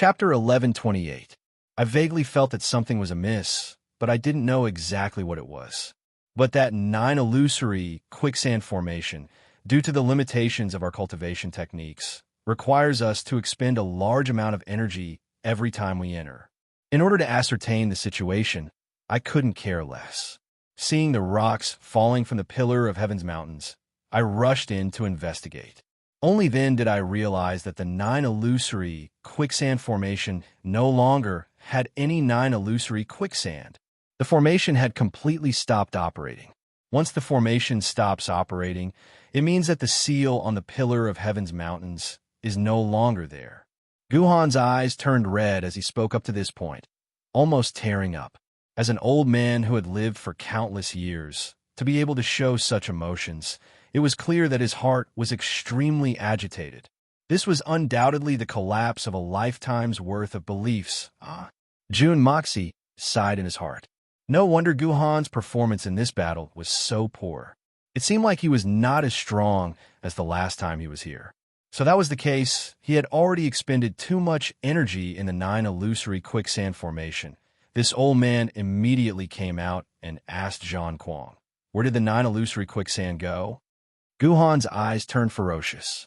Chapter 1128. I vaguely felt that something was amiss, but I didn't know exactly what it was. But that 9 illusory quicksand formation, due to the limitations of our cultivation techniques, requires us to expend a large amount of energy every time we enter. In order to ascertain the situation, I couldn't care less. Seeing the rocks falling from the pillar of heaven's mountains, I rushed in to investigate. Only then did I realize that the 9 illusory quicksand formation no longer had any 9 illusory quicksand. The formation had completely stopped operating. Once the formation stops operating, it means that the seal on the pillar of heaven's mountains is no longer there. Guhan's eyes turned red as he spoke up to this point, almost tearing up. As an old man who had lived for countless years, to be able to show such emotions, it was clear that his heart was extremely agitated. This was undoubtedly the collapse of a lifetime's worth of beliefs. Jun Moxie sighed in his heart. No wonder Guhan's performance in this battle was so poor. It seemed like he was not as strong as the last time he was here. So that was the case. He had already expended too much energy in the 9 illusory quicksand formation. This old man immediately came out and asked Zhang Kuang, "Where did the 9 illusory quicksand go?" Guhan's eyes turned ferocious.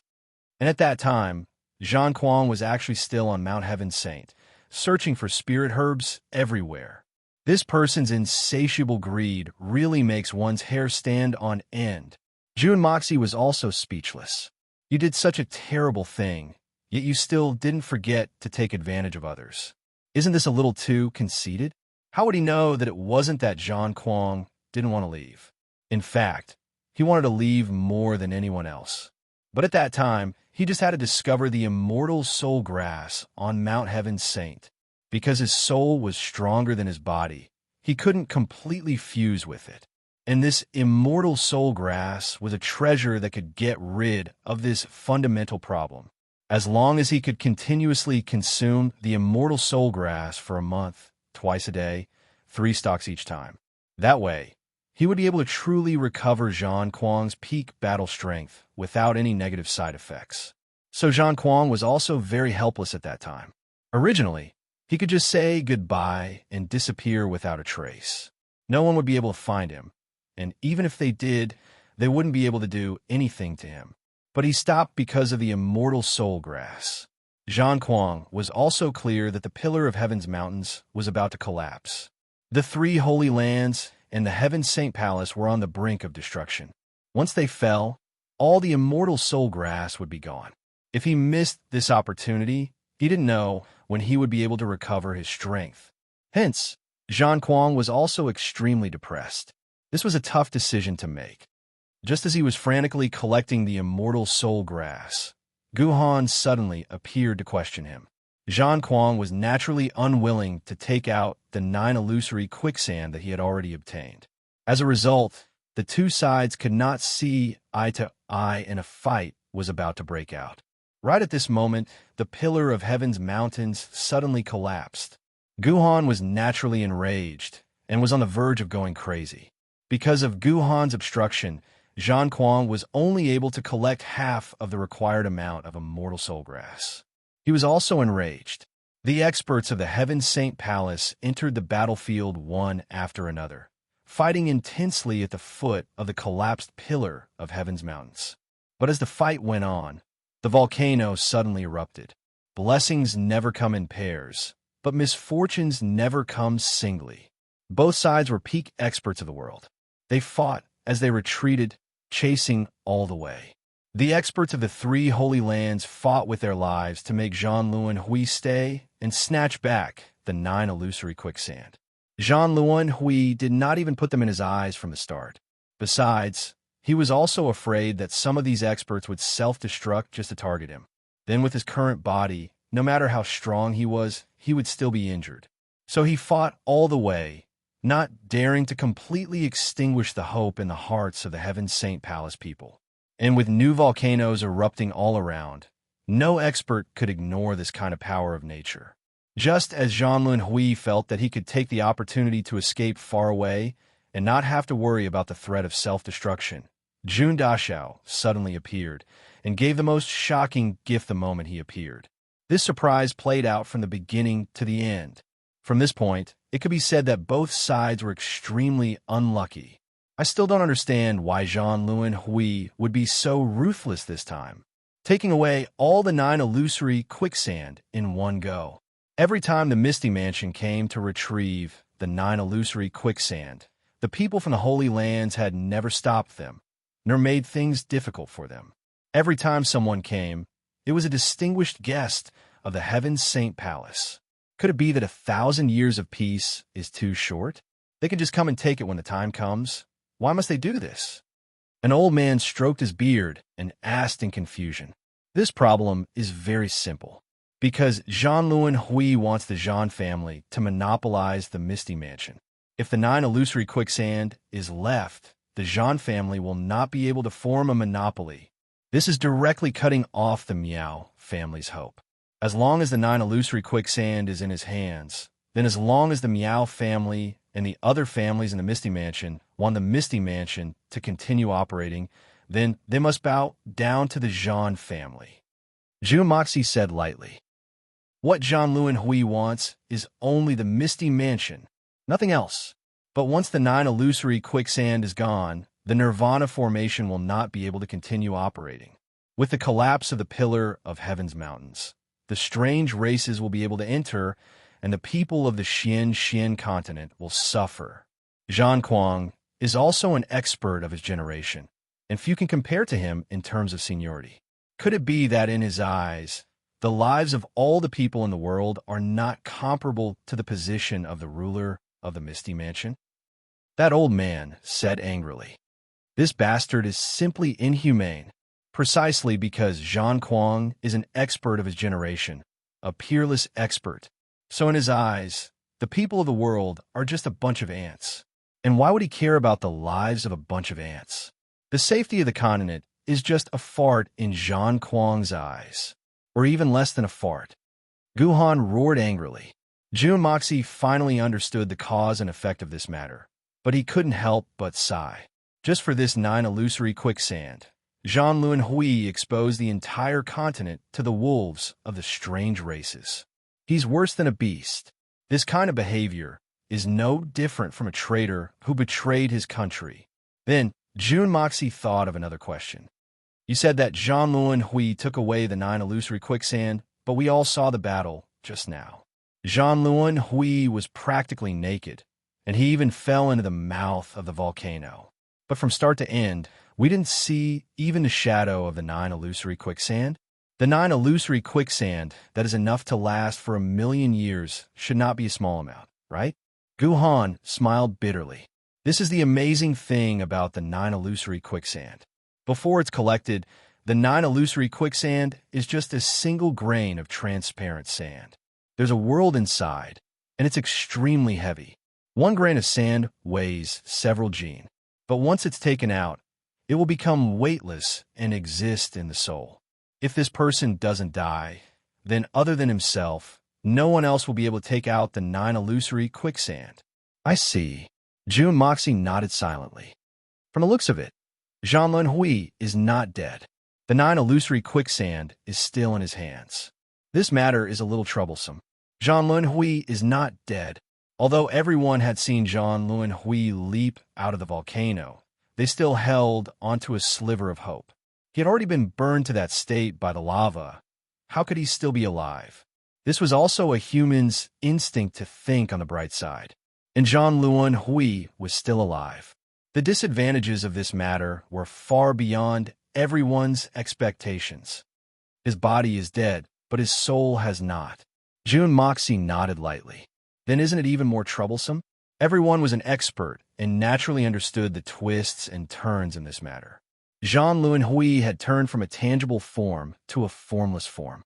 And at that time, Zhang Kuang was actually still on Mount Heaven Saint, searching for spirit herbs everywhere. This person's insatiable greed really makes one's hair stand on end. Jun Moxie was also speechless. You did such a terrible thing, yet you still didn't forget to take advantage of others. Isn't this a little too conceited? How would he know that it wasn't that Zhang Kuang didn't want to leave? In fact, he wanted to leave more than anyone else. But at that time, he just had to discover the immortal soul grass on Mount Heaven Saint. Because his soul was stronger than his body, he couldn't completely fuse with it. And this immortal soul grass was a treasure that could get rid of this fundamental problem. As long as he could continuously consume the immortal soul grass for a month, twice a day, 3 stalks each time. That way, he would be able to truly recover Zhang Kuang's peak battle strength without any negative side effects. So Zhang Kuang was also very helpless at that time. Originally, he could just say goodbye and disappear without a trace. No one would be able to find him, and even if they did, they wouldn't be able to do anything to him. But he stopped because of the immortal soul grass. Zhang Kuang was also clear that the pillar of heaven's mountains was about to collapse. The 3 holy lands and the Heaven Saint Palace were on the brink of destruction. Once they fell, all the immortal soul grass would be gone. If he missed this opportunity, he didn't know when he would be able to recover his strength. Hence, Zhang Kuang was also extremely depressed. This was a tough decision to make. Just as he was frantically collecting the immortal soul grass, Guhan suddenly appeared to question him. Zhang Kuang was naturally unwilling to take out the 9 illusory quicksand that he had already obtained. As a result, the 2 sides could not see eye to eye and a fight was about to break out. Right at this moment, the pillar of heaven's mountains suddenly collapsed. Guhan was naturally enraged and was on the verge of going crazy. Because of Guhan's obstruction, Zhang Kuang was only able to collect half of the required amount of immortal soul grass. He was also enraged. The experts of the Heaven Saint Palace entered the battlefield one after another, fighting intensely at the foot of the collapsed pillar of heaven's mountains. But as the fight went on, the volcano suddenly erupted. Blessings never come in pairs, but misfortunes never come singly. Both sides were peak experts of the world. They fought as they retreated, chasing all the way. The experts of the 3 holy lands fought with their lives to make Zhang Luan Hui stay and snatch back the 9 illusory quicksand. Zhang Luan Hui did not even put them in his eyes from the start. Besides, he was also afraid that some of these experts would self-destruct just to target him. Then with his current body, no matter how strong he would still be injured. So he fought all the way, not daring to completely extinguish the hope in the hearts of the Heaven Saint Palace people. And with new volcanoes erupting all around, no expert could ignore this kind of power of nature. Just as Zhang Lun Hui felt that he could take the opportunity to escape far away and not have to worry about the threat of self-destruction, Jun Dashao suddenly appeared and gave the most shocking gift the moment he appeared. This surprise played out from the beginning to the end. From this point, it could be said that both sides were extremely unlucky. I still don't understand why Jean Luen Hui would be so ruthless this time, taking away all the 9 illusory quicksand in one go. Every time the Misty Mansion came to retrieve the 9 illusory quicksand, the people from the Holy Lands had never stopped them, nor made things difficult for them. Every time someone came, it was a distinguished guest of the Heaven's Saint Palace. Could it be that 1,000 years of peace is too short? They can just come and take it when the time comes. Why must they do this? An old man stroked his beard and asked in confusion. This problem is very simple. Because Jean Luen Hui wants the Jean family to monopolize the Misty Mansion. If the 9 illusory quicksand is left, the Jean family will not be able to form a monopoly. This is directly cutting off the Miao family's hope. As long as the 9 illusory quicksand is in his hands, then as long as the Miao family and the other families in the Misty Mansion want the Misty Mansion to continue operating, then they must bow down to the Jean family. Zhu Moxie said lightly. What Jean Luen Hui wants is only the Misty Mansion, nothing else. But once the 9 illusory quicksand is gone, the Nirvana formation will not be able to continue operating. With the collapse of the Pillar of Heaven's Mountains, the strange races will be able to enter, and the people of the Xian continent will suffer. Zhang Kuang is also an expert of his generation, and few can compare to him in terms of seniority. Could it be that in his eyes, the lives of all the people in the world are not comparable to the position of the ruler of the Misty Mansion? That old man said angrily. This bastard is simply inhumane, precisely because Zhang Kuang is an expert of his generation, a peerless expert. So in his eyes, the people of the world are just a bunch of ants. And why would he care about the lives of a bunch of ants? The safety of the continent is just a fart in Zhang Kuang's eyes, or even less than a fart. Guhan roared angrily. Jun Moxie finally understood the cause and effect of this matter, but he couldn't help but sigh. Just for this 9 illusory quicksand, Jean Luen Hui exposed the entire continent to the wolves of the strange races. He's worse than a beast. This kind of behavior is no different from a traitor who betrayed his country. Then, Jun Moxie thought of another question. You said that Jean Luen Hui took away the 9 illusory quicksand, but we all saw the battle just now. Jean Luen Hui was practically naked, and he even fell into the mouth of the volcano. But from start to end, we didn't see even the shadow of the 9 illusory quicksand. The 9 illusory quicksand that is enough to last for 1,000,000 years should not be a small amount, right? Guhan smiled bitterly. This is the amazing thing about the 9 illusory quicksand. Before it's collected, the 9 illusory quicksand is just a single grain of transparent sand. There's a world inside, and it's extremely heavy. 1 grain of sand weighs several jin, but once it's taken out, it will become weightless and exist in the soul. If this person doesn't die, then other than himself, no one else will be able to take out the 9 illusory quicksand. I see. Jun Moxie nodded silently. From the looks of it, Jean Luen Hui is not dead. The 9 illusory quicksand is still in his hands. This matter is a little troublesome. Jean Luen Hui is not dead. Although everyone had seen Jean Luen Hui leap out of the volcano, they still held onto a sliver of hope. He had already been burned to that state by the lava. How could he still be alive? This was also a human's instinct to think on the bright side. And Jean Luen Hui was still alive. The disadvantages of this matter were far beyond everyone's expectations. His body is dead, but his soul has not. Jun Moxie nodded lightly. Then isn't it even more troublesome? Everyone was an expert and naturally understood the twists and turns in this matter. Jean Luen Hui had turned from a tangible form to a formless form.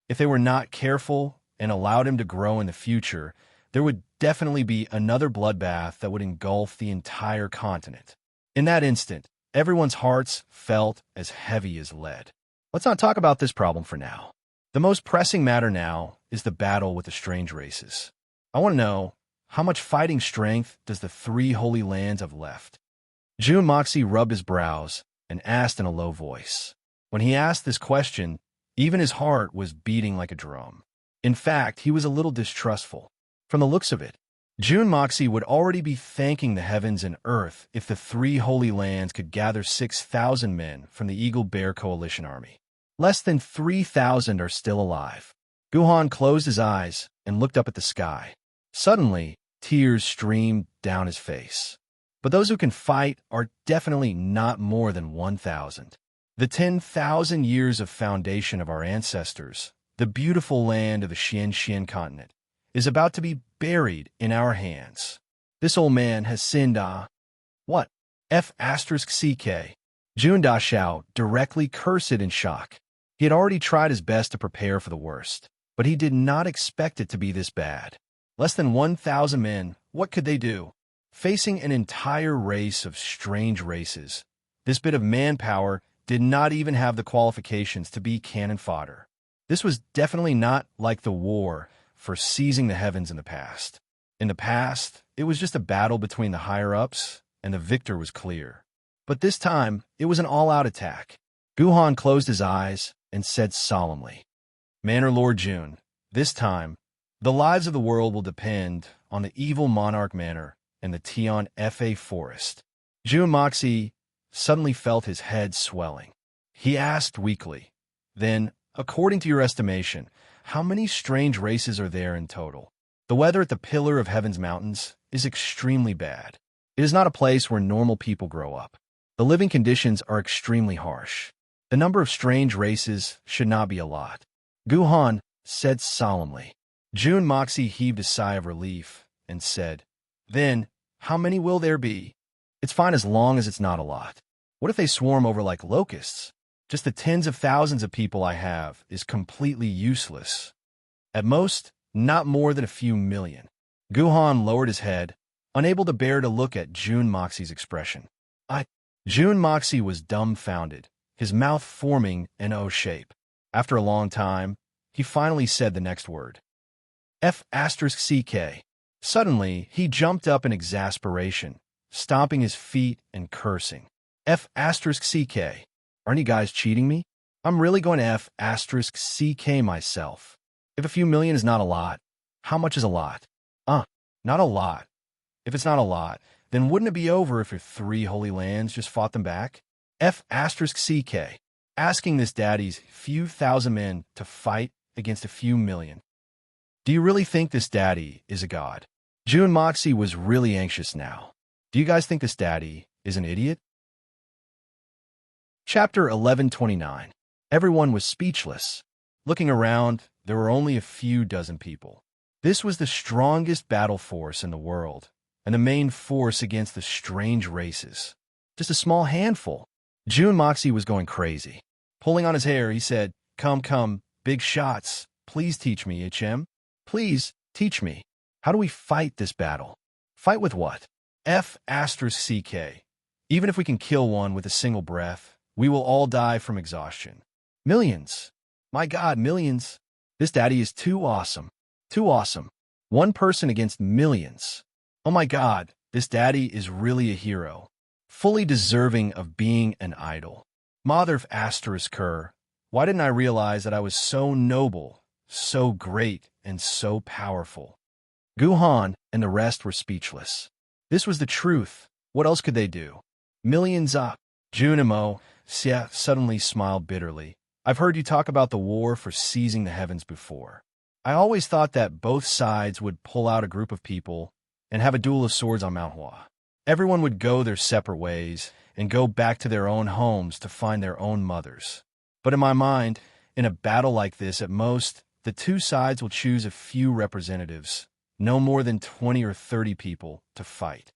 If they were not careful and allowed him to grow in the future, there would definitely be another bloodbath that would engulf the entire continent. In that instant, everyone's hearts felt as heavy as lead. Let's not talk about this problem for now. The most pressing matter now is the battle with the strange races. I want to know, how much fighting strength does the 3 holy lands have left? Jun Moxie rubbed his brows and asked in a low voice. When he asked this question, Even his heart was beating like a drum. In fact, he was a little distrustful. From the looks of it, June Moxie would already be thanking the heavens and earth if the three Holy Lands could gather 6,000 men from the Eagle Bear Coalition army. Less than 3,000 are still alive. Guhan closed his eyes and looked up at the sky. Suddenly, tears streamed down his face. But those who can fight are definitely not more than 1,000. The 10,000 years of foundation of our ancestors, the beautiful land of the Xian continent, is about to be buried in our hands. This old man has sinned, What? F***CK. Jun Dashao directly cursed in shock. He had already tried his best to prepare for the worst, but he did not expect it to be this bad. Less than 1,000 men, what could they do? Facing an entire race of strange races, this bit of manpower did not even have the qualifications to be cannon fodder. This was definitely not like the war for seizing the heavens in the past. In the past, it was just a battle between the higher-ups, and the victor was clear. But this time, it was an all-out attack. Guhan closed his eyes and said solemnly, "Manor Lord June, this time, the lives of the world will depend on the evil monarch manor and the Tian Fa forest." June Moxie suddenly felt his head swelling. He asked weakly, "Then, according to your estimation, how many strange races are there in total?" The weather at the Pillar of Heaven's mountains is extremely bad. It is not a place where normal people grow up. The living conditions are extremely harsh. The number of strange races should not be a lot. Guhan said solemnly. June Moxie heaved a sigh of relief and said, "Then, how many will there be? It's fine as long as it's not a lot. What if they swarm over like locusts? Just the tens of thousands of people I have is completely useless. At most, not more than a few million." Guhan lowered his head, unable to bear to look at June Moxie's expression. June Moxie was dumbfounded, his mouth forming an O shape. After a long time, he finally said the next word. F***CK. Suddenly, he jumped up in exasperation, stomping his feet and cursing. F***CK. Aren't you guys cheating me? I'm really going to F***CK myself. If a few million is not a lot, how much is a lot? Not a lot. If it's not a lot, then wouldn't it be over if your three holy lands just fought them back? F***CK. Asking this daddy's few thousand men to fight against a few million. Do you really think this daddy is a god? June Moxie was really anxious now. Do you guys think this daddy is an idiot? Chapter 1129. Everyone was speechless. Looking around, there were only a few dozen people. This was the strongest battle force in the world, and the main force against the strange races. Just a small handful. June Moxie was going crazy. Pulling on his hair, he said, Come, big shots. Please teach me, HM. Please, teach me. How do we fight this battle? Fight with what? F***CK. Even if we can kill one with a single breath, we will all die from exhaustion. Millions. My God, millions. This daddy is too awesome. Too awesome. One person against millions. Oh my God, this daddy is really a hero. Fully deserving of being an idol. Mother of Asterisker, why didn't I realize that I was so noble, so great, and so powerful? Guhan and the rest were speechless. This was the truth. What else could they do? Millions up. Junimo suddenly smiled bitterly. I've heard you talk about the war for seizing the heavens before. I always thought that both sides would pull out a group of people and have a duel of swords on Mount Hua. Everyone would go their separate ways and go back to their own homes to find their own mothers. But in my mind, in a battle like this, at most, the two sides will choose a few representatives, no more than 20 or 30 people, to fight.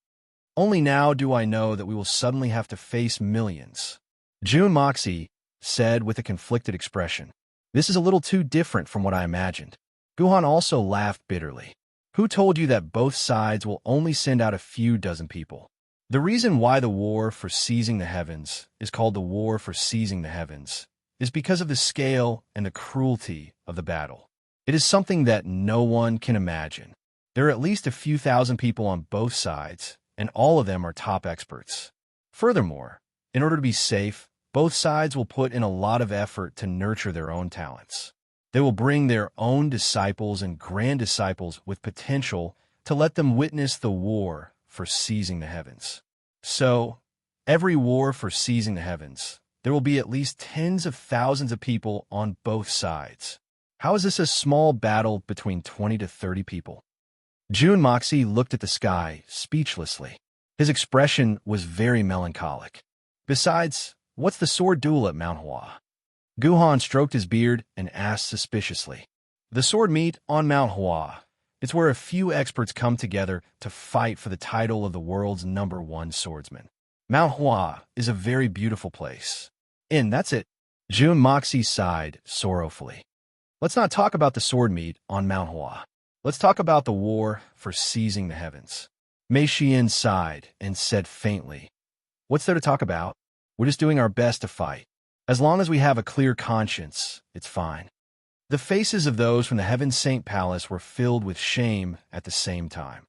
Only now do I know that we will suddenly have to face millions. June Moxie said with a conflicted expression. This is a little too different from what I imagined. Guhan also laughed bitterly. Who told you that both sides will only send out a few dozen people? The reason why the war for seizing the heavens is called the war for seizing the heavens is because of the scale and the cruelty of the battle. It is something that no one can imagine. There are at least a few thousand people on both sides, and all of them are top experts. Furthermore, in order to be safe, Both sides will put in a lot of effort to nurture their own talents. They will bring their own disciples and grand disciples with potential to let them witness the war for seizing the heavens. So, every war for seizing the heavens, there will be at least tens of thousands of people on both sides. How is this a small battle between 20 to 30 people? Jun Moxie looked at the sky speechlessly. His expression was very melancholic. Besides, what's the sword duel at Mount Hua? Guhan stroked his beard and asked suspiciously. The sword meet on Mount Hua. It's where a few experts come together to fight for the title of the world's #1 swordsman. Mount Hua is a very beautiful place. And that's it. Jun Moxie sighed sorrowfully. Let's not talk about the sword meet on Mount Hua. Let's talk about the war for seizing the heavens. Mei Xian sighed and said faintly, What's there to talk about? We're just doing our best to fight. As long as we have a clear conscience, it's fine. The faces of those from the Heaven Saint Palace were filled with shame at the same time.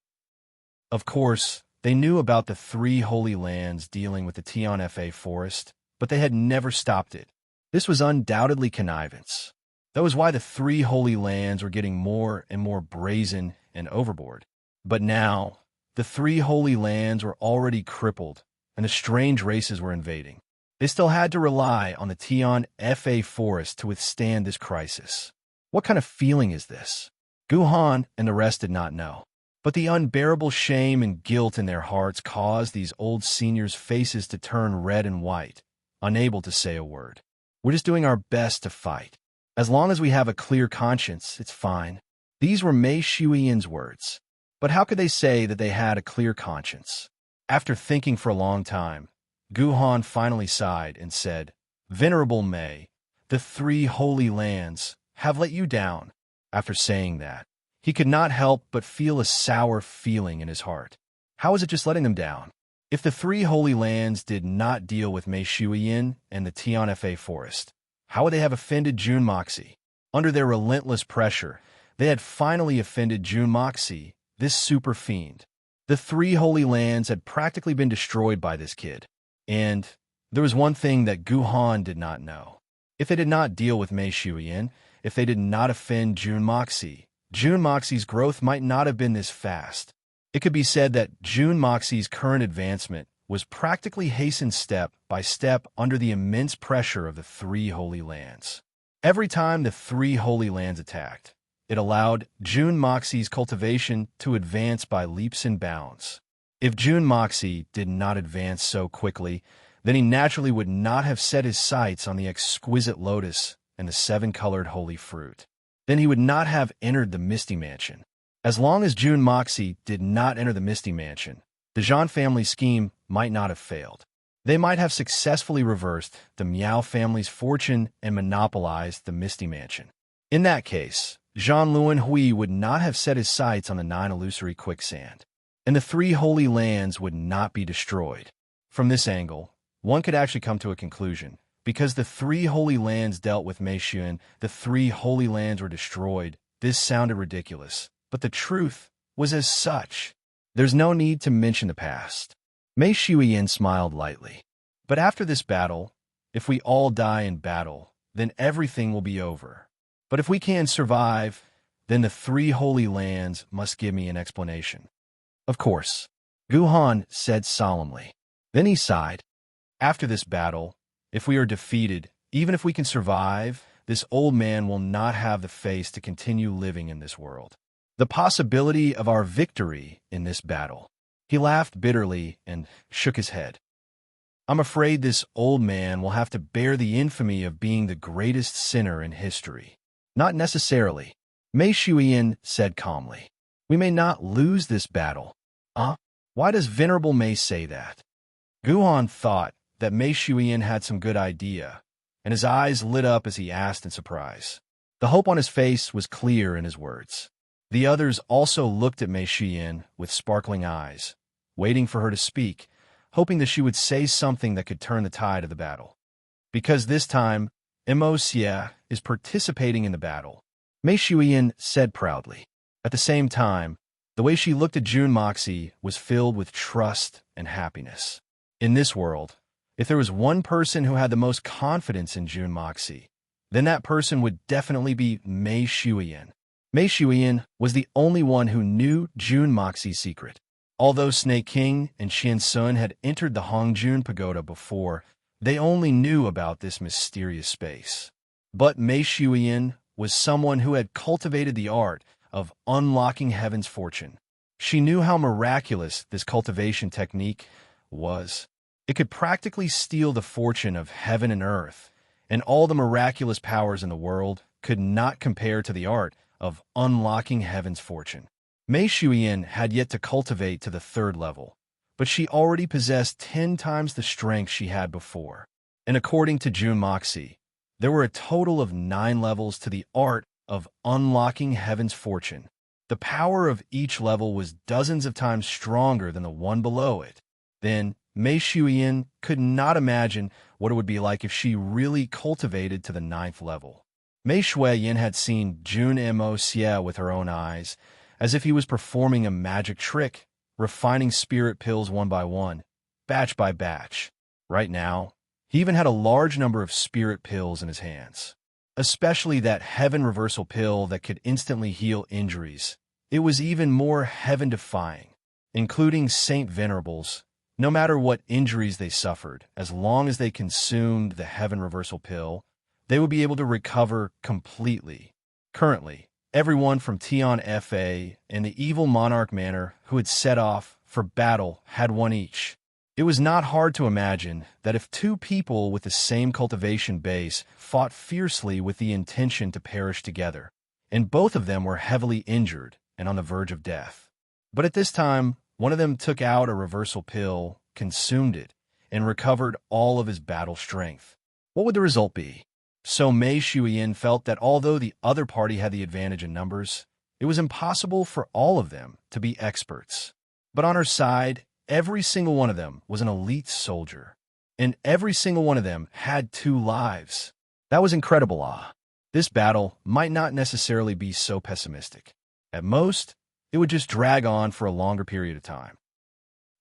Of course, they knew about the 3 holy lands dealing with the Tian Fa forest, but they had never stopped it. This was undoubtedly connivance. That was why the 3 holy lands were getting more and more brazen and overboard. But now, the 3 holy lands were already crippled, and the strange races were invading. They still had to rely on the Tian Fa forest to withstand this crisis. What kind of feeling is this? Guhan and the rest did not know. But the unbearable shame and guilt in their hearts caused these old seniors' faces to turn red and white, unable to say a word. We're just doing our best to fight. As long as we have a clear conscience, it's fine. These were Mei Xian's words. But how could they say that they had a clear conscience? After thinking for a long time, Guhan finally sighed and said, Venerable Mei, the 3 holy lands have let you down. After saying that, he could not help but feel a sour feeling in his heart. How was it just letting them down? If the 3 holy lands did not deal with Mei Xian and the Tian Fa forest, how would they have offended Jun Moxie? Under their relentless pressure, they had finally offended Jun Moxie, this super fiend. The 3 holy lands had practically been destroyed by this kid. And there was one thing that Guhan did not know. If they did not deal with Mei Xian, if they did not offend Jun Moxie's growth might not have been this fast. It could be said that Jun Moxie's current advancement was practically hastened step by step under the immense pressure of the 3 holy lands. Every time the 3 holy lands attacked, it allowed Jun Moxie's cultivation to advance by leaps and bounds. If Jun Moxie did not advance so quickly, then he naturally would not have set his sights on the exquisite lotus and the 7-colored holy fruit. Then he would not have entered the Misty Mansion. As long as Jun Moxie did not enter the Misty Mansion, the Zhan family's scheme might not have failed. They might have successfully reversed the Miao family's fortune and monopolized the Misty Mansion. In that case, Zhan Luanhui would not have set his sights on the 9 illusory quicksand, and the 3 holy lands would not be destroyed. From this angle, one could actually come to a conclusion. Because the 3 holy lands dealt with Mei Xian, the 3 holy lands were destroyed. This sounded ridiculous, but the truth was as such. There's no need to mention the past. Mei Xian smiled lightly. But after this battle, if we all die in battle, then everything will be over. But if we can survive, then the 3 holy lands must give me an explanation. Of course, Guhan said solemnly. Then he sighed. After this battle, if we are defeated, even if we can survive, this old man will not have the face to continue living in this world. The possibility of our victory in this battle. He laughed bitterly and shook his head. I'm afraid this old man will have to bear the infamy of being the greatest sinner in history. Not necessarily, Mei Xian said calmly. We may not lose this battle. Why does Venerable Mei say that? Guhan thought that Mei Xian had some good idea, and his eyes lit up as he asked in surprise. The hope on his face was clear in his words. The others also looked at Mei Xian with sparkling eyes, waiting for her to speak, hoping that she would say something that could turn the tide of the battle. Because this time, Mo Xie is participating in the battle, Mei Xian said proudly. At the same time, the way she looked at Jun Moxie was filled with trust and happiness. In this world, If there was one person who had the most confidence in Jun Moxie, then that person would definitely be Mei Shuiyan. Mei Shuiyan was the only one who knew Jun Moxie's secret. Although Snake King and Xian Sun had entered the Hongjun Pagoda before, they only knew about this mysterious space. But Mei Shuiyan was someone who had cultivated the art of unlocking heaven's fortune. She knew how miraculous this cultivation technique was. It could practically steal the fortune of heaven and earth, and all the miraculous powers in the world could not compare to the art of unlocking heaven's fortune. Mei Shuiyan had yet to cultivate to the 3rd level, but she already possessed 10 times the strength she had before. And according to Jun Moxie, there were a total of 9 levels to the art of unlocking heaven's fortune. The power of each level was dozens of times stronger than the one below it. Then, Mei Shuiyan could not imagine what it would be like if she really cultivated to the 9th level. Mei Shuiyan had seen Jun Mo Xie with her own eyes, as if he was performing a magic trick, refining spirit pills one by one, batch by batch. Right now, he even had a large number of spirit pills in his hands, especially that heaven reversal pill that could instantly heal injuries. It was even more heaven-defying, including Saint Venerables. No matter what injuries they suffered, as long as they consumed the heaven reversal pill, they would be able to recover completely. Currently, everyone from Tian Fa and the evil Monarch Manor who had set off for battle had one each. It was not hard to imagine that if 2 people with the same cultivation base fought fiercely with the intention to perish together, and both of them were heavily injured and on the verge of death. But at this time, one of them took out a reversal pill, consumed it, and recovered all of his battle strength. What would the result be? So Mei Shuiyan felt that although the other party had the advantage in numbers, it was impossible for all of them to be experts. But on her side, every single one of them was an elite soldier, and every single one of them had 2 lives. That was incredible. This battle might not necessarily be so pessimistic. At most, it would just drag on for a longer period of time.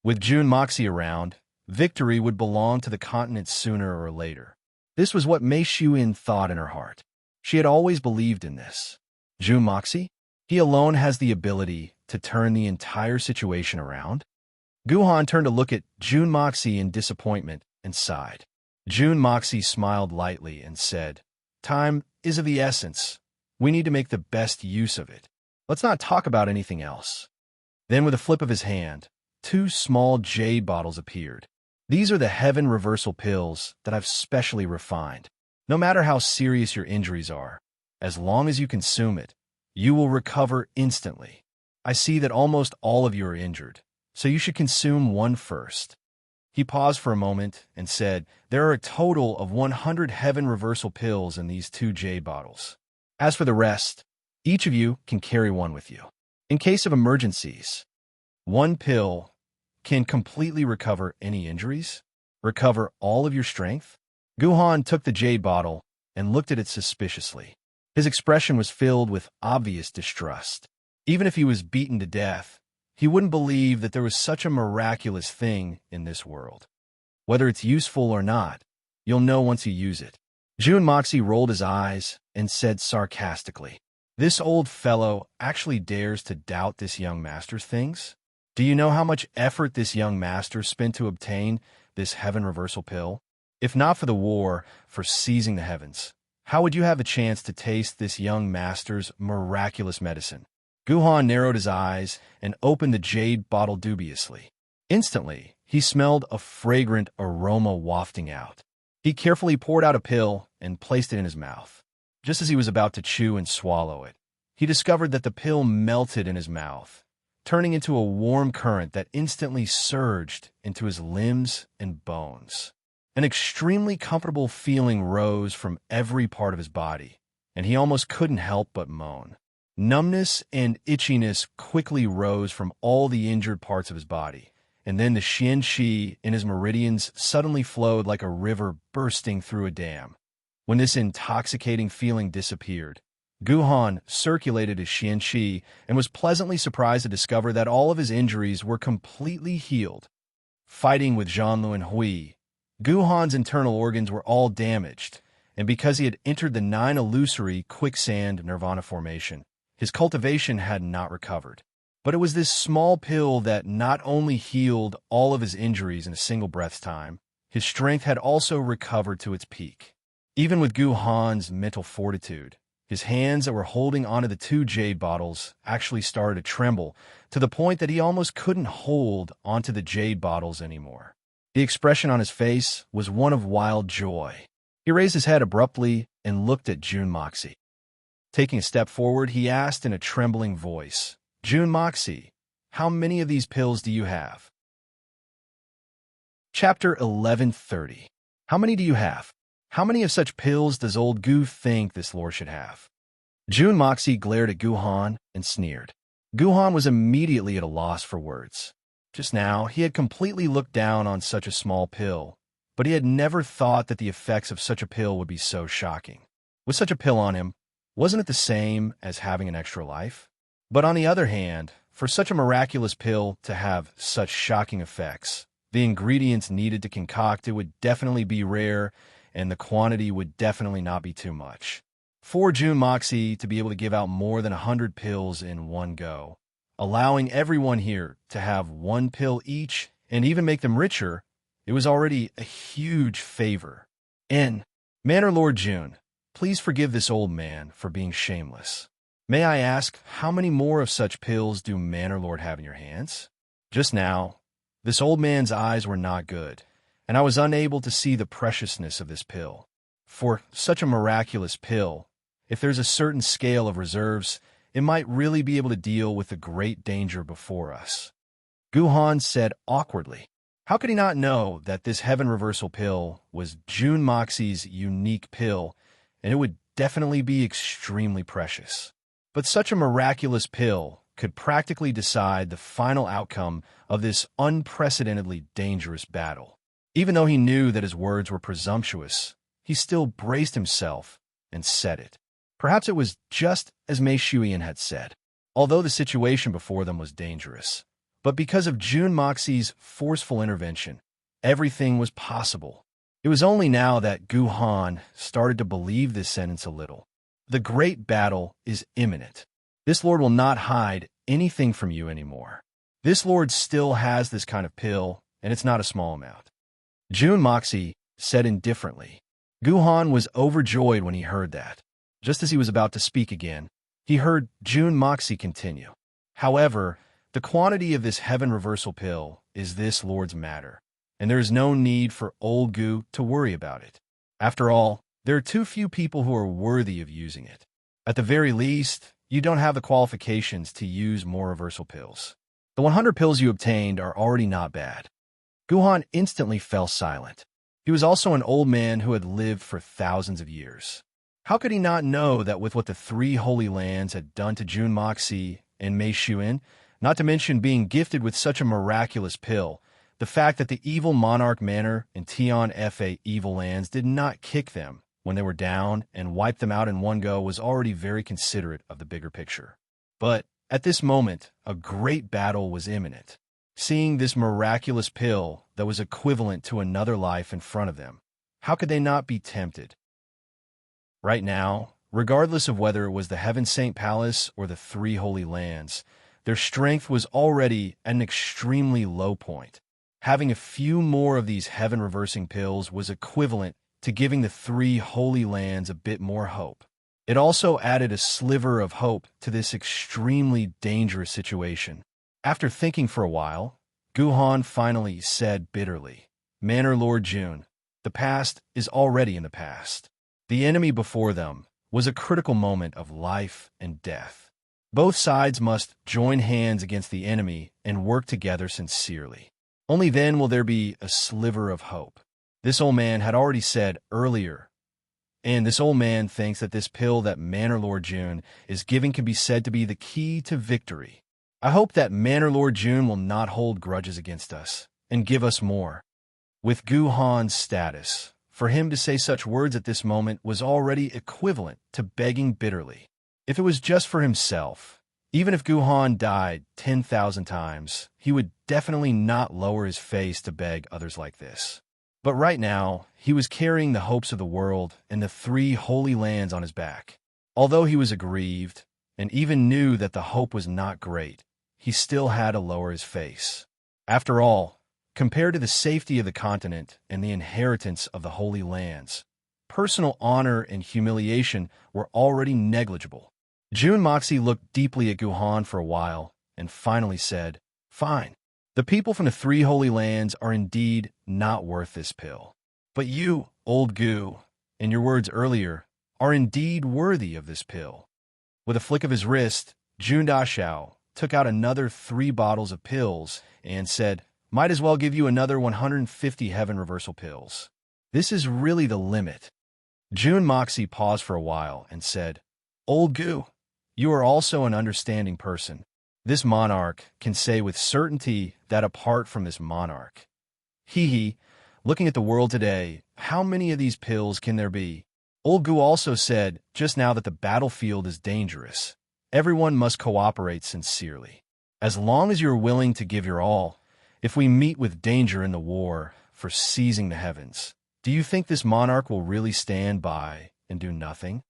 With Jun Moxie around, victory would belong to the continent sooner or later. This was what Mei Shuiyan thought in her heart. She had always believed in this. Jun Moxie? He alone has the ability to turn the entire situation around. Guhan turned to look at Jun Moxie in disappointment and sighed. Jun Moxie smiled lightly and said, "Time is of the essence. We need to make the best use of it. Let's not talk about anything else." Then with a flip of his hand, 2 small jade bottles appeared. These are the heaven reversal pills that I've specially refined. No matter how serious your injuries are, as long as you consume it, you will recover instantly. I see that almost all of you are injured, so you should consume one first. He paused for a moment and said, "There are a total of 100 heaven reversal pills in these 2 jade bottles. As for the rest, each of you can carry one with you. In case of emergencies, one pill can completely recover any injuries, recover all of your strength." Guhan took the jade bottle and looked at it suspiciously. His expression was filled with obvious distrust. Even if he was beaten to death, he wouldn't believe that there was such a miraculous thing in this world. Whether it's useful or not, you'll know once you use it. Jun Moxie rolled his eyes and said sarcastically, "This old fellow actually dares to doubt this young master's things? Do you know how much effort this young master spent to obtain this heaven reversal pill? If not for the war for seizing the heavens, how would you have a chance to taste this young master's miraculous medicine?" Guhan narrowed his eyes and opened the jade bottle dubiously. Instantly, he smelled a fragrant aroma wafting out. He carefully poured out a pill and placed it in his mouth. Just as he was about to chew and swallow it, he discovered that the pill melted in his mouth, turning into a warm current that instantly surged into his limbs and bones. An extremely comfortable feeling rose from every part of his body, and he almost couldn't help but moan. Numbness and itchiness quickly rose from all the injured parts of his body, and then the xian qi in his meridians suddenly flowed like a river bursting through a dam. When this intoxicating feeling disappeared, Guhan circulated his xian qi and was pleasantly surprised to discover that all of his injuries were completely healed. Fighting with Zhanlu and Hui, Guhan's internal organs were all damaged, and because he had entered the 9 illusory quicksand nirvana formation, his cultivation had not recovered. But it was this small pill that not only healed all of his injuries in a single breath's time, his strength had also recovered to its peak. Even with Guhan's mental fortitude, his hands that were holding onto the 2 jade bottles actually started to tremble to the point that he almost couldn't hold onto the jade bottles anymore. The expression on his face was one of wild joy. He raised his head abruptly and looked at June Moxie. Taking a step forward, he asked in a trembling voice, "June Moxie, how many of these pills do you have?" Chapter 1130. How many do you have? How many of such pills does old Gu think this lord should have? June Moxie glared at Guhan and sneered. Guhan was immediately at a loss for words. Just now, he had completely looked down on such a small pill, but he had never thought that the effects of such a pill would be so shocking. With such a pill on him, wasn't it the same as having an extra life? But on the other hand, for such a miraculous pill to have such shocking effects, the ingredients needed to concoct it would definitely be rare, and the quantity would definitely not be too much. For June Moxie to be able to give out more than 100 pills in one go, allowing everyone here to have 1 pill each and even make them richer, it was already a huge favor. And, Manor Lord June, please forgive this old man for being shameless. May I ask, how many more of such pills do Manor Lord have in your hands? Just now, this old man's eyes were not good, and I was unable to see the preciousness of this pill. For such a miraculous pill, if there's a certain scale of reserves, it might really be able to deal with the great danger before us. Guhan said awkwardly. How could he not know that this heaven reversal pill was June Moxie's unique pill, and it would definitely be extremely precious? But such a miraculous pill could practically decide the final outcome of this unprecedentedly dangerous battle. Even though he knew that his words were presumptuous, he still braced himself and said it. Perhaps it was just as Mei Shuiyan had said, although the situation before them was dangerous. But because of June Moxie's forceful intervention, everything was possible. It was only now that Guhan started to believe this sentence a little. The great battle is imminent. This lord will not hide anything from you anymore. This lord still has this kind of pill, and it's not a small amount. June Moxie said indifferently. Guhan was overjoyed when he heard that. Just as he was about to speak again, he heard June Moxie continue. However, the quantity of this heaven reversal pill is this lord's matter, and there is no need for old Gu to worry about it. After all, there are too few people who are worthy of using it. At the very least, you don't have the qualifications to use more reversal pills. The 100 pills you obtained are already not bad. Guhan instantly fell silent. He was also an old man who had lived for thousands of years. How could he not know that with what the 3 Holy Lands had done to June Moxie and Mei Shuiyan, not to mention being gifted with such a miraculous pill, the fact that the evil Monarch Manor and Tian Fa evil lands did not kick them when they were down and wipe them out in one go was already very considerate of the bigger picture. But at this moment, a great battle was imminent. Seeing this miraculous pill that was equivalent to another life in front of them, how could they not be tempted? Right now, regardless of whether it was the Heaven Saint Palace or the 3 Holy Lands, their strength was already at an extremely low point. Having a few more of these heaven-reversing pills was equivalent to giving the 3 Holy Lands a bit more hope. It also added a sliver of hope to this extremely dangerous situation. After thinking for a while, Guhan finally said bitterly, "Manor Lord June, the past is already in the past. The enemy before them was a critical moment of life and death. Both sides must join hands against the enemy and work together sincerely. Only then will there be a sliver of hope." This old man had already said earlier, and this old man thinks that this pill that Manor Lord June is giving can be said to be the key to victory. I hope that Manor Lord June will not hold grudges against us and give us more. With Guhan's status, for him to say such words at this moment was already equivalent to begging bitterly. If it was just for himself, even if Guhan died 10,000 times, he would definitely not lower his face to beg others like this. But right now, he was carrying the hopes of the world and the 3 holy lands on his back. Although he was aggrieved, and even knew that the hope was not great, he still had to lower his face. After all, compared to the safety of the continent and the inheritance of the Holy Lands, personal honor and humiliation were already negligible. Jun Moxie looked deeply at Guhan for a while and finally said, "Fine. The people from the 3 Holy Lands are indeed not worth this pill. But you, old Gu, in your words earlier, are indeed worthy of this pill." With a flick of his wrist, Jun Dashao took out another 3 bottles of pills and said, "Might as well give you another 150 heaven reversal pills. This is really the limit." Jun Moxie paused for a while and said, "Old Gu, you are also an understanding person. This monarch can say with certainty that apart from this monarch. Hee, looking at the world today, how many of these pills can there be?" Old Gu also said just now that the battlefield is dangerous. Everyone must cooperate sincerely. As long as you're willing to give your all, if we meet with danger in the war for seizing the heavens, do you think this monarch will really stand by and do nothing?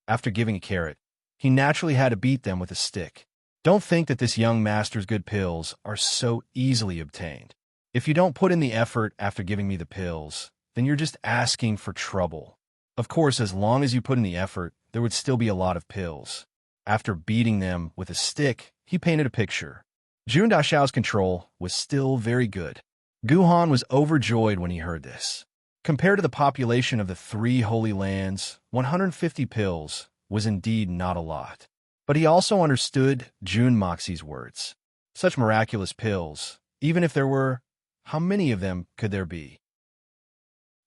After giving a carrot, he naturally had to beat them with a stick. Don't think that this young master's good pills are so easily obtained. If you don't put in the effort after giving me the pills, then you're just asking for trouble. Of course, as long as you put in the effort, there would still be a lot of pills. After beating them with a stick, he painted a picture. Jun Dashao's control was still very good. Guhan was overjoyed when he heard this. Compared to the population of the 3 Holy Lands, 150 pills was indeed not a lot. But he also understood Jun Moxie's words. Such miraculous pills, even if there were, how many of them could there be?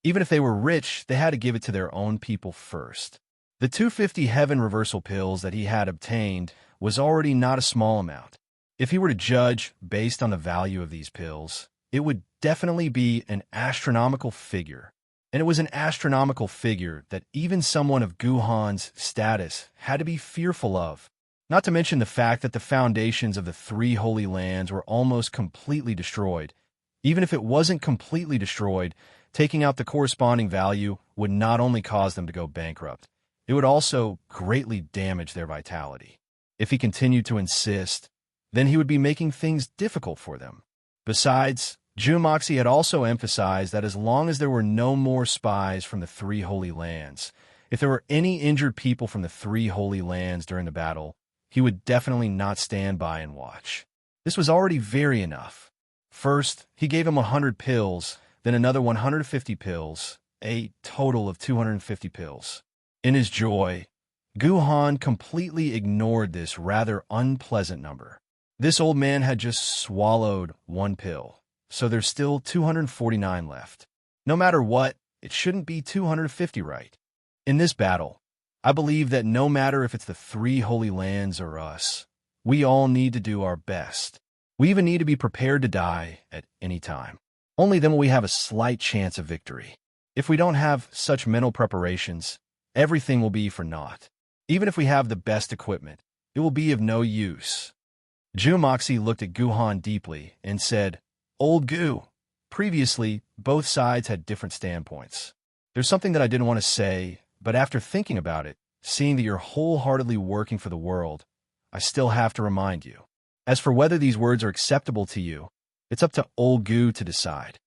Even if they were rich, they had to give it to their own people first. The 250 heaven reversal pills that he had obtained was already not a small amount. If he were to judge based on the value of these pills, it would definitely be an astronomical figure. And it was an astronomical figure that even someone of Guhan's status had to be fearful of. Not to mention the fact that the foundations of the 3 Holy Lands were almost completely destroyed. Even if it wasn't completely destroyed, taking out the corresponding value would not only cause them to go bankrupt, it would also greatly damage their vitality. If he continued to insist, then he would be making things difficult for them. Besides, Jun Moxie had also emphasized that as long as there were no more spies from the 3 Holy Lands, if there were any injured people from the 3 Holy Lands during the battle, he would definitely not stand by and watch. This was already very enough. First, he gave him 100 pills, then another 150 pills, a total of 250 pills. In his joy, Guhan completely ignored this rather unpleasant number. This old man had just swallowed 1 pill, so there's still 249 left. No matter what, it shouldn't be 250, right? In this battle, I believe that no matter if it's the 3 Holy Lands or us, we all need to do our best. We even need to be prepared to die at any time. Only then will we have a slight chance of victory. If we don't have such mental preparations, everything will be for naught. Even if we have the best equipment, it will be of no use. Jun Moxie looked at Guhan deeply and said, "Old Gu, previously, both sides had different standpoints. There's something that I didn't want to say, but after thinking about it, seeing that you're wholeheartedly working for the world, I still have to remind you. As for whether these words are acceptable to you, it's up to old Gu to decide."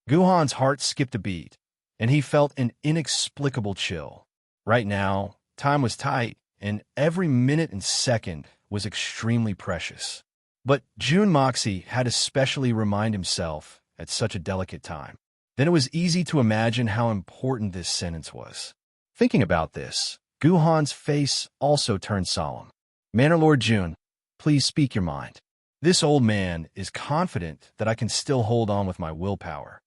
Guhan's heart skipped a beat, and he felt an inexplicable chill. Right now, time was tight, and every minute and second was extremely precious. But Jun Moxie had to specially remind himself at such a delicate time. Then it was easy to imagine how important this sentence was. Thinking about this, Guhan's face also turned solemn. "Manor Lord Jun, please speak your mind. This old man is confident that I can still hold on with my willpower.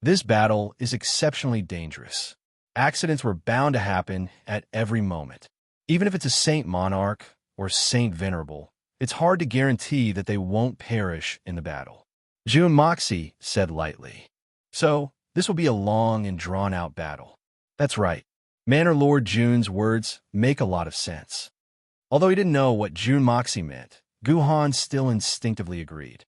This battle is exceptionally dangerous. Accidents were bound to happen at every moment. Even if it's a Saint Monarch or Saint Venerable, it's hard to guarantee that they won't perish in the battle." Jun Moxie said lightly. "So, this will be a long and drawn-out battle." That's right. Manor Lord Jun's words make a lot of sense. Although he didn't know what Jun Moxie meant, Guhan still instinctively agreed.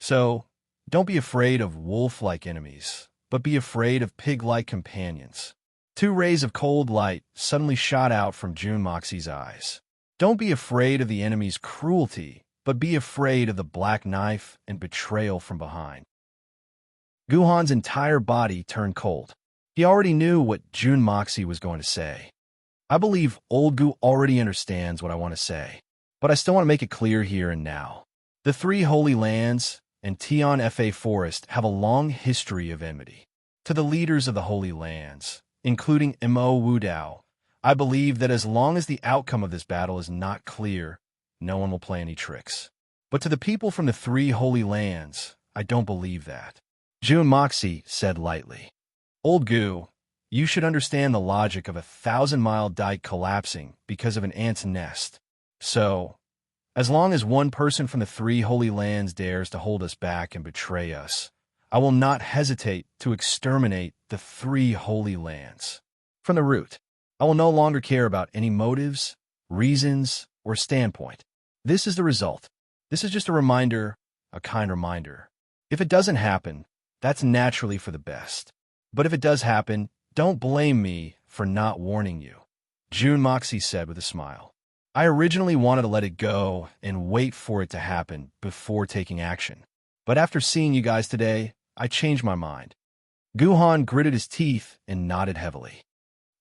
"So, don't be afraid of wolf-like enemies, but be afraid of pig-like companions. Two rays of cold light suddenly shot out from Jun Moxie's eyes. Don't be afraid of the enemy's cruelty, but be afraid of the black knife and betrayal from behind. Guhan's entire body turned cold. He already knew what Jun Moxie was going to say. I believe old Gu already understands what I want to say, but I still want to make it clear here and now. The three Holy Lands and Tian Fa Forest have a long history of enmity. To the leaders of the Holy Lands, including Mo Wudao, I believe that as long as the outcome of this battle is not clear, no one will play any tricks. But to the people from the three Holy Lands, I don't believe that. Jun Moxie said lightly. Old Gu, you should understand the logic of a 1,000-mile dike collapsing because of an ant's nest. So, as long as one person from the three Holy Lands dares to hold us back and betray us, I will not hesitate to exterminate the three Holy Lands. From the root, I will no longer care about any motives, reasons, or standpoint. This is the result. This is just a reminder, a kind reminder. If it doesn't happen, that's naturally for the best. But if it does happen, don't blame me for not warning you, Jun Moxie said with a smile. I originally wanted to let it go and wait for it to happen before taking action. But after seeing you guys today, I changed my mind. Guhan gritted his teeth and nodded heavily.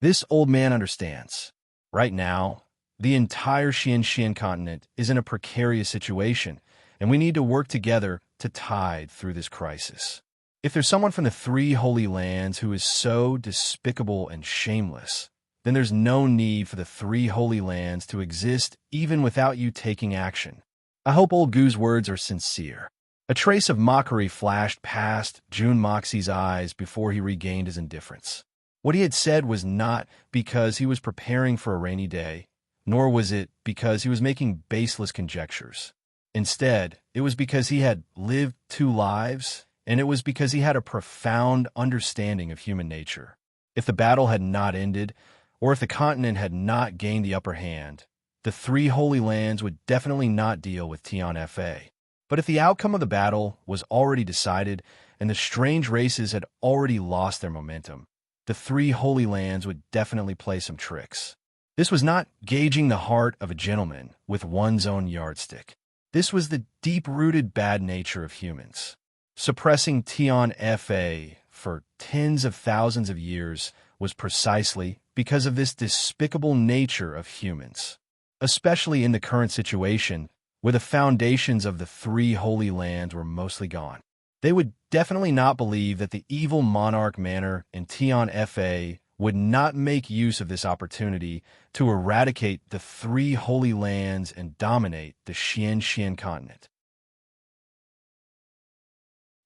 This old man understands. Right now, the entire Xian continent is in a precarious situation, and we need to work together to tide through this crisis. If there's someone from the three Holy Lands who is so despicable and shameless, then there's no need for the three Holy Lands to exist even without you taking action. I hope old Gu's words are sincere. A trace of mockery flashed past Jun Moxie's eyes before he regained his indifference. What he had said was not because he was preparing for a rainy day, nor was it because he was making baseless conjectures. Instead, it was because he had lived two lives, and it was because he had a profound understanding of human nature. If the battle had not ended, or if the continent had not gained the upper hand, the three Holy Lands would definitely not deal with Tian Fa. But if the outcome of the battle was already decided, and the strange races had already lost their momentum, the three Holy Lands would definitely play some tricks. This was not gauging the heart of a gentleman with one's own yardstick. This was the deep-rooted bad nature of humans. Suppressing Tian Fa for tens of thousands of years was precisely because of this despicable nature of humans, especially in the current situation where the foundations of the three Holy Lands were mostly gone. They would definitely not believe that the evil monarch manor in Tian Fa would not make use of this opportunity to eradicate the three Holy Lands and dominate the Xian continent.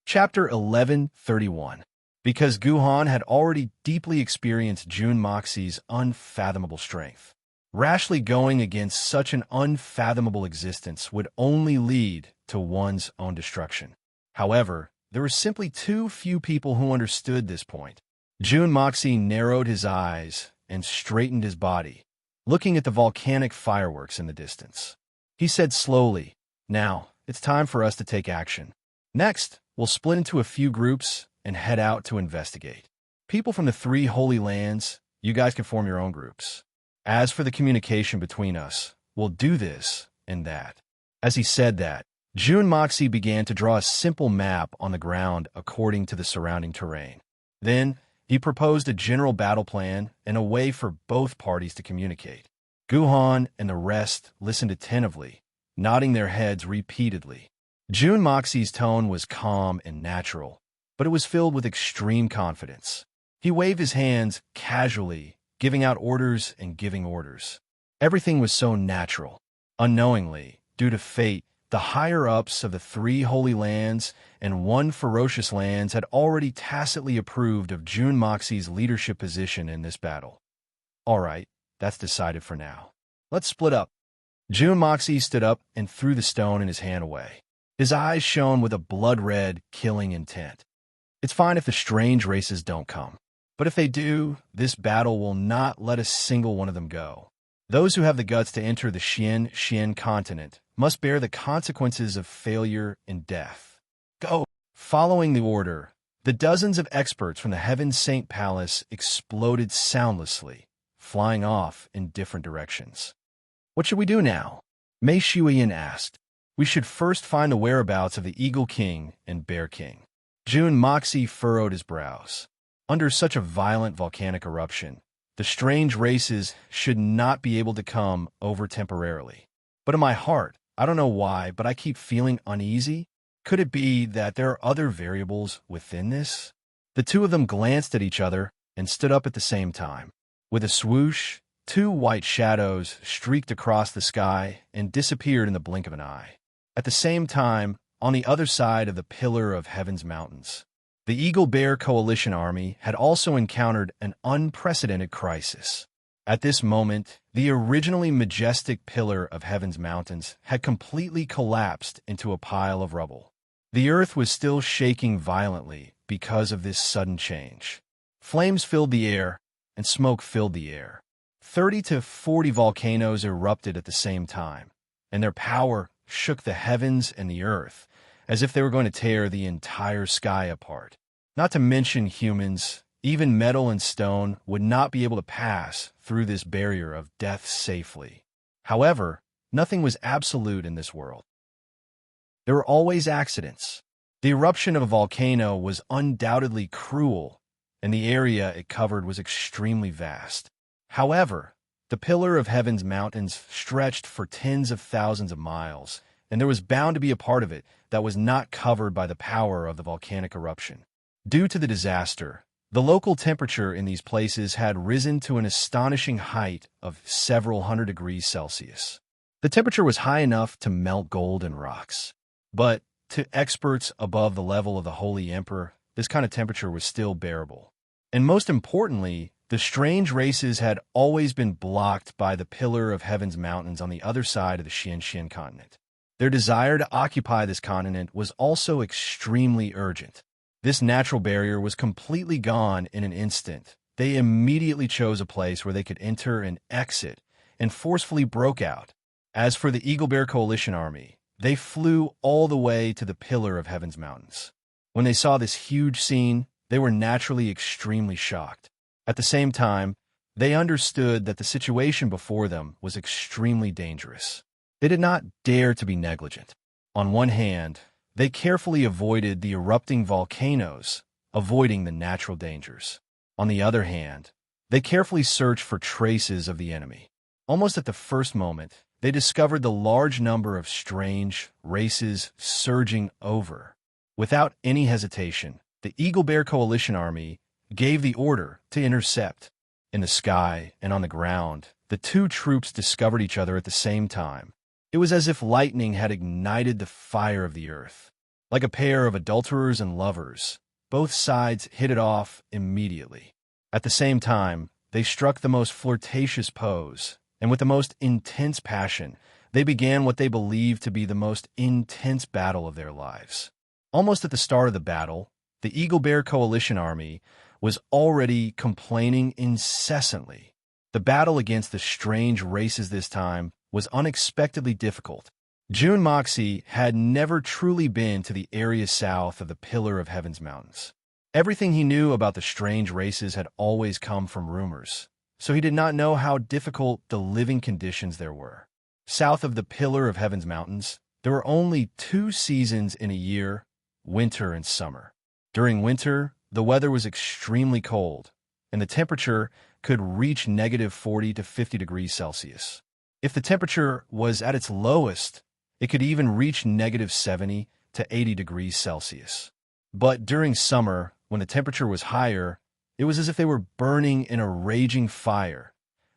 Chapter 1131. Because Guhan had already deeply experienced Jun Moxie's unfathomable strength. Rashly going against such an unfathomable existence would only lead to one's own destruction. However, there were simply too few people who understood this point. Jun Moxie narrowed his eyes and straightened his body, looking at the volcanic fireworks in the distance. He said slowly, "Now, it's time for us to take action. Next, we'll split into a few groups and head out to investigate. People from the three Holy Lands, you guys can form your own groups. As for the communication between us, we'll do this and that." As he said that, Jun Moxie began to draw a simple map on the ground according to the surrounding terrain. Then, he proposed a general battle plan and a way for both parties to communicate. Guhan and the rest listened attentively, nodding their heads repeatedly. Jun Moxie's tone was calm and natural, but it was filled with extreme confidence. He waved his hands casually, giving out orders and giving orders. Everything was so natural. Unknowingly, due to fate, the higher-ups of the three Holy Lands and one Ferocious Lands had already tacitly approved of Jun Moxie's leadership position in this battle. All right, that's decided for now. Let's split up. Jun Moxie stood up and threw the stone in his hand away. His eyes shone with a blood-red, killing intent. It's fine if the strange races don't come. But if they do, this battle will not let a single one of them go. Those who have the guts to enter the Xian continent must bear the consequences of failure and death. Go! Following the order, The dozens of experts from the Heaven Saint Palace exploded soundlessly, flying off in different directions. "What should we do now?" Mei Shuiyan asked. "We should first find the whereabouts of the Eagle King and Bear King." Jun Moxie furrowed his brows. Under such a violent volcanic eruption, the strange races should not be able to come over temporarily. But in my heart, I don't know why, but I keep feeling uneasy. Could it be that there are other variables within this? The two of them glanced at each other and stood up at the same time. With a swoosh, two white shadows streaked across the sky and disappeared in the blink of an eye. At the same time, on the other side of the Pillar of Heaven's mountains, the Eagle Bear Coalition Army had also encountered an unprecedented crisis. At this moment, the originally majestic Pillar of Heaven's mountains had completely collapsed into a pile of rubble. The earth was still shaking violently because of this sudden change. Flames filled the air, and smoke filled the air. 30 to 40 volcanoes erupted at the same time, and their power shook the heavens and the earth, as if they were going to tear the entire sky apart. Not to mention humans, even metal and stone would not be able to pass through this barrier of death safely. However, nothing was absolute in this world. There were always accidents. The eruption of a volcano was undoubtedly cruel, and the area it covered was extremely vast. However, the Pillar of Heaven's mountains stretched for tens of thousands of miles, and there was bound to be a part of it that was not covered by the power of the volcanic eruption. Due to the disaster, the local temperature in these places had risen to an astonishing height of several hundred degrees Celsius. The temperature was high enough to melt gold and rocks. But to experts above the level of the Holy Emperor, this kind of temperature was still bearable. And most importantly, the strange races had always been blocked by the Pillar of Heaven's mountains on the other side of the Xianxian continent. Their desire to occupy this continent was also extremely urgent. This natural barrier was completely gone in an instant. They immediately chose a place where they could enter and exit, and forcefully broke out. As for the Eagle Bear Coalition Army, they flew all the way to the Pillar of Heaven's mountains. When they saw this huge scene, they were naturally extremely shocked. At the same time, they understood that the situation before them was extremely dangerous. They did not dare to be negligent. On one hand, they carefully avoided the erupting volcanoes, avoiding the natural dangers. On the other hand, they carefully searched for traces of the enemy. Almost at the first moment, they discovered the large number of strange races surging over. Without any hesitation, the Eagle Bear Coalition Army gave the order to intercept. In the sky and on the ground, the two troops discovered each other at the same time. It was as if lightning had ignited the fire of the earth. Like a pair of adulterers and lovers, both sides hit it off immediately. At the same time, they struck the most flirtatious pose, and with the most intense passion, they began what they believed to be the most intense battle of their lives. Almost at the start of the battle, the Eagle Bear Coalition Army was already complaining incessantly. The battle against the strange races this time was unexpectedly difficult. Jun Moxie had never truly been to the area south of the Pillar of Heaven's mountains. Everything he knew about the strange races had always come from rumors, so he did not know how difficult the living conditions there were. South of the Pillar of Heaven's mountains, there were only 2 seasons in a year, winter and summer. During winter, the weather was extremely cold, and the temperature could reach -40 to 50 degrees Celsius. If the temperature was at its lowest, it could even reach -70 to 80 degrees Celsius. But during summer, when the temperature was higher, it was as if they were burning in a raging fire.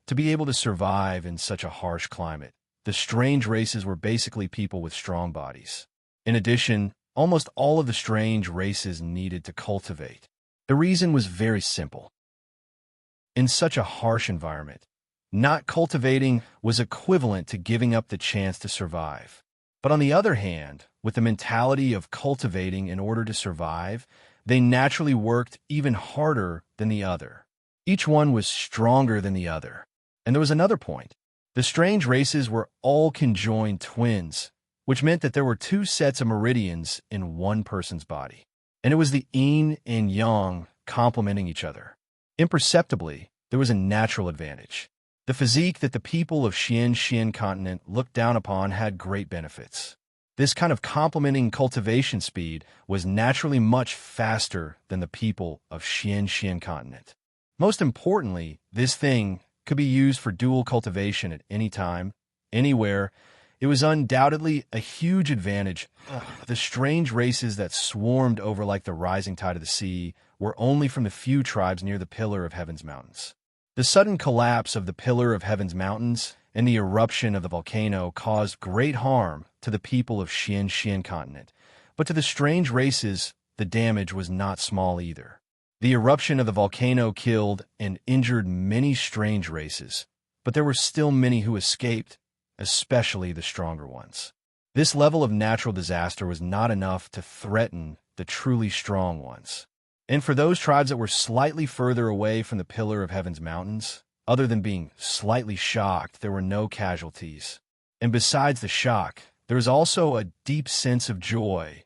To be able to survive in such a harsh climate, the strange races were basically people with strong bodies. In addition, almost all of the strange races needed to cultivate. The reason was very simple. In such a harsh environment, not cultivating was equivalent to giving up the chance to survive. But on the other hand, with the mentality of cultivating in order to survive, they naturally worked even harder than the other. Each one was stronger than the other. And there was another point. The strange races were all conjoined twins, which meant that there were 2 sets of meridians in one person's body. and it was the yin and yang complementing each other. Imperceptibly, there was a natural advantage. The physique that the people of Xian continent looked down upon had great benefits. This kind of complementing cultivation speed was naturally much faster than the people of Xian continent. Most importantly, this thing could be used for dual cultivation at any time, anywhere. It was undoubtedly a huge advantage. The strange races that swarmed over like the rising tide of the sea were only from the few tribes near the Pillar of Heaven's mountains. The sudden collapse of the Pillar of Heaven's mountains and the eruption of the volcano caused great harm to the people of Xian continent, but to the strange races, the damage was not small either. The eruption of the volcano killed and injured many strange races, but there were still many who escaped, especially the stronger ones. This level of natural disaster was not enough to threaten the truly strong ones. And for those tribes that were slightly further away from the Pillar of Heaven's mountains, other than being slightly shocked, there were no casualties. And besides the shock, there was also a deep sense of joy.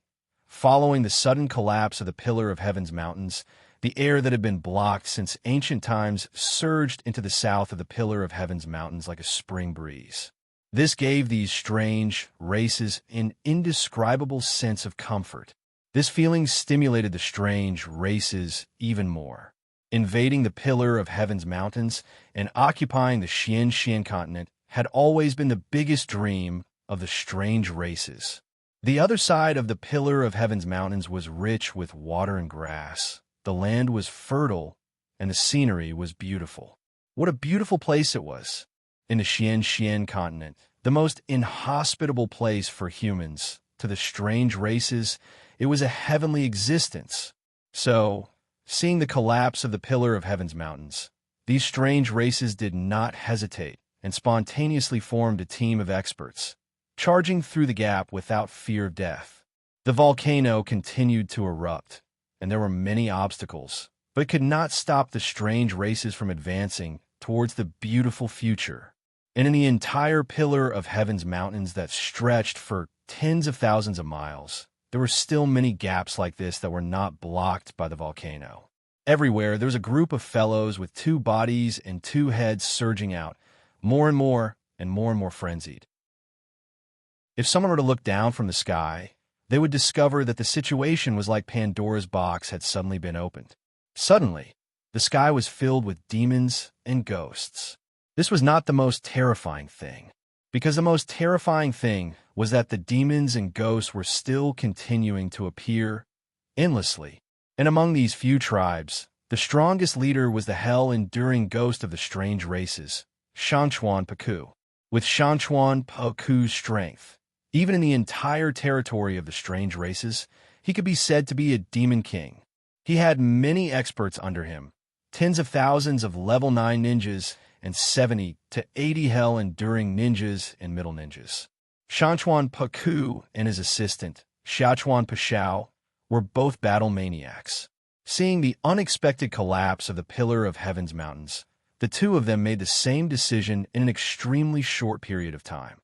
Following the sudden collapse of the Pillar of Heaven's mountains, the air that had been blocked since ancient times surged into the south of the Pillar of Heaven's mountains like a spring breeze. This gave these strange races an indescribable sense of comfort. This feeling stimulated the strange races even more. Invading the Pillar of Heaven's mountains and occupying the Xian continent had always been the biggest dream of the strange races. The other side of the Pillar of Heaven's mountains was rich with water and grass. The land was fertile, and the scenery was beautiful. What a beautiful place it was! In the Xian continent, the most inhospitable place for humans, to the strange races, it was a heavenly existence. So, seeing the collapse of the Pillar of Heaven's mountains, these strange races did not hesitate and spontaneously formed a team of experts, charging through the gap without fear of death. The volcano continued to erupt, and there were many obstacles, but it could not stop the strange races from advancing towards the beautiful future. And in the entire Pillar of Heaven's mountains that stretched for tens of thousands of miles, there were still many gaps like this that were not blocked by the volcano. Everywhere, there was a group of fellows with two bodies and two heads surging out, more and more frenzied. If someone were to look down from the sky, they would discover that the situation was like Pandora's box had suddenly been opened. Suddenly, the sky was filled with demons and ghosts. This was not the most terrifying thing, because the most terrifying thing was that the demons and ghosts were still continuing to appear endlessly. And among these few tribes, the strongest leader was the hell-enduring ghost of the strange races, Shanchuan Paku. With Shanchuan Paku's strength, even in the entire territory of the strange races, he could be said to be a demon king. He had many experts under him, tens of thousands of level 9 ninjas, and 70 to 80 hell-enduring ninjas and middle ninjas. Shanchuan Paku and his assistant, Xiachuan Pashao, were both battle maniacs. Seeing the unexpected collapse of the Pillar of Heaven's mountains, the two of them made the same decision in an extremely short period of time.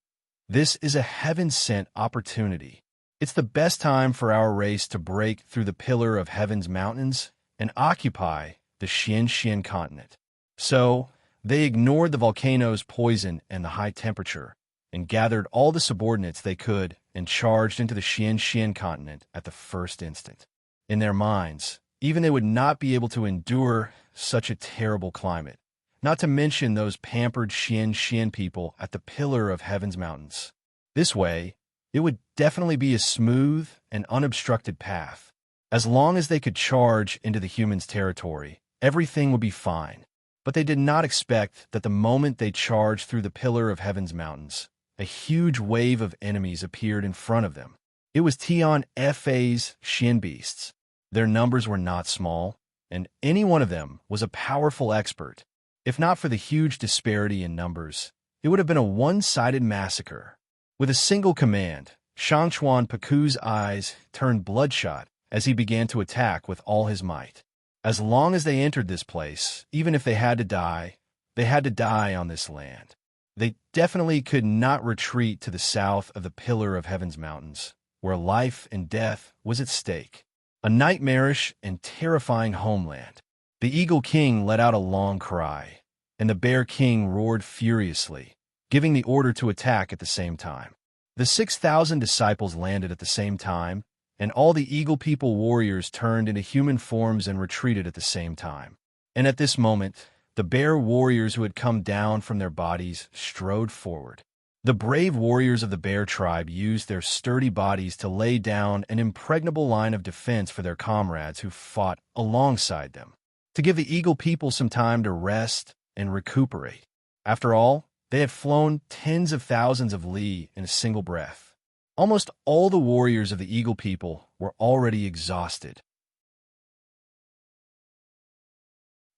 This is a heaven-sent opportunity. It's the best time for our race to break through the Pillar of Heaven's mountains and occupy the Xian continent. So, they ignored the volcano's poison and the high temperature, and gathered all the subordinates they could and charged into the Xian continent at the first instant. In their minds, even they would not be able to endure such a terrible climate, not to mention those pampered Xian people at the Pillar of Heaven's mountains. This way, it would definitely be a smooth and unobstructed path. As long as they could charge into the humans' territory, everything would be fine. But they did not expect that the moment they charged through the Pillar of Heaven's mountains, a huge wave of enemies appeared in front of them. It was Tian Fa's Xian beasts. Their numbers were not small, and any one of them was a powerful expert. If not for the huge disparity in numbers, it would have been a one-sided massacre. With a single command, Shanchuan Paku's eyes turned bloodshot as he began to attack with all his might. As long as they entered this place, even if they had to die on this land. They definitely could not retreat to the south of the Pillar of Heaven's mountains, where life and death was at stake. a nightmarish and terrifying homeland. The Eagle King let out a long cry, and the Bear King roared furiously, giving the order to attack at the same time. The 6,000 disciples landed at the same time, and all the Eagle People warriors turned into human forms and retreated at the same time. And at this moment, the bear warriors who had come down from their bodies strode forward. The brave warriors of the bear tribe used their sturdy bodies to lay down an impregnable line of defense for their comrades who fought alongside them, to give the Eagle People some time to rest and recuperate. After all, they had flown tens of thousands of li in a single breath. Almost all the warriors of the Eagle People were already exhausted.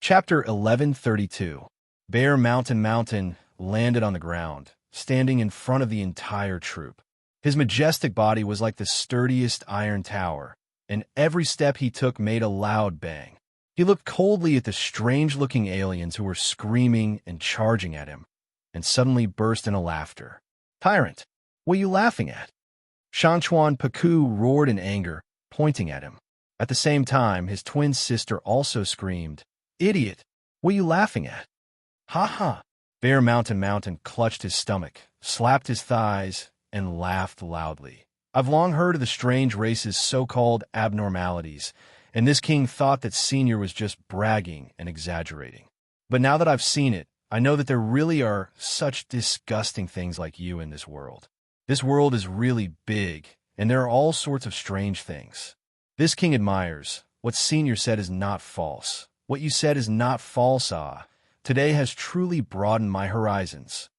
Chapter 1132. Bear Mountain landed on the ground, standing in front of the entire troop. His majestic body was like the sturdiest iron tower, and every step he took made a loud bang. He looked coldly at the strange-looking aliens who were screaming and charging at him, and suddenly burst into laughter. "Tyrant, what are you laughing at?" Shanchuan Paku roared in anger, pointing at him. At the same time, his twin sister also screamed, "Idiot, what are you laughing at?" "Ha ha!" Bear Mountain clutched his stomach, slapped his thighs, and laughed loudly. I've long heard of the strange race's so-called abnormalities, and this king thought that Senior was just bragging and exaggerating. But now that I've seen it, I know that there really are such disgusting things like you in this world. This world is really big, and there are all sorts of strange things. This king admires. What Senior said is not false. What you said is not false, Today has truly broadened my horizons.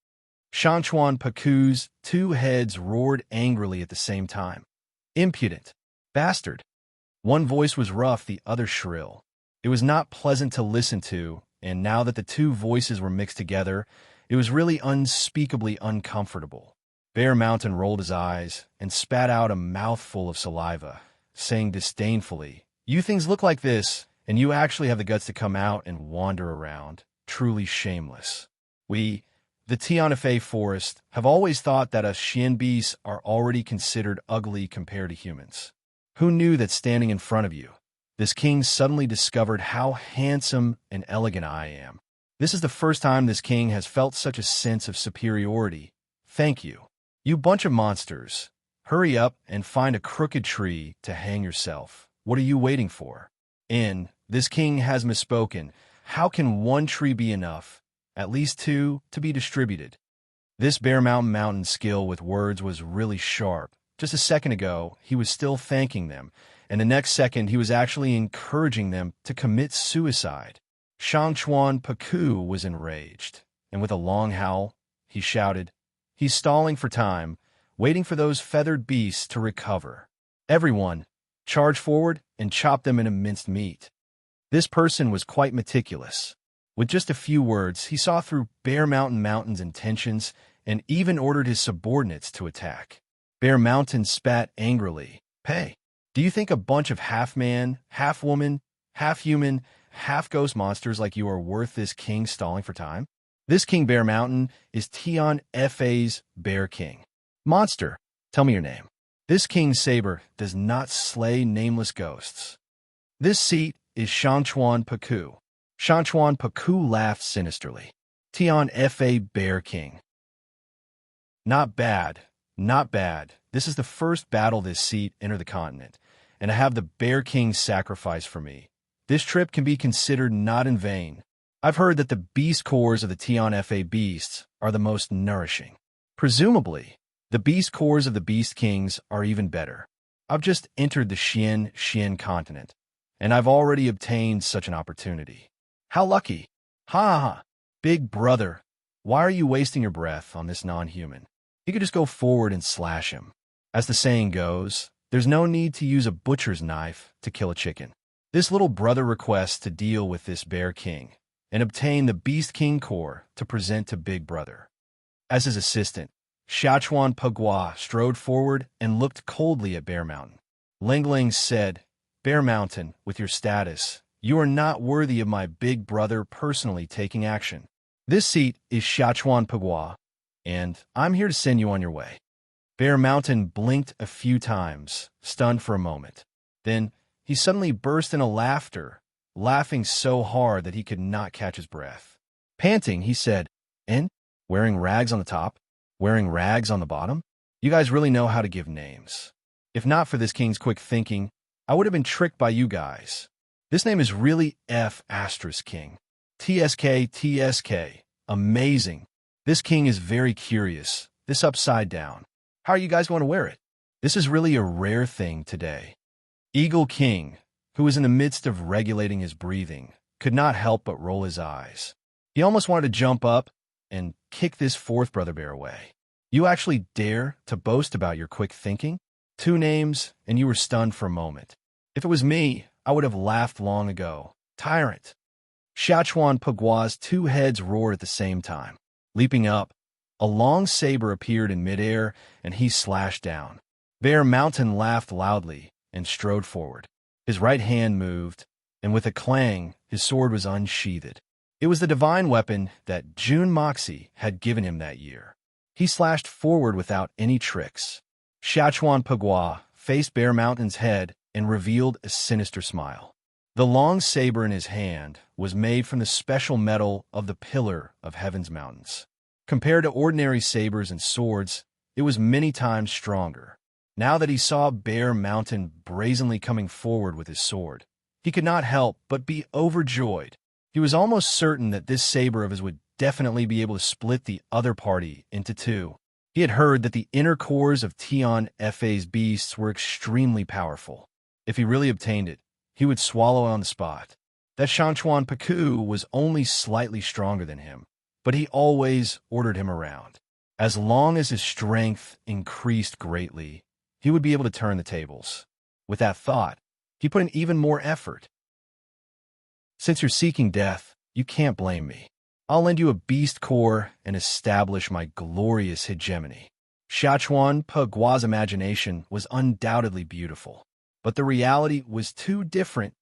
Shanchuan Paku's two heads roared angrily at the same time. "Impudent! Bastard!" One voice was rough, the other shrill. It was not pleasant to listen to, and now that the two voices were mixed together, it was really unspeakably uncomfortable. Bear Mountain rolled his eyes and spat out a mouthful of saliva, saying disdainfully, "You things look like this, and you actually have the guts to come out and wander around. Truly shameless. We, the Tianfe forest, have always thought that us Xian beasts are already considered ugly compared to humans. Who knew that standing in front of you, this king suddenly discovered how handsome and elegant I am. This is the first time this king has felt such a sense of superiority. Thank you. You bunch of monsters. Hurry up and find a crooked tree to hang yourself. What are you waiting for? This king has misspoken. How can one tree be enough? At least two to be distributed." This Bear Mountain's skill with words was really sharp. Just a second ago, he was still thanking them, and the next second he was actually encouraging them to commit suicide. Shangchuan Paku was enraged, and with a long howl, he shouted, "He's stalling for time, waiting for those feathered beasts to recover. Everyone, charge forward and chop them into minced meat." This person was quite meticulous. With just a few words, he saw through Bear Mountain's intentions and even ordered his subordinates to attack. Bear Mountain spat angrily. "Hey, do you think a bunch of half-man, half-woman, half-human, half-ghost monsters like you are worth this king stalling for time? This King Bear Mountain is Tian Fa's Bear King. Monster, tell me your name." This King Saber does not slay nameless ghosts. This seat is Shanchuan Paku. Shanchuan Paku laughed sinisterly. "Tian Fa Bear King. Not bad, not bad. This is the first battle this seat entered the continent, and I have the Bear King sacrifice for me. This trip can be considered not in vain. I've heard that the beast cores of the Tian Fa beasts are the most nourishing. Presumably, the beast cores of the Beast Kings are even better. I've just entered the Xian continent, and I've already obtained such an opportunity. How lucky! Ha ha ha! Big brother, why are you wasting your breath on this non-human? You could just go forward and slash him. As the saying goes, there's no need to use a butcher's knife to kill a chicken. This little brother requests to deal with this Bear King and obtain the Beast King core to present to Big Brother." As his assistant, Xiachuan Pagua strode forward and looked coldly at Bear Mountain. Lingling said, "Bear Mountain, with your status, you are not worthy of my big brother personally taking action. This seat is Xiachuan Pagua, and I'm here to send you on your way." Bear Mountain blinked a few times, stunned for a moment. Then he suddenly burst into laughter, laughing so hard that he could not catch his breath. Panting, he said, "And? Wearing rags on the top? Wearing rags on the bottom? You guys really know how to give names. If not for this king's quick thinking, I would have been tricked by you guys. This name is really F asterisk king. TSK, TSK. Amazing. This king is very curious. This upside down. How are you guys going to wear it? This is really a rare thing today." Eagle King, who was in the midst of regulating his breathing, could not help but roll his eyes. He almost wanted to jump up and kick this fourth brother bear away. You actually dare to boast about your quick thinking? 2 names, and you were stunned for a moment. If it was me, I would have laughed long ago. Tyrant. Sichuan Pugua's 2 heads roared at the same time. Leaping up, a long saber appeared in midair, and he slashed down. Bear Mountain laughed loudly and strode forward. His right hand moved, and with a clang, his sword was unsheathed. It was the divine weapon that June Moxie had given him that year. He slashed forward without any tricks. Sichuan Pugua faced Bear Mountain's head and revealed a sinister smile. The long saber in his hand was made from the special metal of the Pillar of Heaven's Mountains. Compared to ordinary sabers and swords, it was many times stronger. Now that he saw Bear Mountain brazenly coming forward with his sword, he could not help but be overjoyed. He was almost certain that this saber of his would definitely be able to split the other party into 2. He had heard that the inner cores of Tion Fa's beasts were extremely powerful. If he really obtained it, he would swallow it on the spot. That Shanchuan Paku was only slightly stronger than him, but he always ordered him around. As long as his strength increased greatly, he would be able to turn the tables. With that thought, he put in even more effort. Since you're seeking death, you can't blame me. I'll lend you a beast core and establish my glorious hegemony. Sichuan Pugua's imagination was undoubtedly beautiful, but the reality was too different.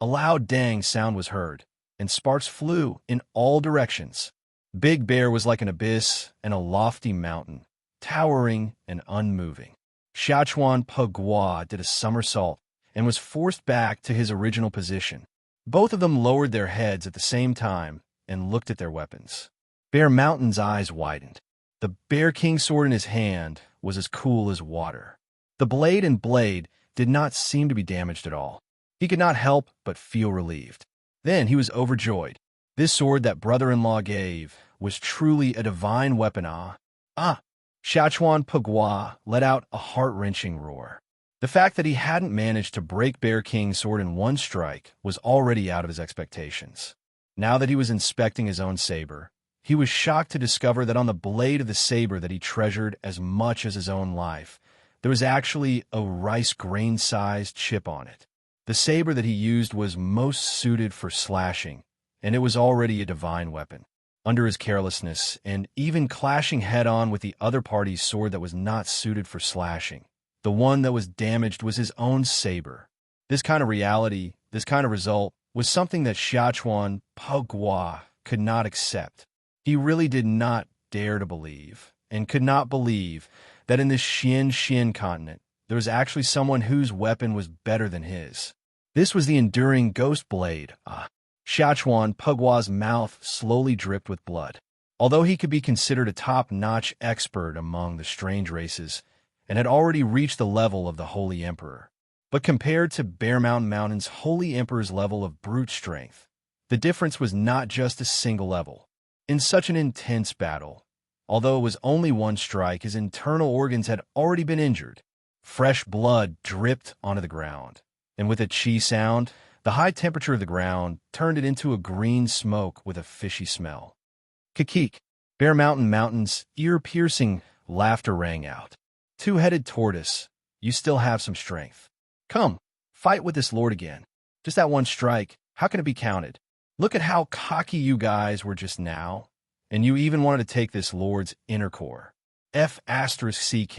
A loud dang sound was heard, and sparks flew in all directions. Big Bear was like an abyss and a lofty mountain, towering and unmoving. Sichuan Pugua did a somersault and was forced back to his original position. Both of them lowered their heads at the same time and looked at their weapons. Bear Mountain's eyes widened. The Bear King sword in his hand was as cool as water. The blade did not seem to be damaged at all. He could not help but feel relieved. Then he was overjoyed. This sword that brother-in-law gave was truly a divine weapon. Sichuan Pugua let out a heart-wrenching roar. The fact that he hadn't managed to break Bear King's sword in one strike was already out of his expectations. Now that he was inspecting his own saber, he was shocked to discover that on the blade of the saber that he treasured as much as his own life, there was actually a rice grain-sized chip on it. The saber that he used was most suited for slashing, and it was already a divine weapon. Under his carelessness, and even clashing head-on with the other party's sword that was not suited for slashing, the one that was damaged was his own saber. This kind of reality, this kind of result, was something that Sichuan Pugua could not accept. He really did not dare to believe, and could not believe, that in this Xin continent, there was actually someone whose weapon was better than his. This was the enduring ghost blade. Sichuan Pugua's mouth slowly dripped with blood. Although he could be considered a top-notch expert among the strange races, and had already reached the level of the Holy Emperor, but compared to Bear Mountain's Holy Emperor's level of brute strength, the difference was not just a single level. In such an intense battle, although it was only one strike, his internal organs had already been injured. Fresh blood dripped onto the ground, and with a chi sound, the high temperature of the ground turned it into a green smoke with a fishy smell. Kikik, Bear Mountain's ear-piercing laughter rang out. Two-headed tortoise, you still have some strength. Come, fight with this lord again. Just that one strike, how can it be counted? Look at how cocky you guys were just now, and you even wanted to take this lord's inner core. F***CK.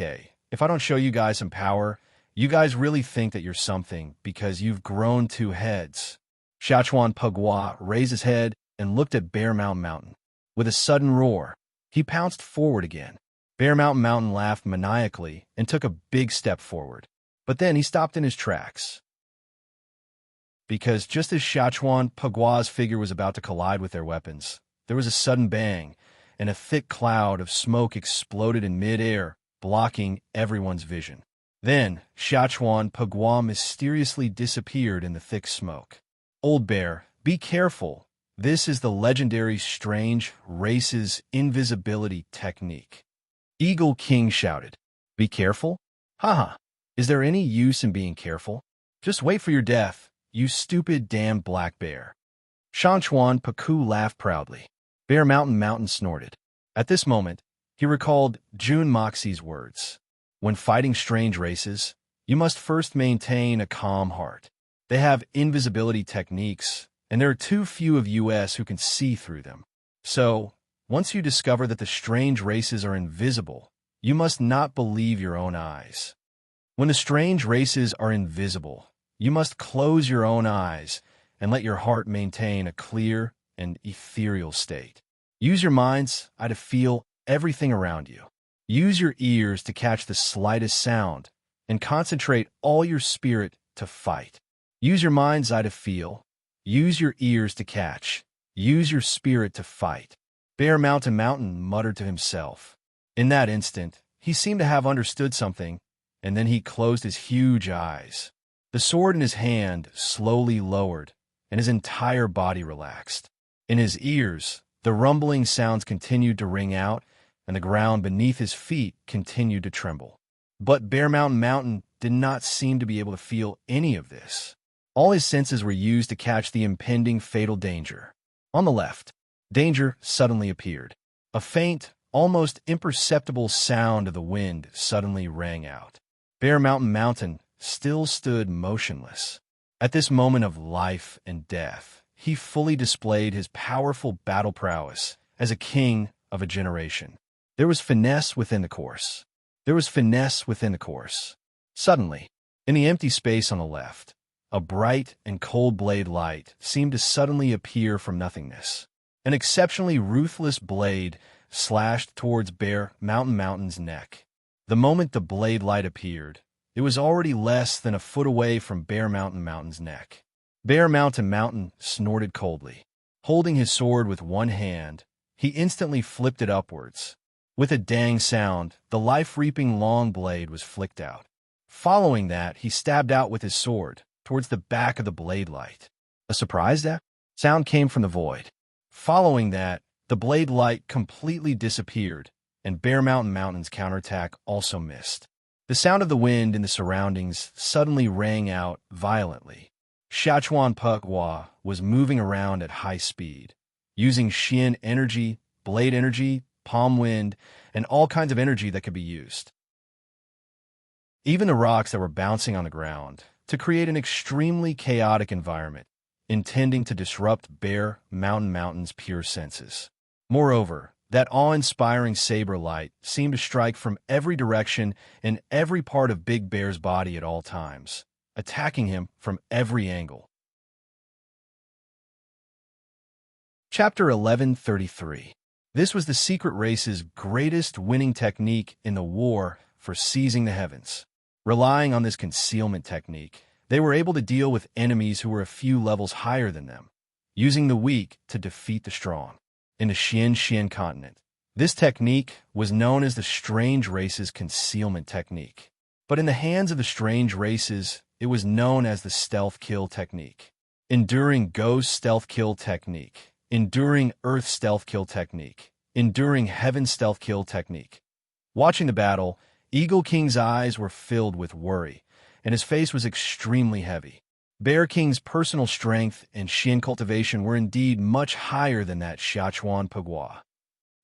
If I don't show you guys some power, you guys really think that you're something because you've grown 2 heads. Sichuan Pugua raised his head and looked at Bear Mountain. With a sudden roar, he pounced forward again. Bear Mountain laughed maniacally and took a big step forward. But then he stopped in his tracks. because just as Sichuan Pagua's figure was about to collide with their weapons, there was a sudden bang, and a thick cloud of smoke exploded in mid-air, blocking everyone's vision. Then, Sichuan Pagua mysteriously disappeared in the thick smoke. Old Bear, be careful. This is the legendary strange race's invisibility technique. Eagle King shouted. Be careful? Haha. Is there any use in being careful? Just wait for your death, you stupid damn black bear. Shanchuan Paku laughed proudly. Bear Mountain snorted. At this moment, he recalled Jun Moxie's words. When fighting strange races, you must first maintain a calm heart. They have invisibility techniques, and there are too few of us who can see through them. So, once you discover that the strange races are invisible, you must not believe your own eyes. When the strange races are invisible, you must close your own eyes and let your heart maintain a clear and ethereal state. Use your mind's eye to feel everything around you. Use your ears to catch the slightest sound, and concentrate all your spirit to fight. Use your mind's eye to feel. Use your ears to catch. Use your spirit to fight. Bear Mountain muttered to himself. In that instant, he seemed to have understood something, and then he closed his huge eyes. The sword in his hand slowly lowered, and his entire body relaxed. In his ears, the rumbling sounds continued to ring out, and the ground beneath his feet continued to tremble. But Bear Mountain did not seem to be able to feel any of this. All his senses were used to catch the impending fatal danger. On the left, danger suddenly appeared. A faint, almost imperceptible sound of the wind suddenly rang out. Bear Mountain still stood motionless. At this moment of life and death, he fully displayed his powerful battle prowess as a king of a generation. There was finesse within the course. Suddenly, in the empty space on the left, a bright and cold blade light seemed to suddenly appear from nothingness. An exceptionally ruthless blade slashed towards Bear Mountain's neck. The moment the blade light appeared, it was already less than a foot away from Bear Mountain's neck. Bear Mountain snorted coldly. Holding his sword with one hand, he instantly flipped it upwards. With a dang sound, the life-reaping long blade was flicked out. Following that, he stabbed out with his sword towards the back of the blade light. A surprise sound came from the void. Following that, the blade light completely disappeared, and Bear Mountain's counterattack also missed. The sound of the wind in the surroundings suddenly rang out violently. Sichuan Pagua was moving around at high speed, using Xian energy, blade energy, palm wind, and all kinds of energy that could be used. Even the rocks that were bouncing on the ground, to create an extremely chaotic environment, intending to disrupt Bear Mountain's pure senses. Moreover, that awe-inspiring saber light seemed to strike from every direction and every part of Big Bear's body at all times, attacking him from every angle. Chapter 1133. This was the secret race's greatest winning technique in the war for seizing the heavens. Relying on this concealment technique, they were able to deal with enemies who were a few levels higher than them, using the weak to defeat the strong. In the Xian continent, this technique was known as the strange race's concealment technique. But in the hands of the strange races, it was known as the stealth kill technique. Enduring ghost stealth kill technique. Enduring earth stealth kill technique. Enduring heaven stealth kill technique. Watching the battle, Eagle King's eyes were filled with worry, and his face was extremely heavy. Bear King's personal strength and Xian cultivation were indeed much higher than that Sichuan Pagua.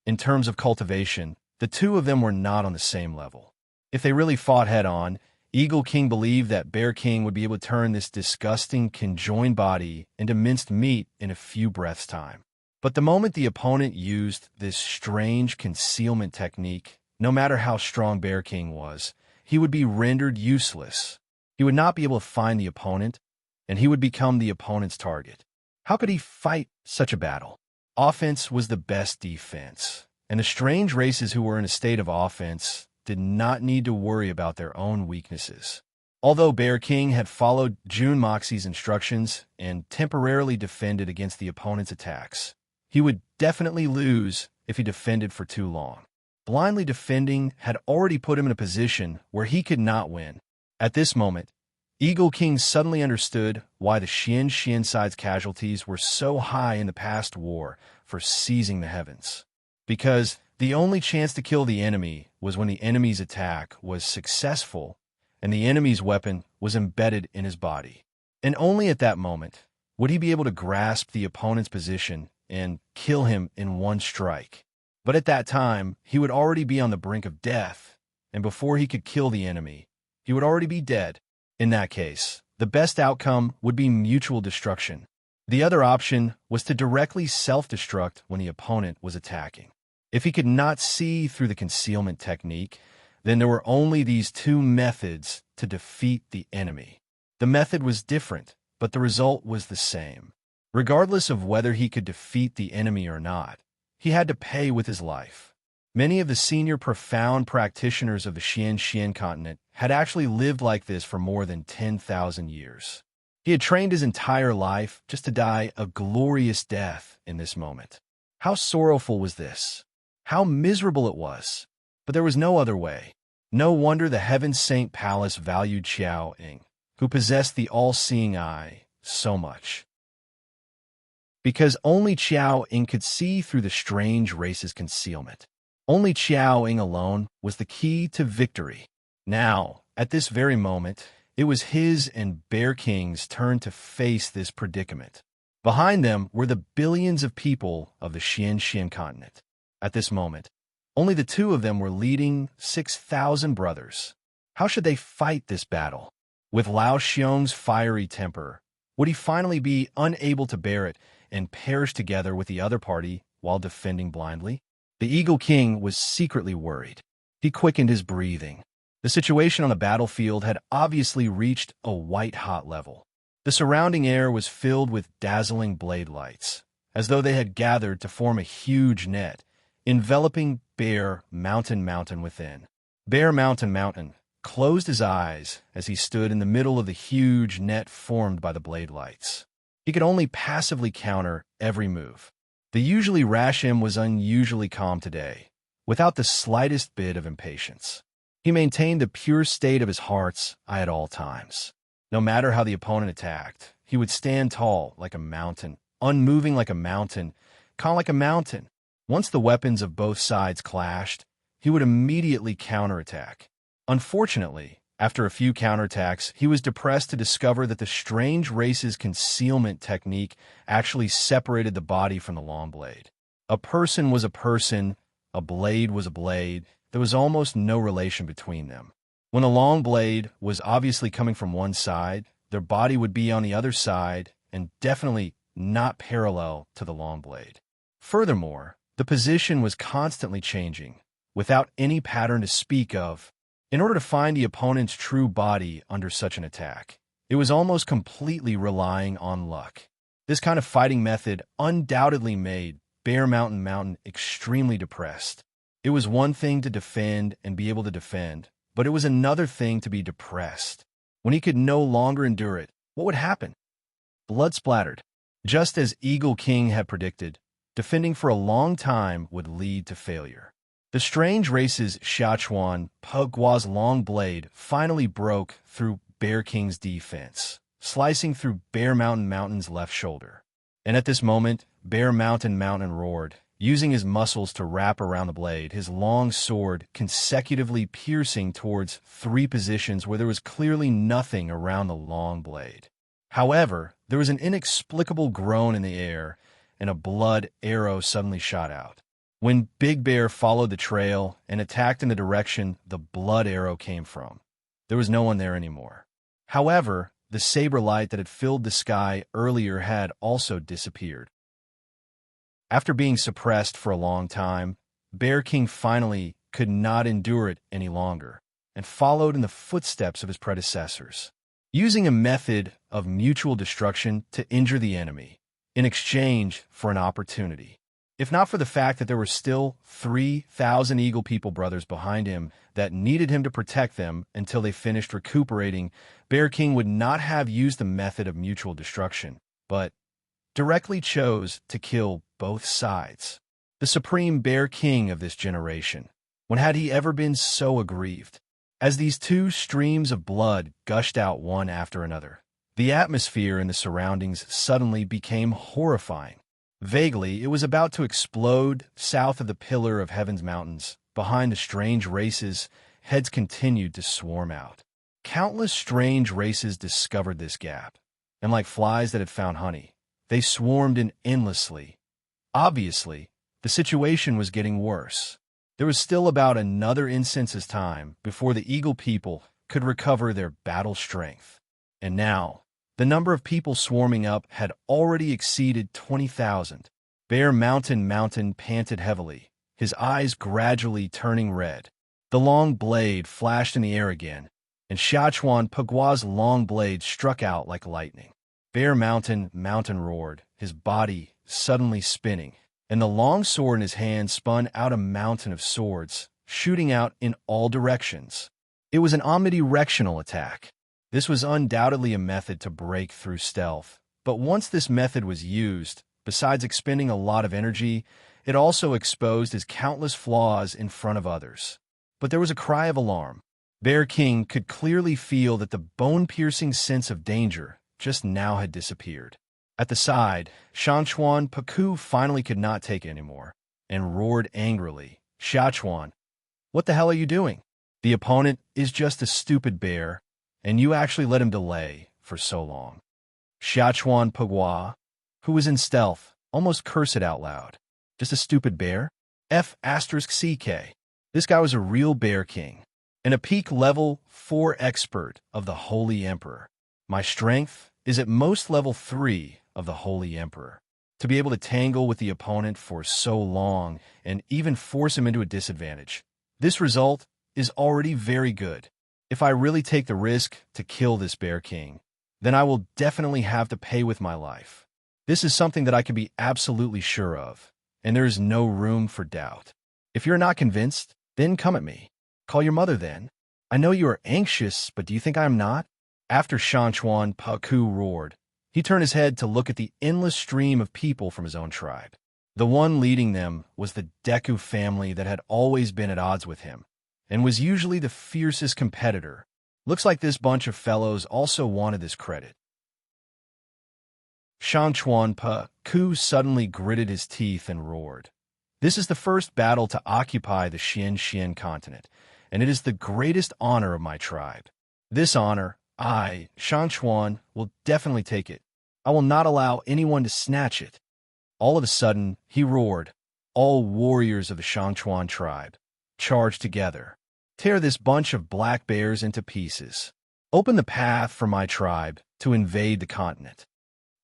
In terms of cultivation, the two of them were not on the same level. If they really fought head-on, Eagle King believed that Bear King would be able to turn this disgusting conjoined body into minced meat in a few breaths' time. But the moment the opponent used this strange concealment technique, no matter how strong Bear King was, he would be rendered useless. He would not be able to find the opponent, and he would become the opponent's target. How could he fight such a battle? Offense was the best defense, and the strange races who were in a state of offense did not need to worry about their own weaknesses. Although Bear King had followed June Moxie's instructions and temporarily defended against the opponent's attacks, he would definitely lose if he defended for too long. Blindly defending had already put him in a position where he could not win. At this moment, Eagle King suddenly understood why the Xian side's casualties were so high in the past war for seizing the heavens. Because the only chance to kill the enemy was when the enemy's attack was successful and the enemy's weapon was embedded in his body. And only at that moment would he be able to grasp the opponent's position and kill him in one strike. But at that time, he would already be on the brink of death, and before he could kill the enemy, he would already be dead. In that case, the best outcome would be mutual destruction. The other option was to directly self-destruct when the opponent was attacking. If he could not see through the concealment technique, then there were only these two methods to defeat the enemy. The method was different, but the result was the same. Regardless of whether he could defeat the enemy or not, he had to pay with his life. Many of the senior profound practitioners of the Xian continent had actually lived like this for more than 10,000 years. He had trained his entire life just to die a glorious death in this moment. How sorrowful was this? How miserable it was! But there was no other way. No wonder the Heaven Saint Palace valued Xiao Ying, who possessed the all-seeing eye, so much. Because only Xiao Ying could see through the strange race's concealment. Only Xiao Ying alone was the key to victory. Now, at this very moment, it was his and Bear King's turn to face this predicament. Behind them were the billions of people of the Xian continent. At this moment, only the two of them were leading 6,000 brothers. How should they fight this battle? With Lao Xiong's fiery temper, would he finally be unable to bear it and perish together with the other party while defending blindly? The Eagle King was secretly worried. He quickened his breathing. The situation on the battlefield had obviously reached a white-hot level. The surrounding air was filled with dazzling blade lights, as though they had gathered to form a huge net, enveloping Bear Mountain within. Bear Mountain closed his eyes as he stood in the middle of the huge net formed by the blade lights. He could only passively counter every move. The usually rash him was unusually calm today, without the slightest bit of impatience. He maintained the pure state of his heart's eye at all times. No matter how the opponent attacked, he would stand tall like a mountain, unmoving like a mountain, calm like a mountain. Once the weapons of both sides clashed, he would immediately counterattack. Unfortunately, after a few counterattacks, he was depressed to discover that the strange race's concealment technique actually separated the body from the long blade. A person was a person, a blade was a blade. There was almost no relation between them. When the long blade was obviously coming from one side, their body would be on the other side and definitely not parallel to the long blade. Furthermore, the position was constantly changing, without any pattern to speak of. In order to find the opponent's true body under such an attack, it was almost completely relying on luck. This kind of fighting method undoubtedly made Bear Mountain extremely depressed. It was one thing to defend and be able to defend, but it was another thing to be depressed. When he could no longer endure it, what would happen? Blood splattered. Just as Eagle King had predicted, defending for a long time would lead to failure. The strange race's Xiachuan Pugua's long blade finally broke through Bear King's defense, slicing through Bear Mountain's left shoulder. And at this moment, Bear Mountain roared, using his muscles to wrap around the blade, his long sword consecutively piercing towards three positions where there was clearly nothing around the long blade. However, there was an inexplicable groan in the air, and a blood arrow suddenly shot out. When Big Bear followed the trail and attacked in the direction the blood arrow came from, there was no one there anymore. However, the saber light that had filled the sky earlier had also disappeared. After being suppressed for a long time, Bear King finally could not endure it any longer and followed in the footsteps of his predecessors, using a method of mutual destruction to injure the enemy in exchange for an opportunity. If not for the fact that there were still 3,000 Eagle People brothers behind him that needed him to protect them until they finished recuperating, Bear King would not have used the method of mutual destruction, but directly chose to kill both sides. The supreme Bear King of this generation. When had he ever been so aggrieved? As these two streams of blood gushed out one after another, the atmosphere in the surroundings suddenly became horrifying. Vaguely, it was about to explode south of the Pillar of Heaven's mountains. Behind the strange races, heads continued to swarm out. Countless strange races discovered this gap, and like flies that had found honey, they swarmed in endlessly. Obviously, the situation was getting worse. There was still about another instance's time before the Eagle People could recover their battle strength. And now, the number of people swarming up had already exceeded 20,000. Bear Mountain panted heavily, his eyes gradually turning red. The long blade flashed in the air again, and Xiachuan Pugua's long blade struck out like lightning. Bear Mountain roared, his body suddenly spinning, and the long sword in his hand spun out a mountain of swords, shooting out in all directions. It was an omnidirectional attack. This was undoubtedly a method to break through stealth, but once this method was used, besides expending a lot of energy, it also exposed his countless flaws in front of others. But there was a cry of alarm. Bear King could clearly feel that the bone-piercing sense of danger just now had disappeared. At the side, Shanchuan Paku finally could not take it anymore, and roared angrily, "Xiachuan, what the hell are you doing? The opponent is just a stupid bear, and you actually let him delay for so long." Xiachuan Pugua, who was in stealth, almost cursed it out loud. Just a stupid bear? F***CK. This guy was a real Bear King, and a peak level 4 expert of the Holy Emperor. My strength is at most level 3 of the Holy Emperor. To be able to tangle with the opponent for so long and even force him into a disadvantage. This result is already very good. If I really take the risk to kill this Bear King, then I will definitely have to pay with my life. This is something that I can be absolutely sure of, and there is no room for doubt. If you're not convinced, then come at me. Call your mother then. I know you are anxious, but do you think I am not? After Shanchuan Paku roared, he turned his head to look at the endless stream of people from his own tribe. The one leading them was the Deku family that had always been at odds with him, and was usually the fiercest competitor. Looks like this bunch of fellows also wanted this credit. Shanchuan Paku suddenly gritted his teeth and roared. This is the first battle to occupy the Xian continent, and it is the greatest honor of my tribe. This honor, I, Shanchuan, will definitely take it. I will not allow anyone to snatch it. All of a sudden, he roared. All warriors of the Shanchuan tribe, charge together. Tear this bunch of black bears into pieces. Open the path for my tribe to invade the continent.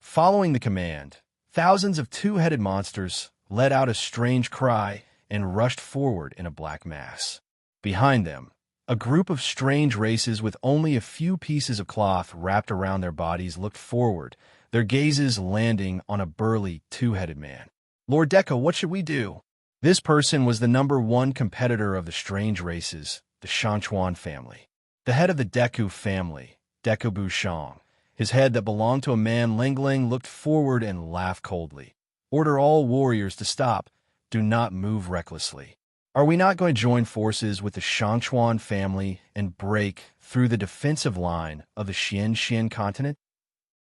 Following the command, thousands of two-headed monsters let out a strange cry and rushed forward in a black mass. Behind them, a group of strange races with only a few pieces of cloth wrapped around their bodies looked forward, their gazes landing on a burly two-headed man. "Lord Deco, what should we do?" This person was the #1 competitor of the strange races, the Shanchuan family. The head of the Deku family, Deku Bushong, his head that belonged to a man Lingling, looked forward and laughed coldly. "Order all warriors to stop. Do not move recklessly. Are we not going to join forces with the Shanchuan family and break through the defensive line of the Xian continent?"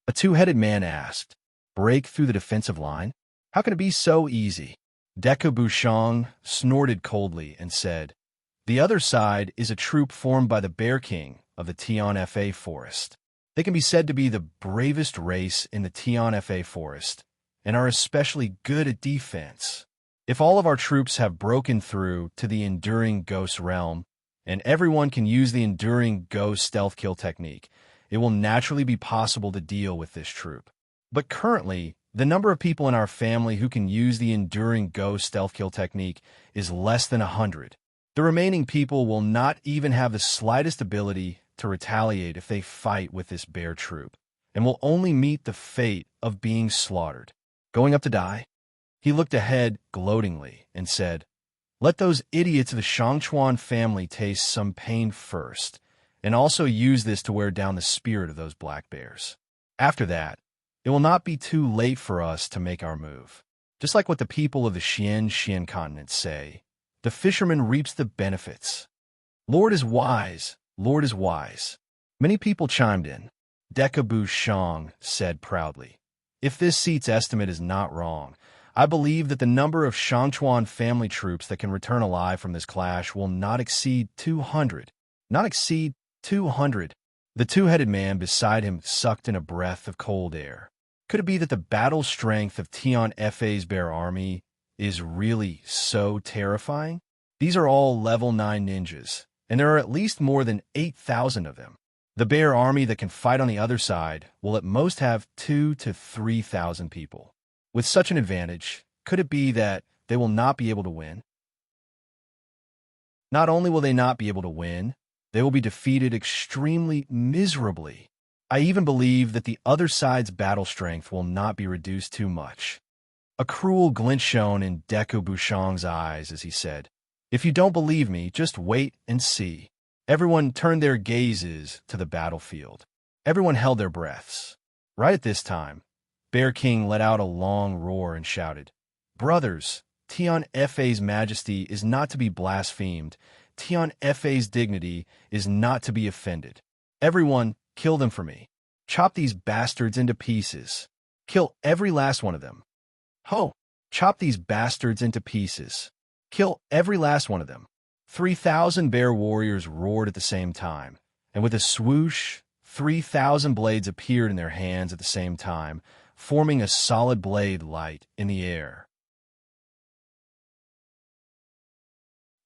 A two-headed man asked. "Break through the defensive line? How can it be so easy?" Deku Bushong snorted coldly and said, "The other side is a troop formed by the Bear King of the Tian Fa forest. They can be said to be the bravest race in the Tian Fa forest, and are especially good at defense. If all of our troops have broken through to the Enduring Ghost realm, and everyone can use the Enduring Ghost stealth kill technique, it will naturally be possible to deal with this troop. But currently, the number of people in our family who can use the Enduring Ghost stealth kill technique is less than 100. The remaining people will not even have the slightest ability to retaliate if they fight with this bear troop, and will only meet the fate of being slaughtered. Going up to die? He looked ahead gloatingly and said, "Let those idiots of the Shangchuan family taste some pain first, and also use this to wear down the spirit of those black bears. After that, it will not be too late for us to make our move. Just like what the people of the Xian continent say, the fisherman reaps the benefits. Lord is wise, Lord is wise." Many people chimed in. Decabu Shang said proudly, "If this seat's estimate is not wrong, I believe that the number of Shangchuan family troops that can return alive from this clash will not exceed 200. Not exceed 200. The two-headed man beside him sucked in a breath of cold air. Could it be that the battle strength of Tian Fa's bear army is really so terrifying? These are all level 9 ninjas, and there are at least more than 8,000 of them. The bear army that can fight on the other side will at most have 2,000 to 3,000 people. With such an advantage, could it be that they will not be able to win? Not only will they not be able to win, they will be defeated extremely miserably. I even believe that the other side's battle strength will not be reduced too much." A cruel glint shone in Deku Bushang's eyes as he said, "If you don't believe me, just wait and see." Everyone turned their gazes to the battlefield. Everyone held their breaths. Right at this time, Bear King let out a long roar and shouted, "Brothers, Tian Fa's majesty is not to be blasphemed. Tian Fa's dignity is not to be offended. Everyone, kill them for me. Chop these bastards into pieces. Kill every last one of them. Ho! Chop these bastards into pieces. Kill every last one of them." 3,000 bear warriors roared at the same time, and with a swoosh, 3,000 blades appeared in their hands at the same time, forming a solid blade light in the air.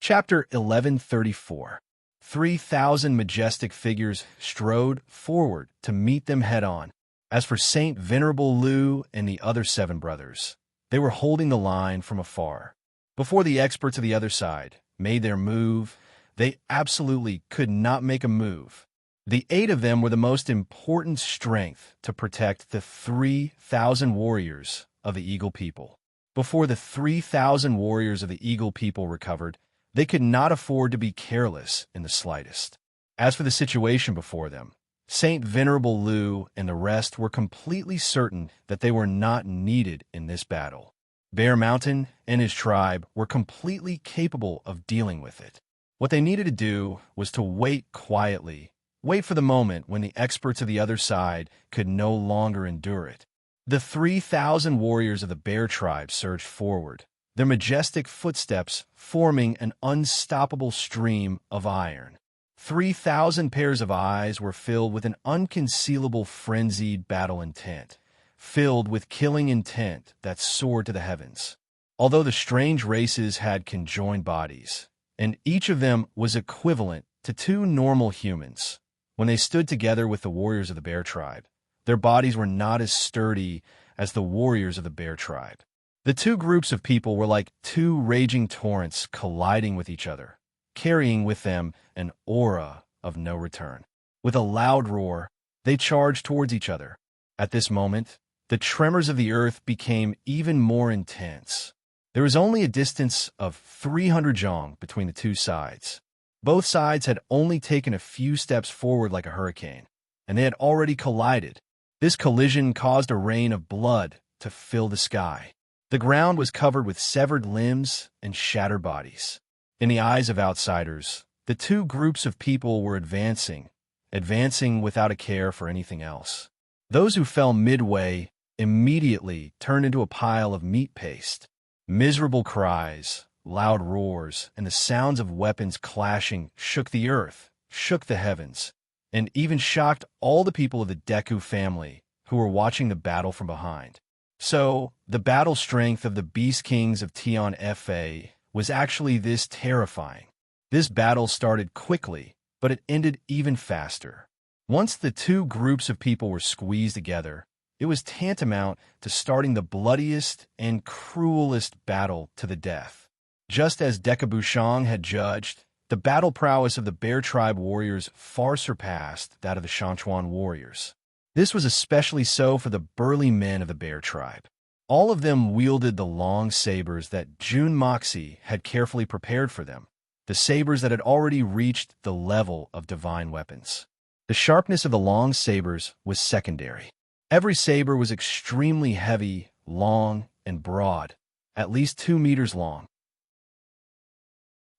Chapter 1134. 3,000 majestic figures strode forward to meet them head-on. As for Saint Venerable Lu and the other 7 brothers, they were holding the line from afar. Before the experts of the other side made their move, they absolutely could not make a move. The 8 of them were the most important strength to protect the 3,000 warriors of the Eagle People. Before the 3,000 warriors of the Eagle People recovered, they could not afford to be careless in the slightest. As for the situation before them, Saint Venerable Lu and the rest were completely certain that they were not needed in this battle. Bear Mountain and his tribe were completely capable of dealing with it. What they needed to do was to wait quietly, wait for the moment when the experts of the other side could no longer endure it. The 3,000 warriors of the Bear tribe surged forward, their majestic footsteps forming an unstoppable stream of iron. 3,000 pairs of eyes were filled with an unconcealable frenzied battle intent, filled with killing intent that soared to the heavens. Although the strange races had conjoined bodies, and each of them was equivalent to 2 normal humans, when they stood together with the warriors of the Bear tribe, their bodies were not as sturdy as the warriors of the Bear tribe. The 2 groups of people were like 2 raging torrents colliding with each other, carrying with them an aura of no return. With a loud roar, they charged towards each other. At this moment, the tremors of the earth became even more intense. There was only a distance of 300 zhong between the 2 sides. Both sides had only taken a few steps forward like a hurricane, and they had already collided. This collision caused a rain of blood to fill the sky. The ground was covered with severed limbs and shattered bodies. In the eyes of outsiders, the 2 groups of people were advancing without a care for anything else. Those who fell midway immediately turned into a pile of meat paste. Miserable cries, loud roars, and the sounds of weapons clashing shook the earth, shook the heavens, and even shocked all the people of the Deku family who were watching the battle from behind. So, the battle strength of the Beast Kings of Tian Fa was actually this terrifying. This battle started quickly, but it ended even faster. Once the 2 groups of people were squeezed together, it was tantamount to starting the bloodiest and cruelest battle to the death. Just as Dekabushang had judged, the battle prowess of the Bear tribe warriors far surpassed that of the Shangchuan warriors. This was especially so for the burly men of the Bear tribe. All of them wielded the long sabers that Jun Moxie had carefully prepared for them, the sabers that had already reached the level of divine weapons. The sharpness of the long sabers was secondary. Every saber was extremely heavy, long, and broad, at least 2 meters long.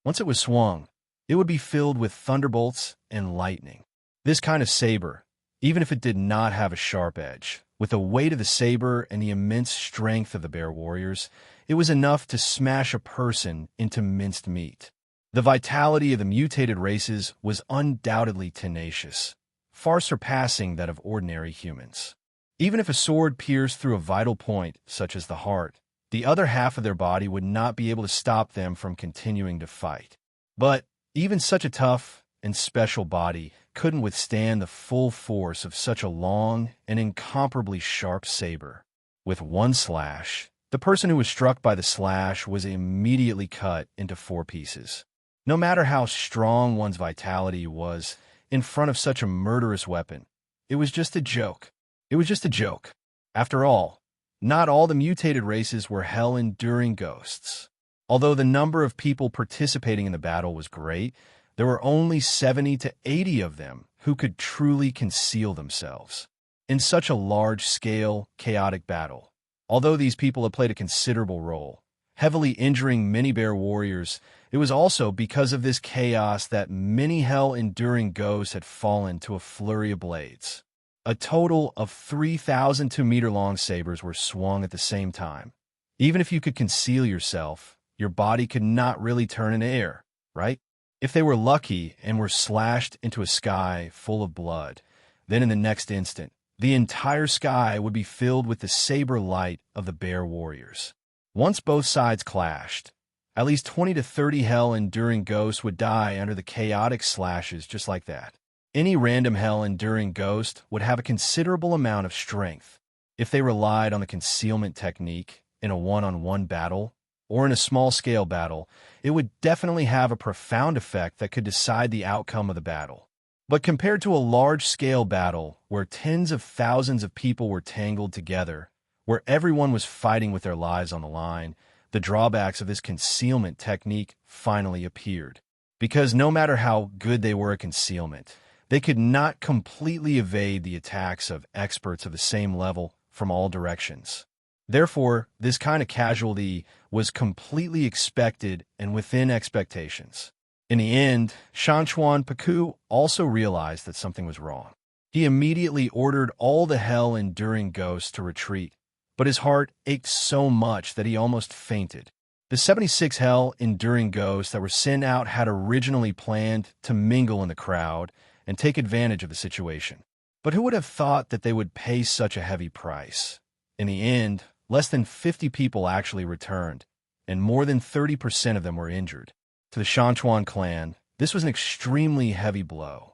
Once it was swung, it would be filled with thunderbolts and lightning. This kind of saber, even if it did not have a sharp edge, with the weight of the saber and the immense strength of the bear warriors, it was enough to smash a person into minced meat. The vitality of the mutated races was undoubtedly tenacious, far surpassing that of ordinary humans. Even if a sword pierced through a vital point, such as the heart, the other half of their body would not be able to stop them from continuing to fight. But even such a tough and special body couldn't withstand the full force of such a long and incomparably sharp saber. With one slash, the person who was struck by the slash was immediately cut into 4 pieces. No matter how strong one's vitality was, in front of such a murderous weapon, it was just a joke. It was just a joke. After all, not all the mutated races were hell-enduring ghosts. Although the number of people participating in the battle was great, there were only 70 to 80 of them who could truly conceal themselves. In such a large-scale, chaotic battle, although these people had played a considerable role, heavily injuring many bear warriors, it was also because of this chaos that many hell-enduring ghosts had fallen to a flurry of blades. A total of 3,000 2-meter-long sabers were swung at the same time. Even if you could conceal yourself, your body could not really turn into air, right? If they were lucky and were slashed into a sky full of blood, then in the next instant, the entire sky would be filled with the saber light of the bear warriors. Once both sides clashed, at least 20 to 30 hell-enduring ghosts would die under the chaotic slashes just like that. Any random hell-enduring ghost would have a considerable amount of strength. If they relied on the concealment technique in a one-on-one battle, or in a small-scale battle, it would definitely have a profound effect that could decide the outcome of the battle. But compared to a large-scale battle where tens of thousands of people were tangled together, where everyone was fighting with their lives on the line, the drawbacks of this concealment technique finally appeared. Because no matter how good they were at concealment, they could not completely evade the attacks of experts of the same level from all directions. Therefore, this kind of casualty was completely expected and within expectations. In the end, Shanchuan Paku also realized that something was wrong. He immediately ordered all the hell-enduring ghosts to retreat, but his heart ached so much that he almost fainted. The 76 hell-enduring ghosts that were sent out had originally planned to mingle in the crowd and take advantage of the situation. But who would have thought that they would pay such a heavy price? In the end, less than 50 people actually returned, and more than 30% of them were injured. To the Shanchuan clan, this was an extremely heavy blow.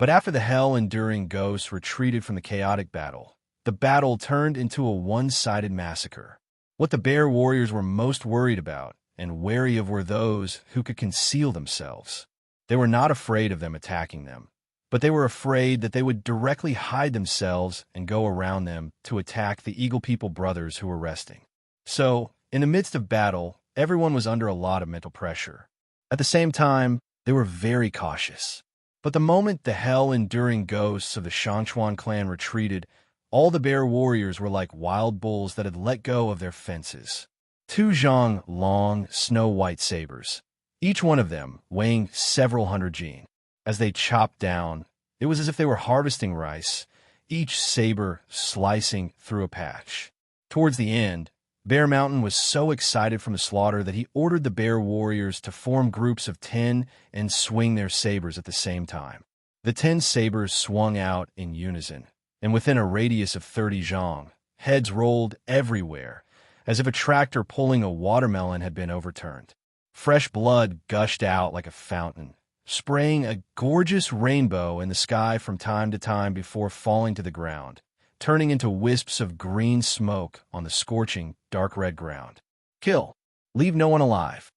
But after the hell-enduring ghosts retreated from the chaotic battle, the battle turned into a one-sided massacre. What the bear warriors were most worried about and wary of were those who could conceal themselves. They were not afraid of them attacking them, but they were afraid that they would directly hide themselves and go around them to attack the Eagle People brothers who were resting. So, in the midst of battle, everyone was under a lot of mental pressure. At the same time, they were very cautious. But the moment the hell-enduring ghosts of the Shanchuan clan retreated, all the bear warriors were like wild bulls that had let go of their fences. 2 zhang long, snow-white sabers, each one of them weighing several hundred jin. As they chopped down, it was as if they were harvesting rice, each saber slicing through a patch. Towards the end, Bear Mountain was so excited from the slaughter that he ordered the bear warriors to form groups of 10 and swing their sabers at the same time. The 10 sabers swung out in unison, and within a radius of 30 zhang, heads rolled everywhere, as if a tractor pulling a watermelon had been overturned. Fresh blood gushed out like a fountain, spraying a gorgeous rainbow in the sky from time to time before falling to the ground, turning into wisps of green smoke on the scorching, dark red ground. Kill. Leave no one alive.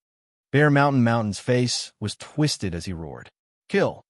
Bear Mountain's face was twisted as he roared. Kill.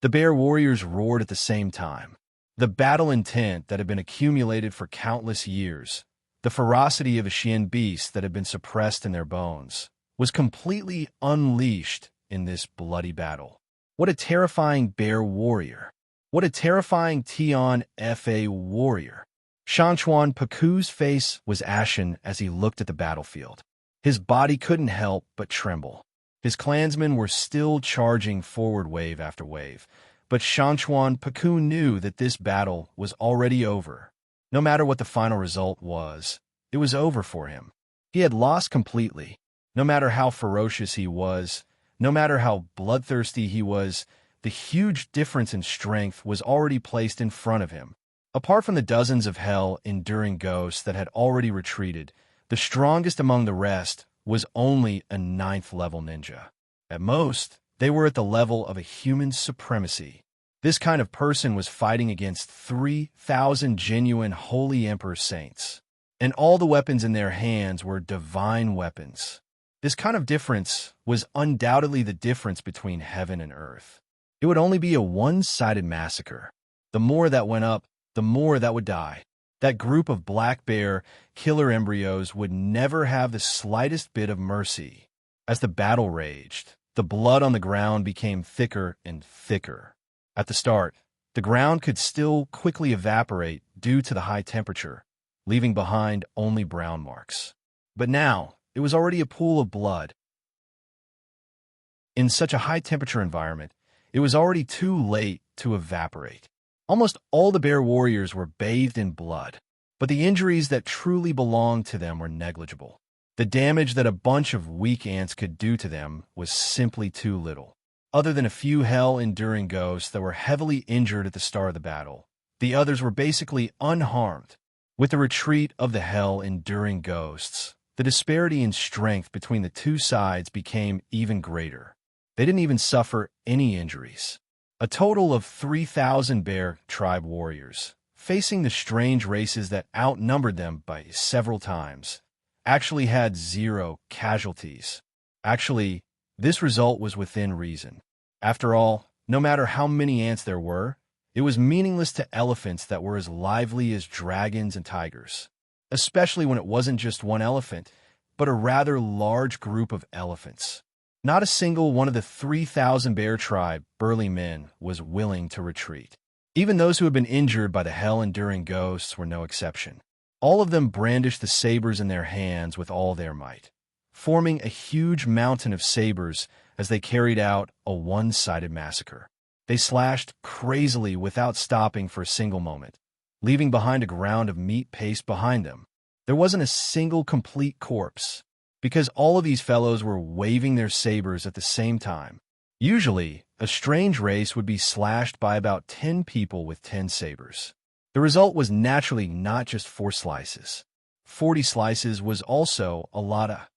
The bear warriors roared at the same time. The battle intent that had been accumulated for countless years, the ferocity of a Xian beast that had been suppressed in their bones, was completely unleashed in this bloody battle. What a terrifying bear warrior! What a terrifying Tian Fa warrior! Shangchuan Paku's face was ashen as he looked at the battlefield. His body couldn't help but tremble. His clansmen were still charging forward wave after wave, but Shangchuan Paku knew that this battle was already over. No matter what the final result was, it was over for him. He had lost completely. No matter how ferocious he was, no matter how bloodthirsty he was, the huge difference in strength was already placed in front of him. Apart from the dozens of hell-enduring ghosts that had already retreated, the strongest among the rest was only a 9th-level ninja. At most, they were at the level of a human supremacy. This kind of person was fighting against 3,000 genuine Holy Emperor saints, and all the weapons in their hands were divine weapons. This kind of difference was undoubtedly the difference between heaven and earth. It would only be a one-sided massacre. The more that went up, the more that would die. That group of black bear killer embryos would never have the slightest bit of mercy. As the battle raged, the blood on the ground became thicker and thicker. At the start, the ground could still quickly evaporate due to the high temperature, leaving behind only brown marks. But now, it was already a pool of blood. In such a high-temperature environment, it was already too late to evaporate. Almost all the bear warriors were bathed in blood, but the injuries that truly belonged to them were negligible. The damage that a bunch of weak ants could do to them was simply too little. Other than a few hell-enduring ghosts that were heavily injured at the start of the battle, the others were basically unharmed. With the retreat of the hell-enduring ghosts, the disparity in strength between the two sides became even greater. They didn't even suffer any injuries. A total of 3,000 bear tribe warriors, facing the strange races that outnumbered them by several times, actually had 0 casualties. Actually, this result was within reason. After all, no matter how many ants there were, it was meaningless to elephants that were as lively as dragons and tigers, especially when it wasn't just one elephant, but a rather large group of elephants. Not a single one of the 3,000 bear tribe burly men was willing to retreat. Even those who had been injured by the hell-enduring ghosts were no exception. All of them brandished the sabers in their hands with all their might, forming a huge mountain of sabers as they carried out a one-sided massacre. They slashed crazily without stopping for a single moment, leaving behind a ground of meat paste behind them. There wasn't a single complete corpse, because all of these fellows were waving their sabers at the same time. Usually, a strange race would be slashed by about 10 people with 10 sabers. The result was naturally not just 4 slices. 40 slices was also a lot.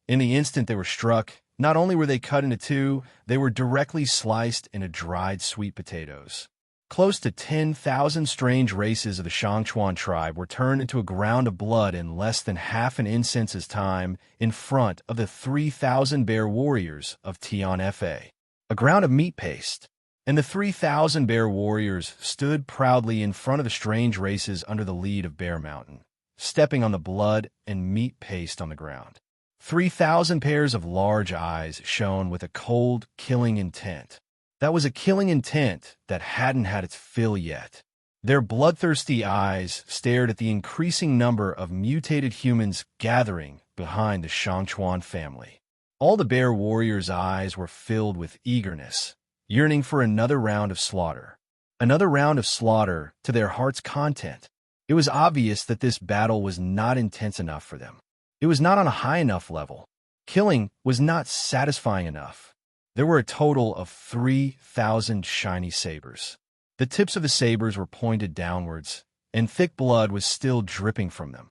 In the instant they were struck, not only were they cut into 2, they were directly sliced into dried sweet potatoes. Close to 10,000 strange races of the Shangchuan tribe were turned into a ground of blood in less than half an incense's time in front of the 3,000 bear warriors of Tian Fa. A ground of meat paste. And the 3,000 bear warriors stood proudly in front of the strange races under the lead of Bear Mountain, stepping on the blood and meat paste on the ground. 3,000 pairs of large eyes shone with a cold, killing intent. That was a killing intent that hadn't had its fill yet. Their bloodthirsty eyes stared at the increasing number of mutated humans gathering behind the Shangchuan family. All the bear warriors' eyes were filled with eagerness, yearning for another round of slaughter. Another round of slaughter to their heart's content. It was obvious that this battle was not intense enough for them. It was not on a high enough level. Killing was not satisfying enough. There were a total of 3,000 shiny sabers. The tips of the sabers were pointed downwards, and thick blood was still dripping from them.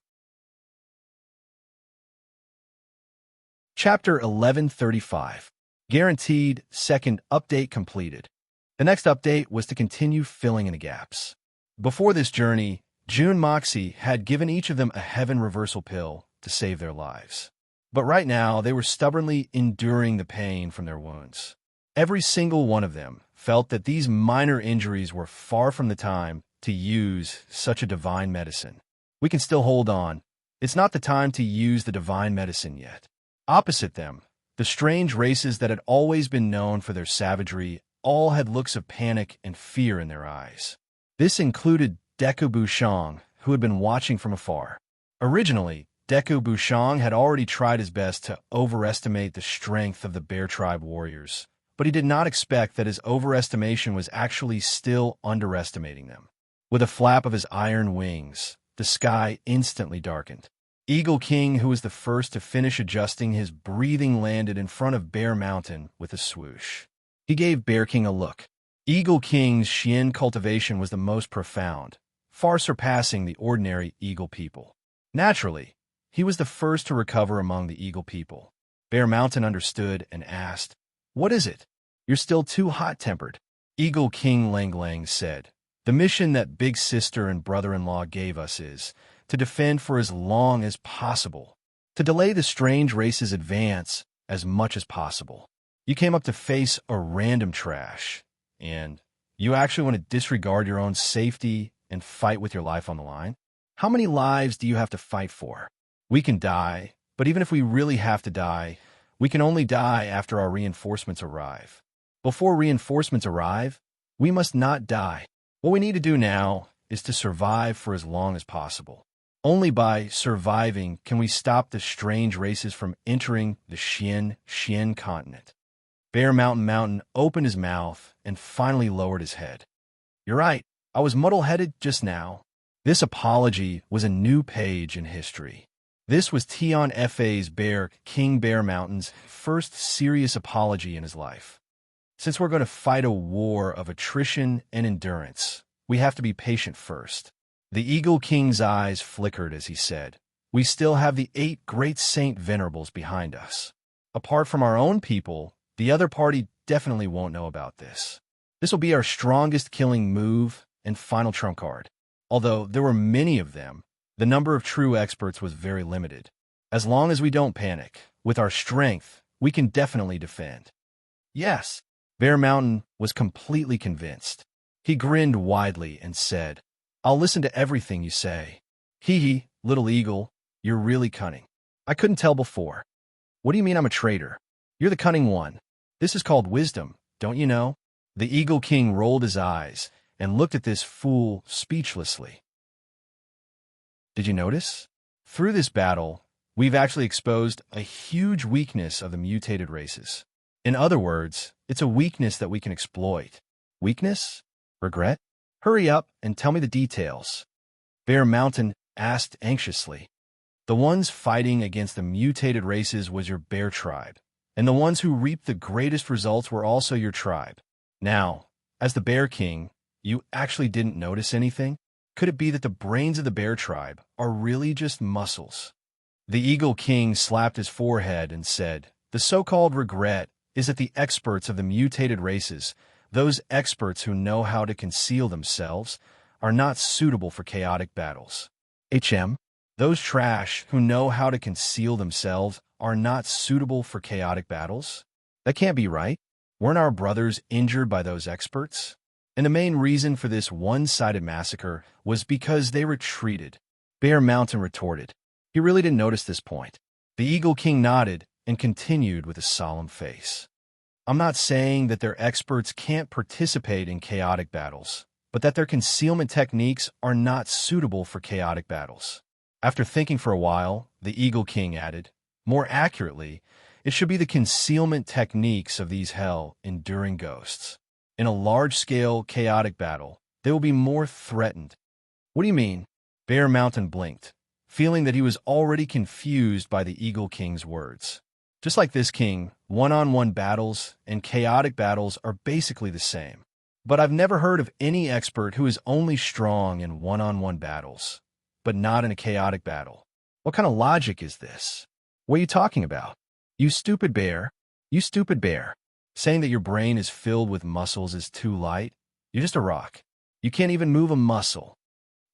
Chapter 1135. Guaranteed second update completed. The next update was to continue filling in the gaps. Before this journey, June Moxie had given each of them a heaven reversal pill to save their lives. But right now, they were stubbornly enduring the pain from their wounds. Every single one of them felt that these minor injuries were far from the time to use such a divine medicine. We can still hold on. It's not the time to use the divine medicine yet. Opposite them, the strange races that had always been known for their savagery all had looks of panic and fear in their eyes. This included Deku Bushong, who had been watching from afar. Originally, Deku Bushong had already tried his best to overestimate the strength of the Bear Tribe warriors, but he did not expect that his overestimation was actually still underestimating them. With a flap of his iron wings, the sky instantly darkened. Eagle King, who was the first to finish adjusting his breathing, landed in front of Bear Mountain with a swoosh. He gave Bear King a look. Eagle King's Xian cultivation was the most profound, far surpassing the ordinary Eagle people. Naturally, he was the first to recover among the Eagle people. Bear Mountain understood and asked, "What is it? You're still too hot-tempered." Eagle King Lang Lang said, "The mission that Big Sister and brother-in-law gave us is to defend for as long as possible, to delay the strange race's advance as much as possible. You came up to face a random trash, and you actually want to disregard your own safety and fight with your life on the line? How many lives do you have to fight for? We can die, but even if we really have to die, we can only die after our reinforcements arrive. Before reinforcements arrive, we must not die. What we need to do now is to survive for as long as possible. Only by surviving can we stop the strange races from entering the Xian continent." Bear Mountain opened his mouth and finally lowered his head. "You're right, I was muddle-headed just now." This apology was a new page in history. This was Tian Fa's King Bear Mountain's first serious apology in his life. Since we're going to fight a war of attrition and endurance, we have to be patient first. The Eagle King's eyes flickered as he said, "We still have the 8 great Saint Venerables behind us. Apart from our own people, the other party definitely won't know about this. This will be our strongest killing move and final trump card." Although there were many of them, the number of true experts was very limited. As long as we don't panic, with our strength, we can definitely defend. "Yes." Bear Mountain was completely convinced. He grinned widely and said, "I'll listen to everything you say." "Hee, little eagle, you're really cunning. I couldn't tell before." "What do you mean I'm a traitor? You're the cunning one. This is called wisdom, don't you know?" The Eagle King rolled his eyes and looked at this fool speechlessly. "Did you notice? Through this battle, we've actually exposed a huge weakness of the mutated races. In other words, it's a weakness that we can exploit." "Weakness? Regret? Hurry up and tell me the details." Bear Mountain asked anxiously. "The ones fighting against the mutated races was your bear tribe, and the ones who reaped the greatest results were also your tribe. Now, as the Bear King, you actually didn't notice anything? Could it be that the brains of the bear tribe are really just muscles?" The Eagle King slapped his forehead and said, "The so-called regret is that the experts of the mutated races, those experts who know how to conceal themselves, are not suitable for chaotic battles. Those trash who know how to conceal themselves are not suitable for chaotic battles? That can't be right. Weren't our brothers injured by those experts? And the main reason for this one-sided massacre was because they retreated." Bear Mountain retorted. He really didn't notice this point. The Eagle King nodded and continued with a solemn face. "I'm not saying that their experts can't participate in chaotic battles, but that their concealment techniques are not suitable for chaotic battles." After thinking for a while, the Eagle King added, "More accurately, it should be the concealment techniques of these hell-enduring ghosts. In a large-scale chaotic battle, they will be more threatened." "What do you mean?" Bear Mountain blinked, feeling that he was already confused by the Eagle King's words. Just like this king, one-on-one battles and chaotic battles are basically the same. But I've never heard of any expert who is only strong in one-on-one battles, but not in a chaotic battle. What kind of logic is this? What are you talking about? You stupid bear. You stupid bear. Saying that your brain is filled with muscles is too light? You're just a rock. You can't even move a muscle.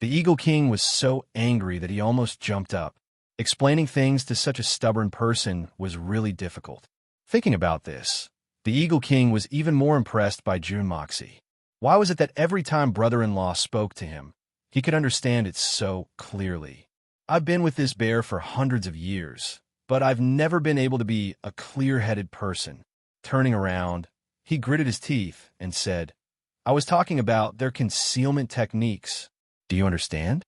The Eagle King was so angry that he almost jumped up. Explaining things to such a stubborn person was really difficult. Thinking about this, the Eagle King was even more impressed by Jun Moxie. Why was it that every time brother-in-law spoke to him, he could understand it so clearly? I've been with this bear for hundreds of years, but I've never been able to be a clear-headed person. Turning around, he gritted his teeth and said, I was talking about their concealment techniques. Do you understand?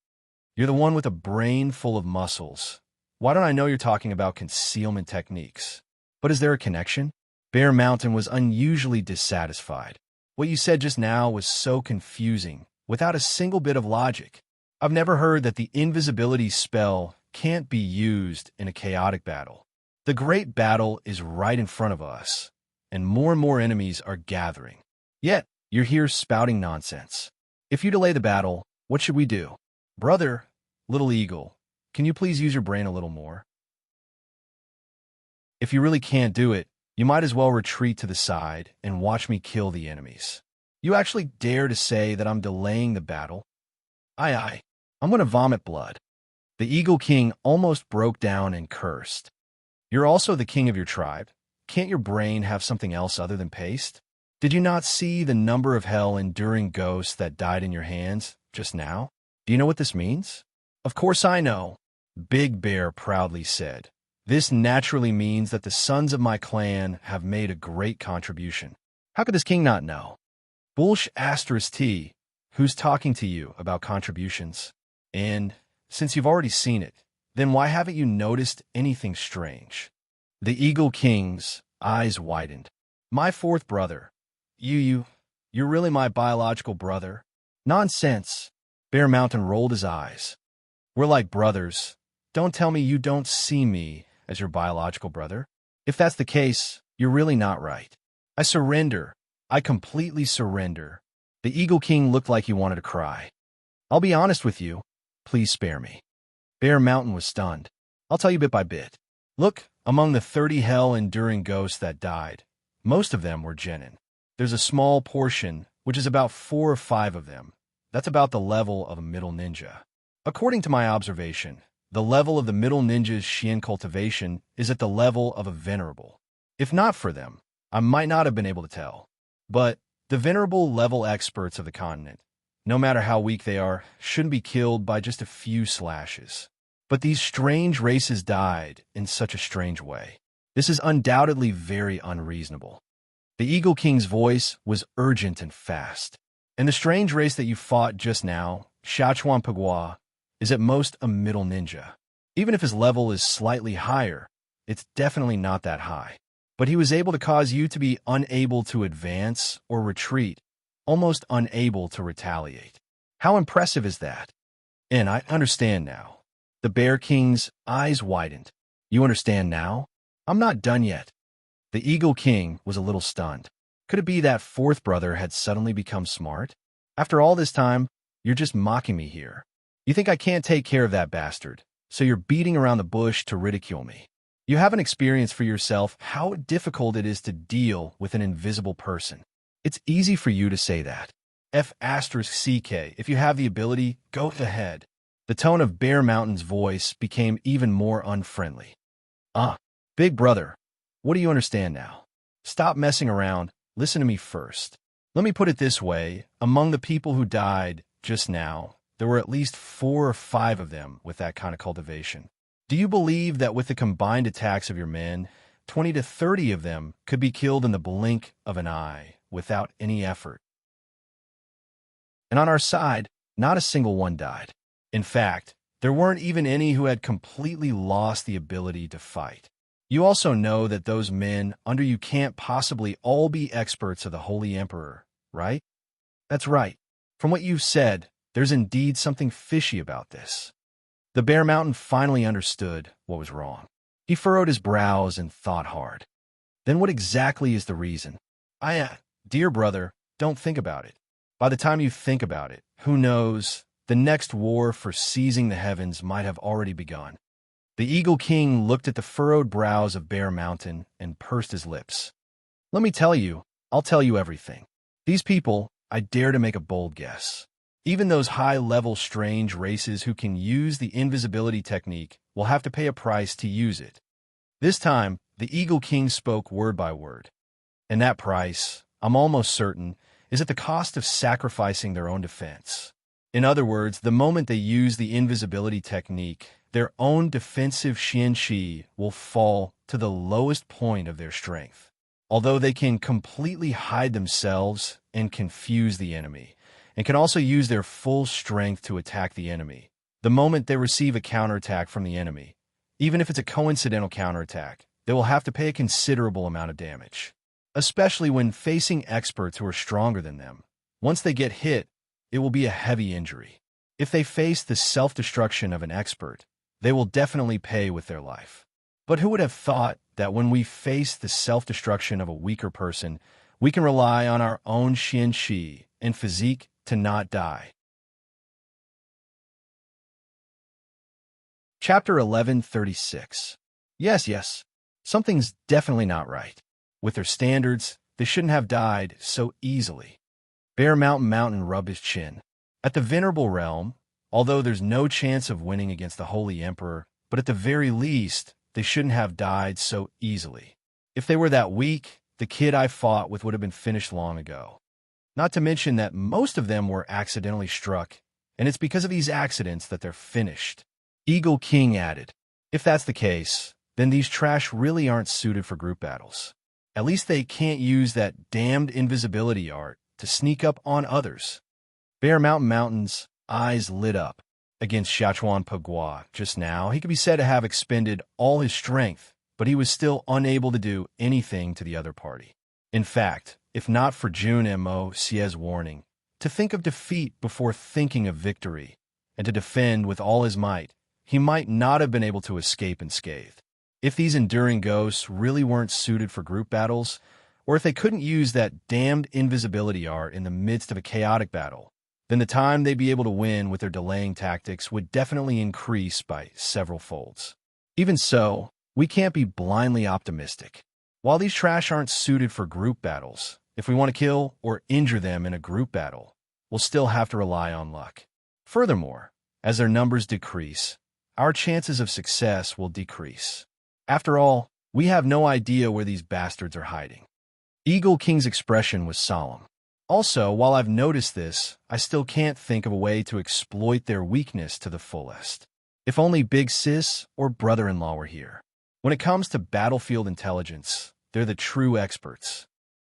You're the one with a brain full of muscles. Why don't I know you're talking about concealment techniques? But is there a connection? Bear Mountain was unusually dissatisfied. What you said just now was so confusing, without a single bit of logic. I've never heard that the invisibility spell can't be used in a chaotic battle. The great battle is right in front of us, and more enemies are gathering. Yet, you're here spouting nonsense. If you delay the battle, what should we do? Brother, Little Eagle, can you please use your brain a little more? If you really can't do it, you might as well retreat to the side and watch me kill the enemies. You actually dare to say that I'm delaying the battle? Aye, I'm going to vomit blood. The Eagle King almost broke down and cursed. You're also the king of your tribe. Can't your brain have something else other than paste? Did you not see the number of hell-enduring ghosts that died in your hands just now? Do you know what this means? Of course I know, Big Bear proudly said. This naturally means that the sons of my clan have made a great contribution. How could this king not know? Bullsh asterisk T, who's talking to you about contributions? And, since you've already seen it, then why haven't you noticed anything strange? The Eagle King's eyes widened. My fourth brother. You're really my biological brother? Nonsense. Bear Mountain rolled his eyes. We're like brothers. Don't tell me you don't see me as your biological brother. If that's the case, you're really not right. I surrender. I completely surrender. The Eagle King looked like he wanted to cry. I'll be honest with you. Please spare me. Bear Mountain was stunned. I'll tell you bit by bit. Look, among the 30 hell-enduring ghosts that died, most of them were genin. There's a small portion, which is about 4 or 5 of them. That's about the level of a middle ninja. According to my observation, the level of the middle ninja's Xian cultivation is at the level of a venerable. If not for them, I might not have been able to tell. But the venerable level experts of the continent, no matter how weak they are, shouldn't be killed by just a few slashes. But these strange races died in such a strange way. This is undoubtedly very unreasonable. The Eagle King's voice was urgent and fast. And the strange race that you fought just now, Shachuan Pagua, is at most a middle ninja. Even if his level is slightly higher, it's definitely not that high. But he was able to cause you to be unable to advance or retreat, almost unable to retaliate. How impressive is that? And I understand now. The Bear King's eyes widened. You understand now? I'm not done yet. The Eagle King was a little stunned. Could it be that fourth brother had suddenly become smart? After all this time, you're just mocking me here. You think I can't take care of that bastard, so you're beating around the bush to ridicule me. You haven't experienced for yourself how difficult it is to deal with an invisible person. It's easy for you to say that. F***CK, if you have the ability, go ahead. The tone of Bear Mountain's voice became even more unfriendly. Big brother, what do you understand now? Stop messing around. Listen to me first. Let me put it this way. Among the people who died just now, there were at least 4 or 5 of them with that kind of cultivation. Do you believe that with the combined attacks of your men, 20 to 30 of them could be killed in the blink of an eye without any effort? And on our side, not a single one died. In fact, there weren't even any who had completely lost the ability to fight. You also know that those men under you can't possibly all be experts of the Holy Emperor, right? That's right. From what you've said, there's indeed something fishy about this. The Bear Mountain finally understood what was wrong. He furrowed his brows and thought hard. Then what exactly is the reason? Dear brother, don't think about it. By the time you think about it, who knows, the next war for seizing the heavens might have already begun. The Eagle King looked at the furrowed brows of Bear Mountain and pursed his lips. Let me tell you, I'll tell you everything. These people, I dare to make a bold guess. Even those high-level strange races who can use the invisibility technique will have to pay a price to use it. This time, the Eagle King spoke word by word. And that price, I'm almost certain, is at the cost of sacrificing their own defense. In other words, the moment they use the invisibility technique, their own defensive xianqi will fall to the lowest point of their strength. Although they can completely hide themselves and confuse the enemy, and can also use their full strength to attack the enemy, the moment they receive a counterattack from the enemy, even if it's a coincidental counterattack, they will have to pay a considerable amount of damage. Especially when facing experts who are stronger than them. Once they get hit, it will be a heavy injury. If they face the self-destruction of an expert, they will definitely pay with their life. But who would have thought that when we face the self-destruction of a weaker person, we can rely on our own xianqi and physique to not die? Chapter 1136. Yes, something's definitely not right. With their standards, they shouldn't have died so easily. Bear Mountain rubbed his chin. At the Venerable Realm, although there's no chance of winning against the Holy Emperor, but at the very least, they shouldn't have died so easily. If they were that weak, the kid I fought with would have been finished long ago. Not to mention that most of them were accidentally struck, and it's because of these accidents that they're finished. Eagle King added, if that's the case, then these trash really aren't suited for group battles. At least they can't use that damned invisibility art to sneak up on others. Bear Mountain's eyes lit up. Against Xiachuan Pagua just now, he could be said to have expended all his strength, but he was still unable to do anything to the other party. In fact, if not for Jun Mo Xie's warning, to think of defeat before thinking of victory, and to defend with all his might, he might not have been able to escape unscathed. If these enduring ghosts really weren't suited for group battles, or if they couldn't use that damned invisibility art in the midst of a chaotic battle, then the time they'd be able to win with their delaying tactics would definitely increase by several folds. Even so, we can't be blindly optimistic. While these trash aren't suited for group battles, if we want to kill or injure them in a group battle, we'll still have to rely on luck. Furthermore, as their numbers decrease, our chances of success will decrease. After all, we have no idea where these bastards are hiding. Eagle King's expression was solemn. Also, while I've noticed this, I still can't think of a way to exploit their weakness to the fullest. If only Big Sis or brother-in-law were here. When it comes to battlefield intelligence, they're the true experts.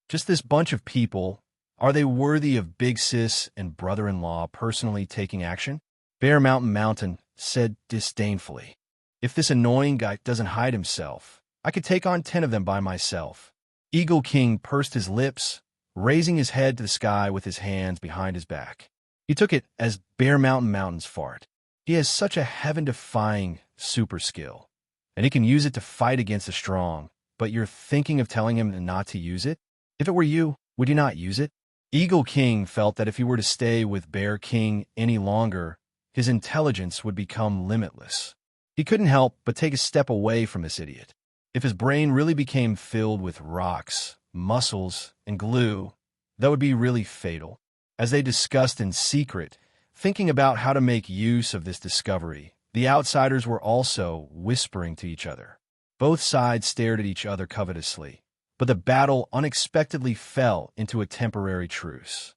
Just this bunch of people, are they worthy of Big Sis and brother-in-law personally taking action? Bear Mountain said disdainfully. If this annoying guy doesn't hide himself, I could take on 10 of them by myself. Eagle King pursed his lips, raising his head to the sky with his hands behind his back. He took it as Bear Mountain's fart. He has such a heaven-defying super skill, and he can use it to fight against the strong, but you're thinking of telling him not to use it? If it were you, would you not use it? Eagle King felt that if he were to stay with Bear King any longer, his intelligence would become limitless. He couldn't help but take a step away from this idiot. If his brain really became filled with rocks, muscles, and glue, that would be really fatal. As they discussed in secret, thinking about how to make use of this discovery, the outsiders were also whispering to each other. Both sides stared at each other covetously, but the battle unexpectedly fell into a temporary truce.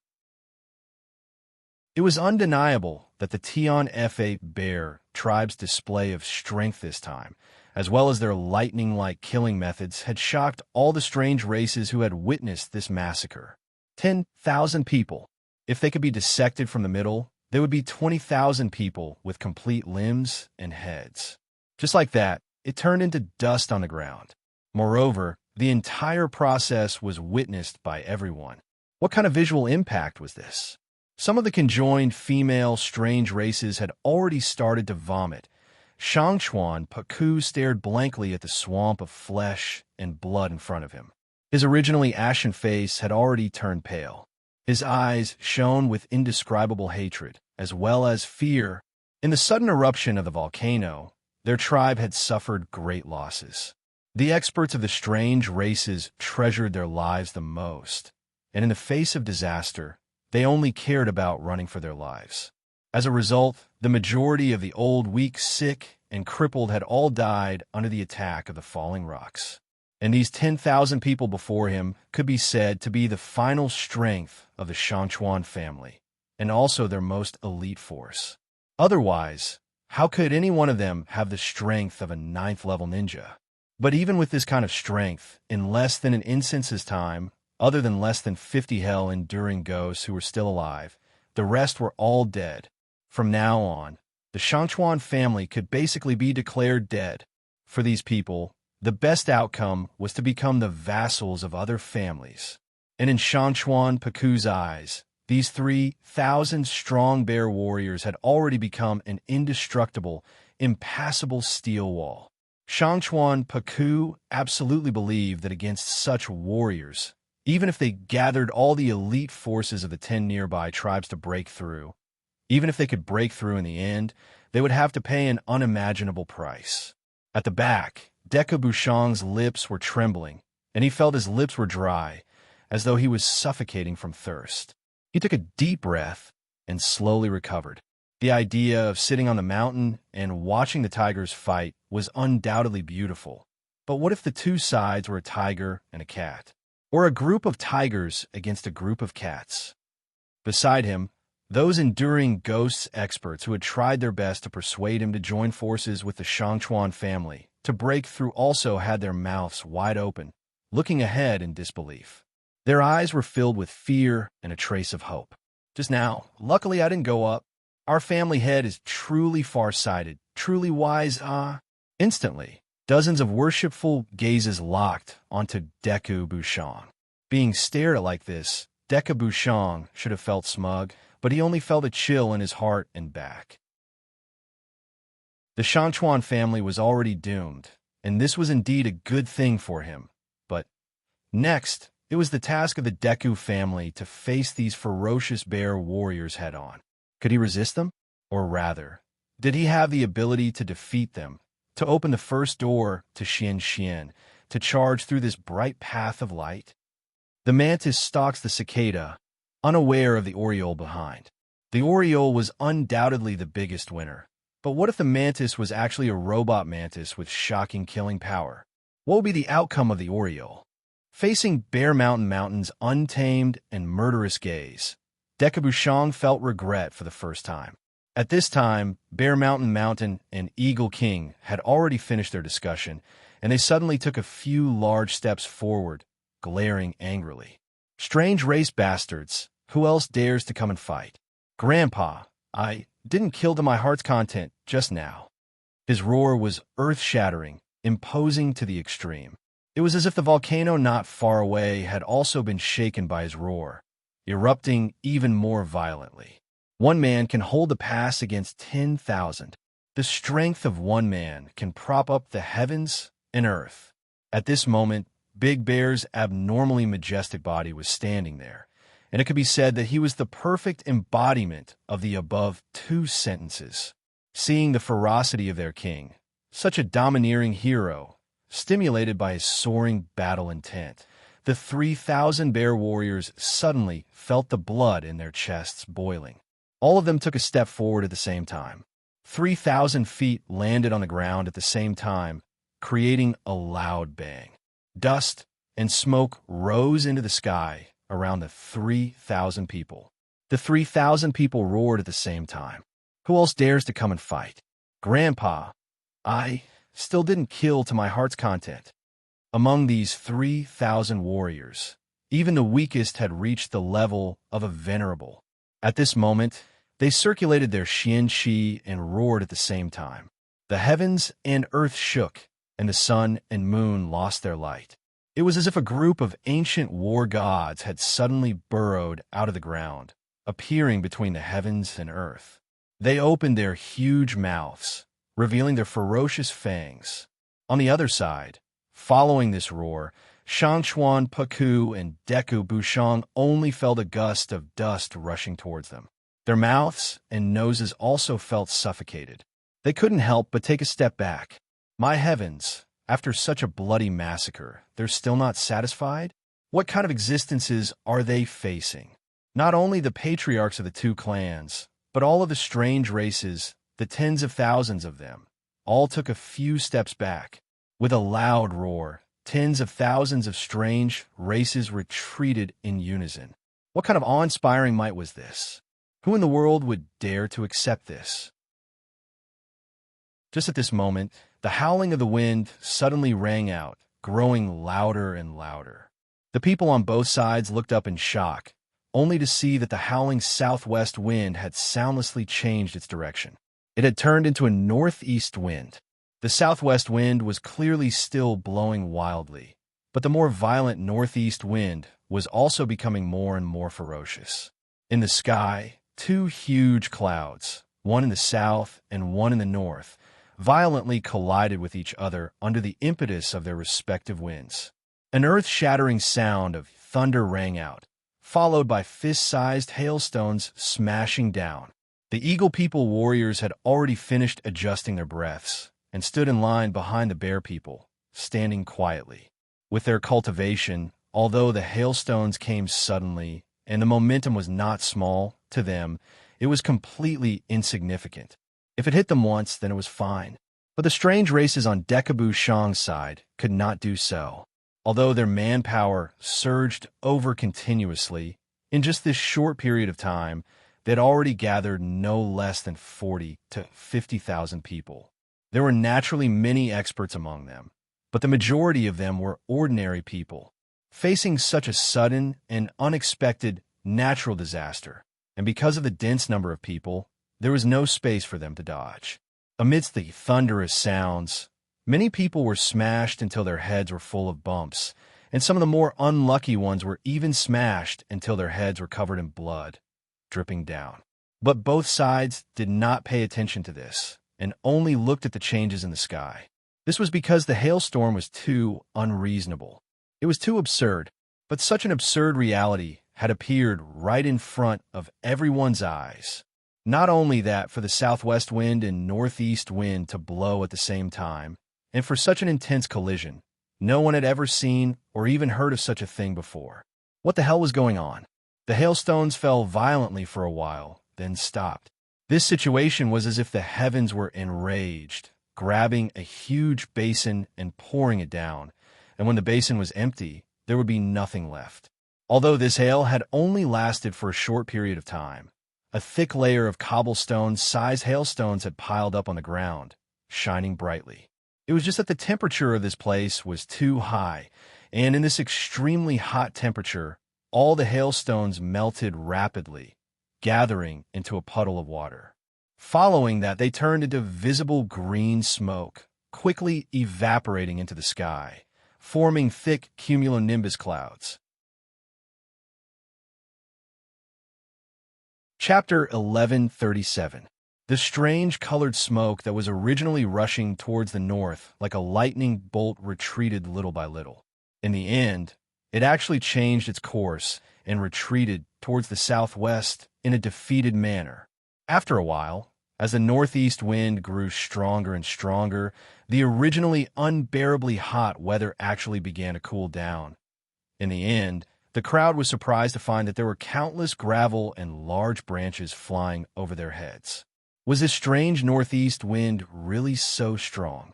It was undeniable that the Tian Fa Bear tribe's display of strength this time, as well as their lightning-like killing methods, had shocked all the strange races who had witnessed this massacre. 10,000 people. If they could be dissected from the middle, there would be 20,000 people with complete limbs and heads. Just like that, it turned into dust on the ground. Moreover, the entire process was witnessed by everyone. What kind of visual impact was this? Some of the conjoined female strange races had already started to vomit. Shangchuan Paku stared blankly at the swamp of flesh and blood in front of him. His originally ashen face had already turned pale. His eyes shone with indescribable hatred, as well as fear. In the sudden eruption of the volcano, their tribe had suffered great losses. The experts of the strange races treasured their lives the most, and in the face of disaster, they only cared about running for their lives. As a result, the majority of the old, weak, sick, and crippled had all died under the attack of the falling rocks. And these 10,000 people before him could be said to be the final strength of the Shangchuan family, and also their most elite force. Otherwise, how could any one of them have the strength of a ninth-level ninja? But even with this kind of strength, in less than an instant's time, other than less than 50 hell-enduring ghosts who were still alive, the rest were all dead. From now on, the Shangchuan family could basically be declared dead. For these people, the best outcome was to become the vassals of other families. And in Shangchuan Paku's eyes, these 3,000 strong bear warriors had already become an indestructible, impassable steel wall. Shangchuan Paku absolutely believed that against such warriors, even if they gathered all the elite forces of the 10 nearby tribes to break through, even if they could break through in the end, they would have to pay an unimaginable price. At the back, Deku Bushang's lips were trembling, and he felt his lips were dry, as though he was suffocating from thirst. He took a deep breath and slowly recovered. The idea of sitting on the mountain and watching the tigers fight was undoubtedly beautiful. But what if the two sides were a tiger and a cat? Or a group of tigers against a group of cats? Beside him, those enduring ghosts experts who had tried their best to persuade him to join forces with the Shangchuan family to break through also had their mouths wide open, looking ahead in disbelief. Their eyes were filled with fear and a trace of hope. Just now, luckily I didn't go up. Our family head is truly far-sighted, truly wise, Instantly, dozens of worshipful gazes locked onto Deku Bushang. Being stared at like this, Deku Bushang should have felt smug, but he only felt a chill in his heart and back. The Shangchuan family was already doomed, and this was indeed a good thing for him. But next, it was the task of the Deku family to face these ferocious bear warriors head-on. Could he resist them? Or rather, did he have the ability to defeat them, to open the first door to Xian, to charge through this bright path of light? The mantis stalks the cicada, unaware of the oriole behind. The oriole was undoubtedly the biggest winner. But what if the mantis was actually a robot mantis with shocking killing power? What would be the outcome of the oriole? Facing Bear Mountain Mountain's untamed and murderous gaze, Deku Bushang felt regret for the first time. At this time, Bear Mountain Mountain and Eagle King had already finished their discussion, and they suddenly took a few large steps forward, glaring angrily. Strange race bastards, who else dares to come and fight? Grandpa, I didn't kill to my heart's content just now. His roar was earth-shattering, imposing to the extreme. It was as if the volcano not far away had also been shaken by his roar, erupting even more violently. One man can hold a pass against 10,000. The strength of one man can prop up the heavens and earth. At this moment, Big Bear's abnormally majestic body was standing there, and it could be said that he was the perfect embodiment of the above two sentences. Seeing the ferocity of their king, such a domineering hero, stimulated by his soaring battle intent, the 3,000 bear warriors suddenly felt the blood in their chests boiling. All of them took a step forward at the same time. 3,000 feet landed on the ground at the same time, creating a loud bang. Dust and smoke rose into the sky around the 3,000 people. The 3,000 people roared at the same time. Who else dares to come and fight? Grandpa, I still didn't kill to my heart's content. Among these 3,000 warriors, even the weakest had reached the level of a venerable. At this moment, they circulated their xian and roared at the same time. The heavens and earth shook, and the sun and moon lost their light. It was as if a group of ancient war gods had suddenly burrowed out of the ground, appearing between the heavens and earth. They opened their huge mouths, revealing their ferocious fangs. On the other side, following this roar, Shangchuan Paku and Deku Bushang only felt a gust of dust rushing towards them. Their mouths and noses also felt suffocated. They couldn't help but take a step back. My heavens, after such a bloody massacre, they're still not satisfied? What kind of existences are they facing? Not only the patriarchs of the two clans, but all of the strange races, the tens of thousands of them, all took a few steps back. With a loud roar, tens of thousands of strange races retreated in unison. What kind of awe-inspiring might was this? Who in the world would dare to accept this? Just at this moment, the howling of the wind suddenly rang out, growing louder and louder. The people on both sides looked up in shock, only to see that the howling southwest wind had soundlessly changed its direction. It had turned into a northeast wind. The southwest wind was clearly still blowing wildly, but the more violent northeast wind was also becoming more and more ferocious. In the sky, two huge clouds, one in the south and one in the north, violently collided with each other under the impetus of their respective winds. An earth-shattering sound of thunder rang out, followed by fist-sized hailstones smashing down. The Eagle People warriors had already finished adjusting their breaths and stood in line behind the Bear People, standing quietly. With their cultivation, although the hailstones came suddenly and the momentum was not small, to them, it was completely insignificant. If it hit them once, then it was fine. But the strange races on Dekaboo Shang's side could not do so. Although their manpower surged over continuously, in just this short period of time, they had already gathered no less than 40 to 50,000 people. There were naturally many experts among them, but the majority of them were ordinary people, facing such a sudden and unexpected natural disaster, and because of the dense number of people, there was no space for them to dodge. Amidst the thunderous sounds, many people were smashed until their heads were full of bumps, and some of the more unlucky ones were even smashed until their heads were covered in blood, dripping down. But both sides did not pay attention to this, and only looked at the changes in the sky. This was because the hailstorm was too unreasonable. It was too absurd, but such an absurd reality had appeared right in front of everyone's eyes. Not only that, for the southwest wind and northeast wind to blow at the same time, and for such an intense collision, no one had ever seen or even heard of such a thing before. What the hell was going on? The hailstones fell violently for a while, then stopped. This situation was as if the heavens were enraged, grabbing a huge basin and pouring it down, and when the basin was empty, there would be nothing left. Although this hail had only lasted for a short period of time, a thick layer of cobblestone-sized hailstones had piled up on the ground, shining brightly. It was just that the temperature of this place was too high, and in this extremely hot temperature, all the hailstones melted rapidly, gathering into a puddle of water. Following that, they turned into visible green smoke, quickly evaporating into the sky, forming thick cumulonimbus clouds. Chapter 1137. The strange colored smoke that was originally rushing towards the north like a lightning bolt retreated little by little. In the end, it actually changed its course and retreated towards the southwest in a defeated manner. After a while, as the northeast wind grew stronger and stronger, the originally unbearably hot weather actually began to cool down. In the end, the crowd was surprised to find that there were countless gravel and large branches flying over their heads. Was this strange northeast wind really so strong?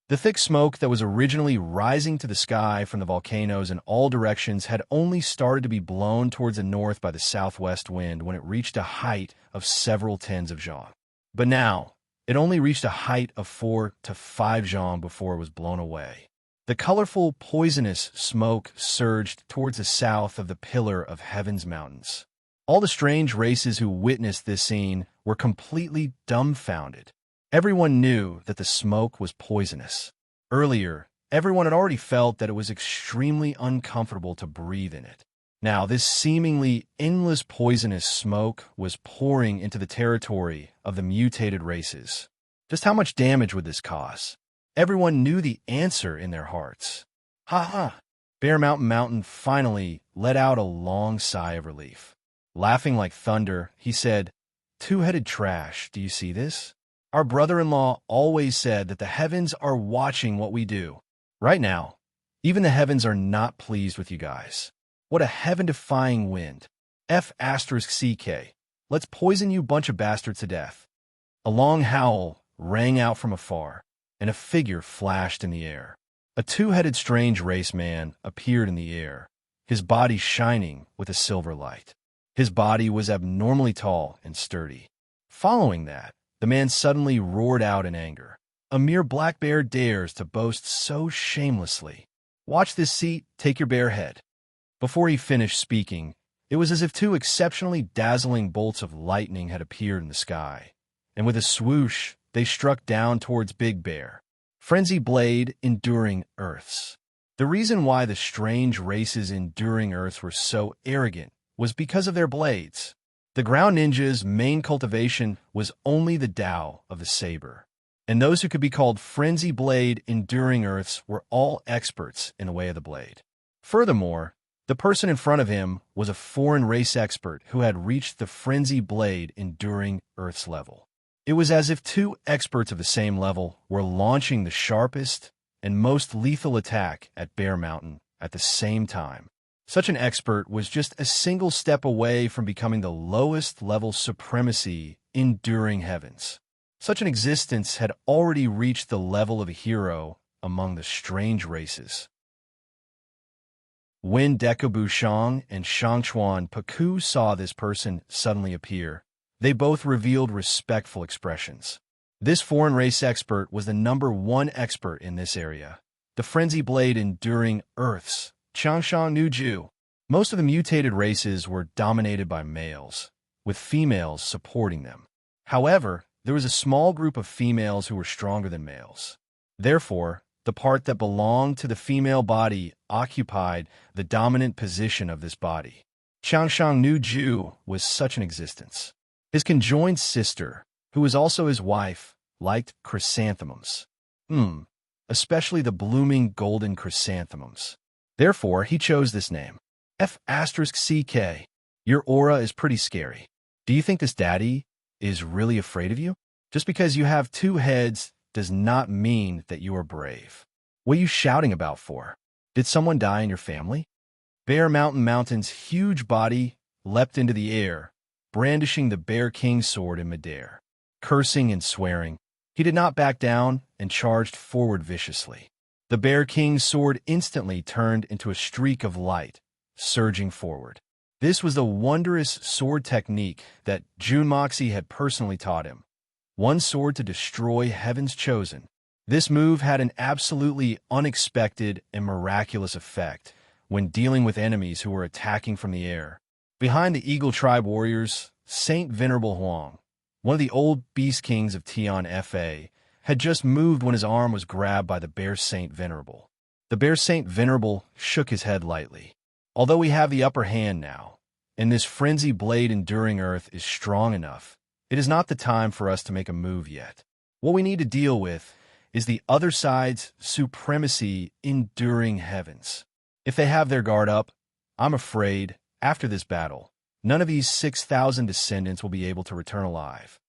The thick smoke that was originally rising to the sky from the volcanoes in all directions had only started to be blown towards the north by the southwest wind when it reached a height of several tens of zhang. But now, it only reached a height of 4 to 5 zhang before it was blown away. The colorful, poisonous smoke surged towards the south of the Pillar of Heaven's mountains. All the strange races who witnessed this scene were completely dumbfounded. Everyone knew that the smoke was poisonous. Earlier, everyone had already felt that it was extremely uncomfortable to breathe in it. Now, this seemingly endless poisonous smoke was pouring into the territory of the mutated races. Just how much damage would this cause? Everyone knew the answer in their hearts. Ha ha! Bear Mountain finally let out a long sigh of relief. Laughing like thunder, he said, "Two-headed trash, do you see this? Our brother-in-law always said that the heavens are watching what we do. Right now, even the heavens are not pleased with you guys. What a heaven-defying wind. F*CK. Let's poison you bunch of bastards to death." A long howl rang out from afar, and a figure flashed in the air. A two-headed strange race man appeared in the air, his body shining with a silver light. His body was abnormally tall and sturdy. Following that, the man suddenly roared out in anger. A mere black bear dares to boast so shamelessly. Watch this seat, take your bare head. Before he finished speaking, it was as if two exceptionally dazzling bolts of lightning had appeared in the sky, and with a swoosh, they struck down towards Big Bear. Frenzy Blade, Enduring Earths. The reason why the strange race's Enduring Earths were so arrogant was because of their blades. The ground ninja's main cultivation was only the Tao of the saber, and those who could be called Frenzy Blade Enduring Earths were all experts in the way of the blade. Furthermore, the person in front of him was a foreign race expert who had reached the Frenzy Blade Enduring Earths level. It was as if two experts of the same level were launching the sharpest and most lethal attack at Bear Mountain at the same time. Such an expert was just a single step away from becoming the lowest level supremacy enduring heavens. Such an existence had already reached the level of a hero among the strange races. When Dekobu Shang and Shangchuan Paku saw this person suddenly appear, they both revealed respectful expressions. This foreign race expert was the #1 expert in this area, the Frenzy Blade Enduring Earths, Changshan Nuju. Most of the mutated races were dominated by males, with females supporting them. However, there was a small group of females who were stronger than males. Therefore, the part that belonged to the female body occupied the dominant position of this body. Changshan Nuju was such an existence. His conjoined sister, who was also his wife, liked chrysanthemums. Especially the blooming golden chrysanthemums. Therefore, he chose this name. F*CK. Your aura is pretty scary. Do you think this daddy is really afraid of you? Just because you have two heads does not mean that you are brave. What are you shouting about for? Did someone die in your family? Bear Mountain's huge body leapt into the air, brandishing the Bear King's sword in midair. Cursing and swearing, he did not back down and charged forward viciously. The Bear King's sword instantly turned into a streak of light, surging forward. This was the wondrous sword technique that Jun Moxie had personally taught him. One sword to destroy Heaven's Chosen. This move had an absolutely unexpected and miraculous effect when dealing with enemies who were attacking from the air. Behind the Eagle Tribe warriors, Saint Venerable Huang, one of the old Beast Kings of Tian Fa, had just moved when his arm was grabbed by the Bear Saint Venerable. The Bear Saint Venerable shook his head lightly. Although we have the upper hand now, and this Frenzy Blade Enduring Earth is strong enough, it is not the time for us to make a move yet. What we need to deal with is the other side's supremacy enduring heavens. If they have their guard up, I'm afraid, after this battle, none of these 6,000 descendants will be able to return alive.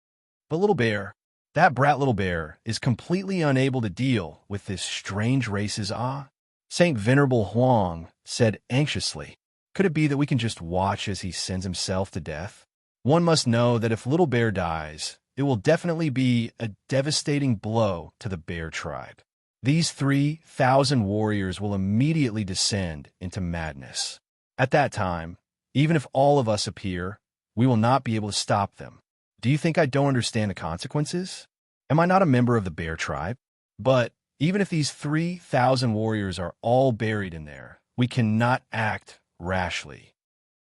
But Little Bear, that brat Little Bear, is completely unable to deal with this strange race's awe. Saint Venerable Huang said anxiously, could it be that we can just watch as he sends himself to death? One must know that if Little Bear dies, it will definitely be a devastating blow to the Bear tribe. These 3,000 warriors will immediately descend into madness. At that time, even if all of us appear, we will not be able to stop them. Do you think I don't understand the consequences? Am I not a member of the Bear tribe? But even if these 3,000 warriors are all buried in there, we cannot act rashly.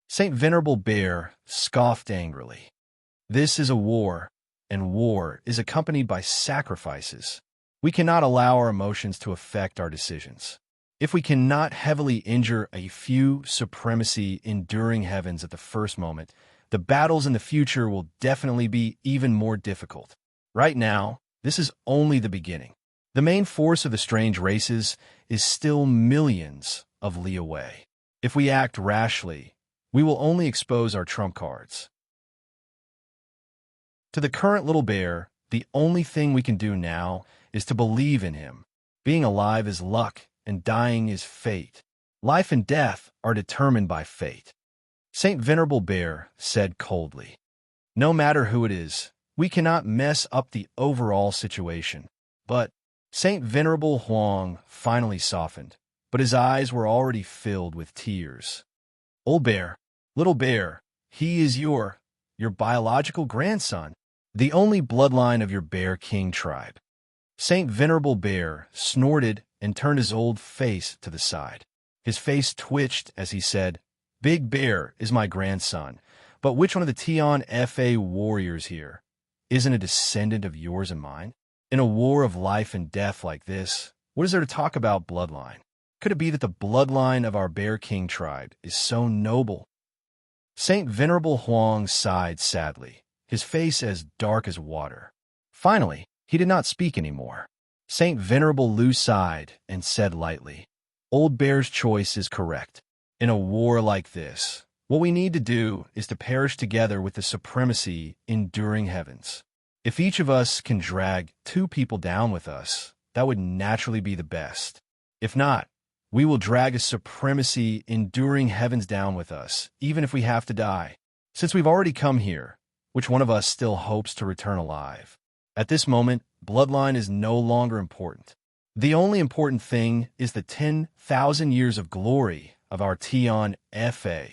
Saint Venerable Bear scoffed angrily. This is a war, and war is accompanied by sacrifices. We cannot allow our emotions to affect our decisions. If we cannot heavily injure a few supremacy enduring heavens at the first moment, the battles in the future will definitely be even more difficult. Right now, this is only the beginning. The main force of the strange races is still millions of li away. If we act rashly, we will only expose our trump cards. To the current Little Bear, the only thing we can do now is to believe in him. Being alive is luck, and dying is fate. Life and death are determined by fate. Saint Venerable Bear said coldly, no matter who it is, we cannot mess up the overall situation. But Saint Venerable Huang finally softened, but his eyes were already filled with tears. Old bear, little bear, he is your biological grandson, the only bloodline of your bear king tribe. Saint Venerable Bear snorted and turned his old face to the side. His face twitched as he said, Big Bear is my grandson, but which one of the Tian Fa warriors here isn't a descendant of yours and mine? In a war of life and death like this, what is there to talk about bloodline? Could it be that the bloodline of our Bear King tribe is so noble? Saint Venerable Huang sighed sadly, his face as dark as water. Finally, he did not speak anymore. Saint Venerable Lu sighed and said lightly, Old Bear's choice is correct. In a war like this, what we need to do is to perish together with the supremacy enduring heavens. If each of us can drag 2 people down with us, that would naturally be the best. If not, we will drag a supremacy enduring heavens down with us, even if we have to die. Since we've already come here, which one of us still hopes to return alive? At this moment, bloodline is no longer important. The only important thing is the 10,000 years of glory of our Tian Fa.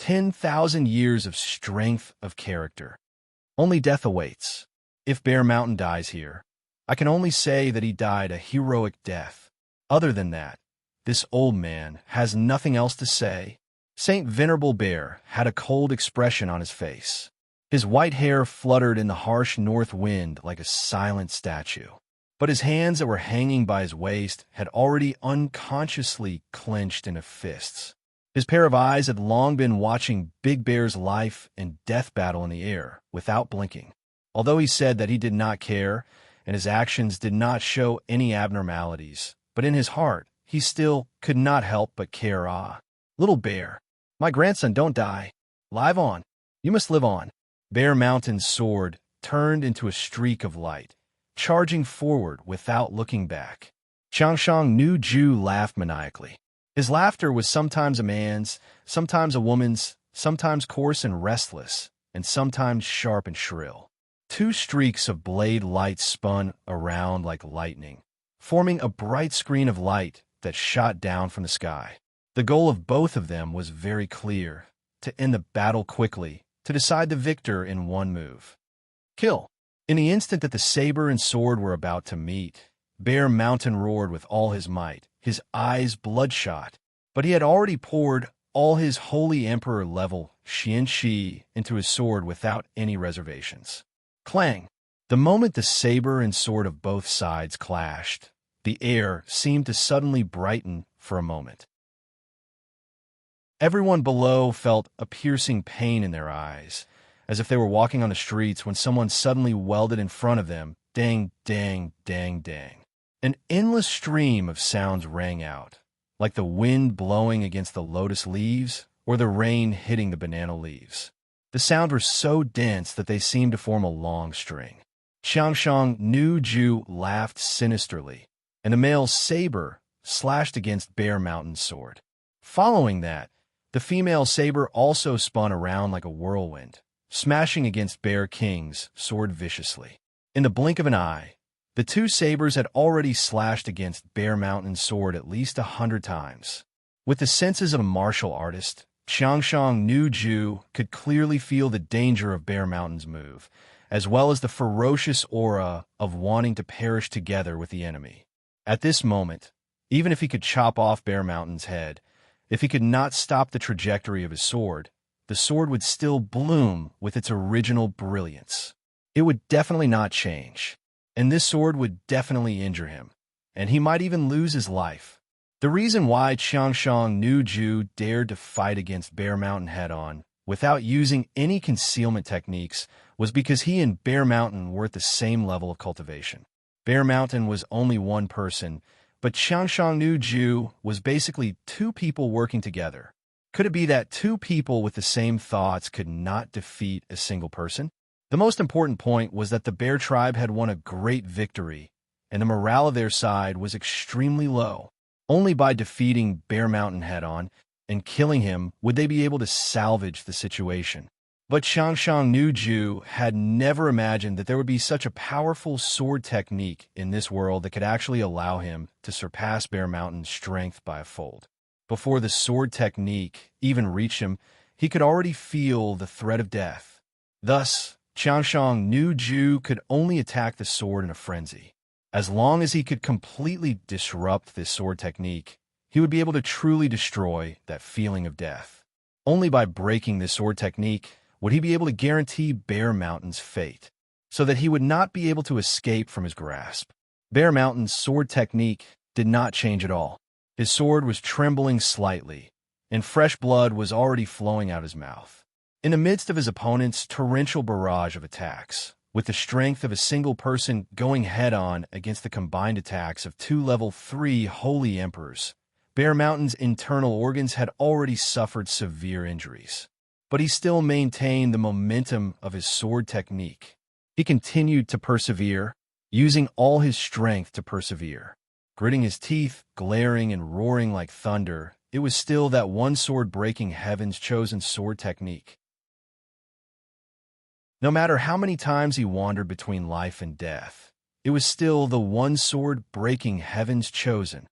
10,000 years of strength of character. Only death awaits. If Bear Mountain dies here, I can only say that he died a heroic death. Other than that, this old man has nothing else to say. Saint Venerable Bear had a cold expression on his face. His white hair fluttered in the harsh north wind like a silent statue. But his hands that were hanging by his waist had already unconsciously clenched into fists. His pair of eyes had long been watching Big Bear's life and death battle in the air without blinking. Although he said that he did not care, and his actions did not show any abnormalities, but in his heart, he still could not help but care. Little bear, my grandson, don't die. Live on. You must live on. Bear Mountain's sword turned into a streak of light, charging forward without looking back. Changshang Nu Ju laughed maniacally. His laughter was sometimes a man's, sometimes a woman's, sometimes coarse and restless, and sometimes sharp and shrill. 2 streaks of blade light spun around like lightning, forming a bright screen of light that shot down from the sky. The goal of both of them was very clear, to end the battle quickly, to decide the victor in one move. Kill. In the instant that the saber and sword were about to meet, Bear Mountain roared with all his might, his eyes bloodshot, but he had already poured all his holy emperor-level Xianxi into his sword without any reservations. Clang! The moment the saber and sword of both sides clashed, the air seemed to suddenly brighten for a moment. Everyone below felt a piercing pain in their eyes, as if they were walking on the streets when someone suddenly welded in front of them, dang, dang, dang, dang. An endless stream of sounds rang out, like the wind blowing against the lotus leaves or the rain hitting the banana leaves. The sounds were so dense that they seemed to form a long string. Changshang Nu Ju laughed sinisterly, and the male's saber slashed against Bear Mountain's sword. Following that, the female saber also spun around like a whirlwind, smashing against Bear King's sword viciously. In the blink of an eye, the 2 sabers had already slashed against Bear Mountain's sword at least 100 times. With the senses of a martial artist, Changshang Nu Ju could clearly feel the danger of Bear Mountain's move, as well as the ferocious aura of wanting to perish together with the enemy. At this moment, even if he could chop off Bear Mountain's head, if he could not stop the trajectory of his sword, the sword would still bloom with its original brilliance. It would definitely not change, and this sword would definitely injure him, and he might even lose his life. The reason why Changshang Nu Ju dared to fight against Bear Mountain head-on, without using any concealment techniques, was because he and Bear Mountain were at the same level of cultivation. Bear Mountain was only one person, but Changshang Nu Ju was basically 2 people working together. Could it be that 2 people with the same thoughts could not defeat a single person? The most important point was that the Bear tribe had won a great victory, and the morale of their side was extremely low. Only by defeating Bear Mountain head-on and killing him would they be able to salvage the situation. But Xiangshang Nuju had never imagined that there would be such a powerful sword technique in this world that could actually allow him to surpass Bear Mountain's strength by a fold. Before the sword technique even reached him, he could already feel the threat of death. Thus, Xiangshang Nuju could only attack the sword in a frenzy. As long as he could completely disrupt this sword technique, he would be able to truly destroy that feeling of death. Only by breaking this sword technique would he be able to guarantee Bear Mountain's fate, so that he would not be able to escape from his grasp. Bear Mountain's sword technique did not change at all. His sword was trembling slightly, and fresh blood was already flowing out his mouth. In the midst of his opponent's torrential barrage of attacks, with the strength of a single person going head-on against the combined attacks of 2 level 3 holy emperors, Bear Mountain's internal organs had already suffered severe injuries. But he still maintained the momentum of his sword technique. He continued to persevere, using all his strength to persevere. Gritting his teeth, glaring and roaring like thunder, it was still that one sword breaking heaven's chosen sword technique. No matter how many times he wandered between life and death, it was still the one sword breaking heaven's chosen.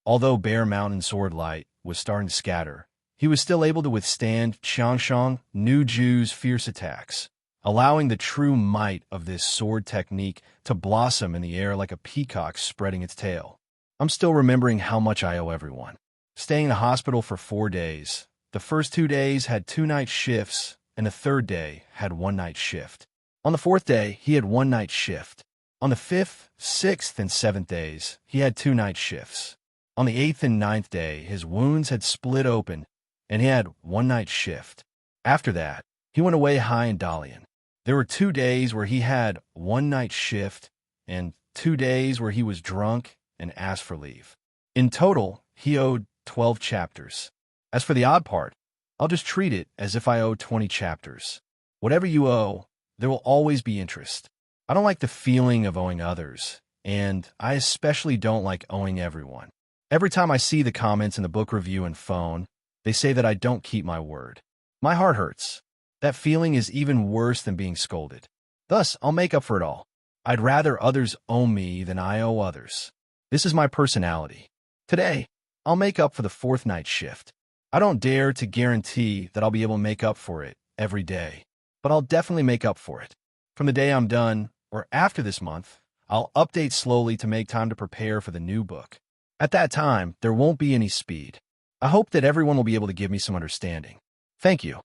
Although Bear Mountain's sword light was starting to scatter, he was still able to withstand Xiangshang Nuju's fierce attacks, allowing the true might of this sword technique to blossom in the air like a peacock spreading its tail. I'm still remembering how much I owe everyone. Staying in the hospital for 4 days, the first 2 days had 2-night shifts, and the third day had 1-night shift. On the 4th day, he had 1-night shift. On the 5th, 6th, and 7th days, he had 2-night shifts. On the 8th and 9th day, his wounds had split open, and he had 1-night shift. After that, he went away high in Dalian. There were 2 days where he had 1-night shift, and 2 days where he was drunk and asked for leave. In total, he owed 12 chapters. As for the odd part, I'll just treat it as if I owe 20 chapters. Whatever you owe, there will always be interest. I don't like the feeling of owing others, and I especially don't like owing everyone. Every time I see the comments in the book review and phone, they say that I don't keep my word. My heart hurts. That feeling is even worse than being scolded. Thus, I'll make up for it all. I'd rather others owe me than I owe others. This is my personality. Today, I'll make up for the 4th night shift. I don't dare to guarantee that I'll be able to make up for it every day, but I'll definitely make up for it. From the day I'm done, or after this month, I'll update slowly to make time to prepare for the new book. At that time, there won't be any speed. I hope that everyone will be able to give me some understanding. Thank you.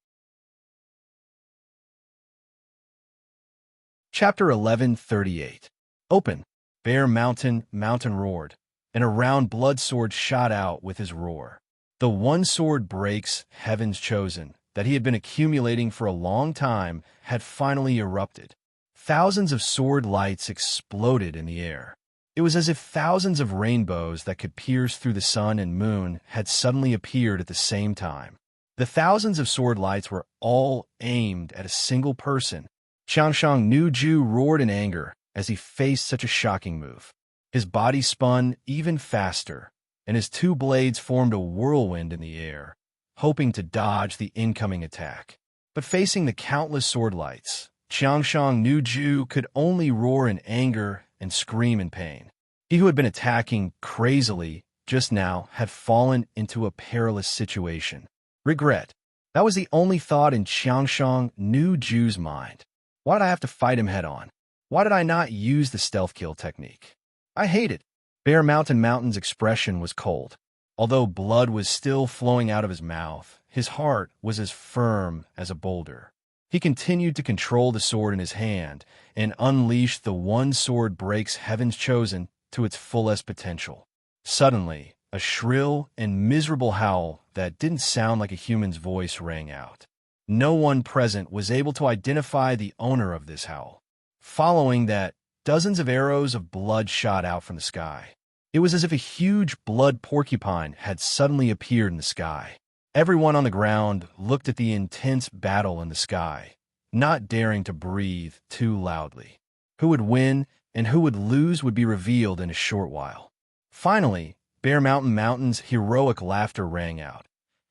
Chapter 1138. Open. Bear Mountain roared, and a round blood sword shot out with his roar. The one sword breaks heaven's chosen that he had been accumulating for a long time had finally erupted. Thousands of sword lights exploded in the air. It was as if thousands of rainbows that could pierce through the sun and moon had suddenly appeared at the same time. The thousands of sword lights were all aimed at a single person. Xiangshang Nuju roared in anger as he faced such a shocking move. His body spun even faster, and his 2 blades formed a whirlwind in the air, hoping to dodge the incoming attack. But facing the countless sword lights, Xiangshang Nuju could only roar in anger and scream in pain. He who had been attacking crazily just now had fallen into a perilous situation. Regret. That was the only thought in Xiangshang Nuju's mind. Why did I have to fight him head-on? Why did I not use the stealth kill technique? I hate it. Bear Mountain's expression was cold. Although blood was still flowing out of his mouth, his heart was as firm as a boulder. He continued to control the sword in his hand and unleashed the one sword breaks heaven's chosen to its fullest potential. Suddenly, a shrill and miserable howl that didn't sound like a human's voice rang out. No one present was able to identify the owner of this howl. Following that, dozens of arrows of blood shot out from the sky. It was as if a huge blood porcupine had suddenly appeared in the sky. Everyone on the ground looked at the intense battle in the sky, not daring to breathe too loudly. Who would win and who would lose would be revealed in a short while. Finally, Bear Mountain's heroic laughter rang out,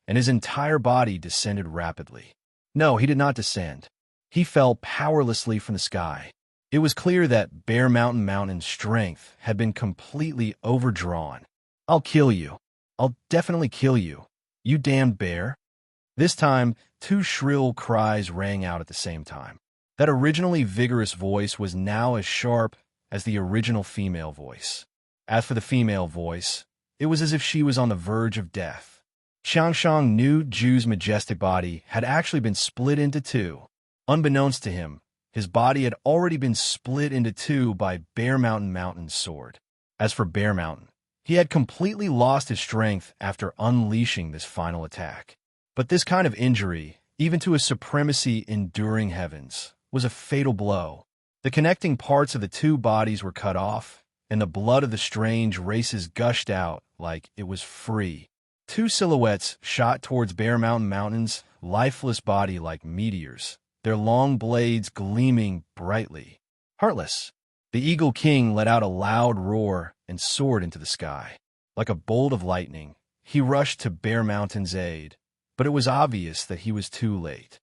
and his entire body descended rapidly. No, he did not descend. He fell powerlessly from the sky. It was clear that Bear Mountain's strength had been completely overdrawn. I'll kill you. I'll definitely kill you. You damned bear. This time, two shrill cries rang out at the same time. That originally vigorous voice was now as sharp as the original female voice. As for the female voice, it was as if she was on the verge of death. Xiangshang Nu Ju's majestic body had actually been split into two. Unbeknownst to him, his body had already been split into two by Bear Mountain's sword. As for Bear Mountain, he had completely lost his strength after unleashing this final attack. But this kind of injury, even to his supremacy enduring heavens, was a fatal blow. The connecting parts of the two bodies were cut off, and the blood of the strange races gushed out like it was free. Two silhouettes shot towards Bear Mountain's lifeless body like meteors, their long blades gleaming brightly. Heartless, the Eagle King let out a loud roar and soared into the sky. Like a bolt of lightning, he rushed to Bear Mountain's aid, but it was obvious that he was too late.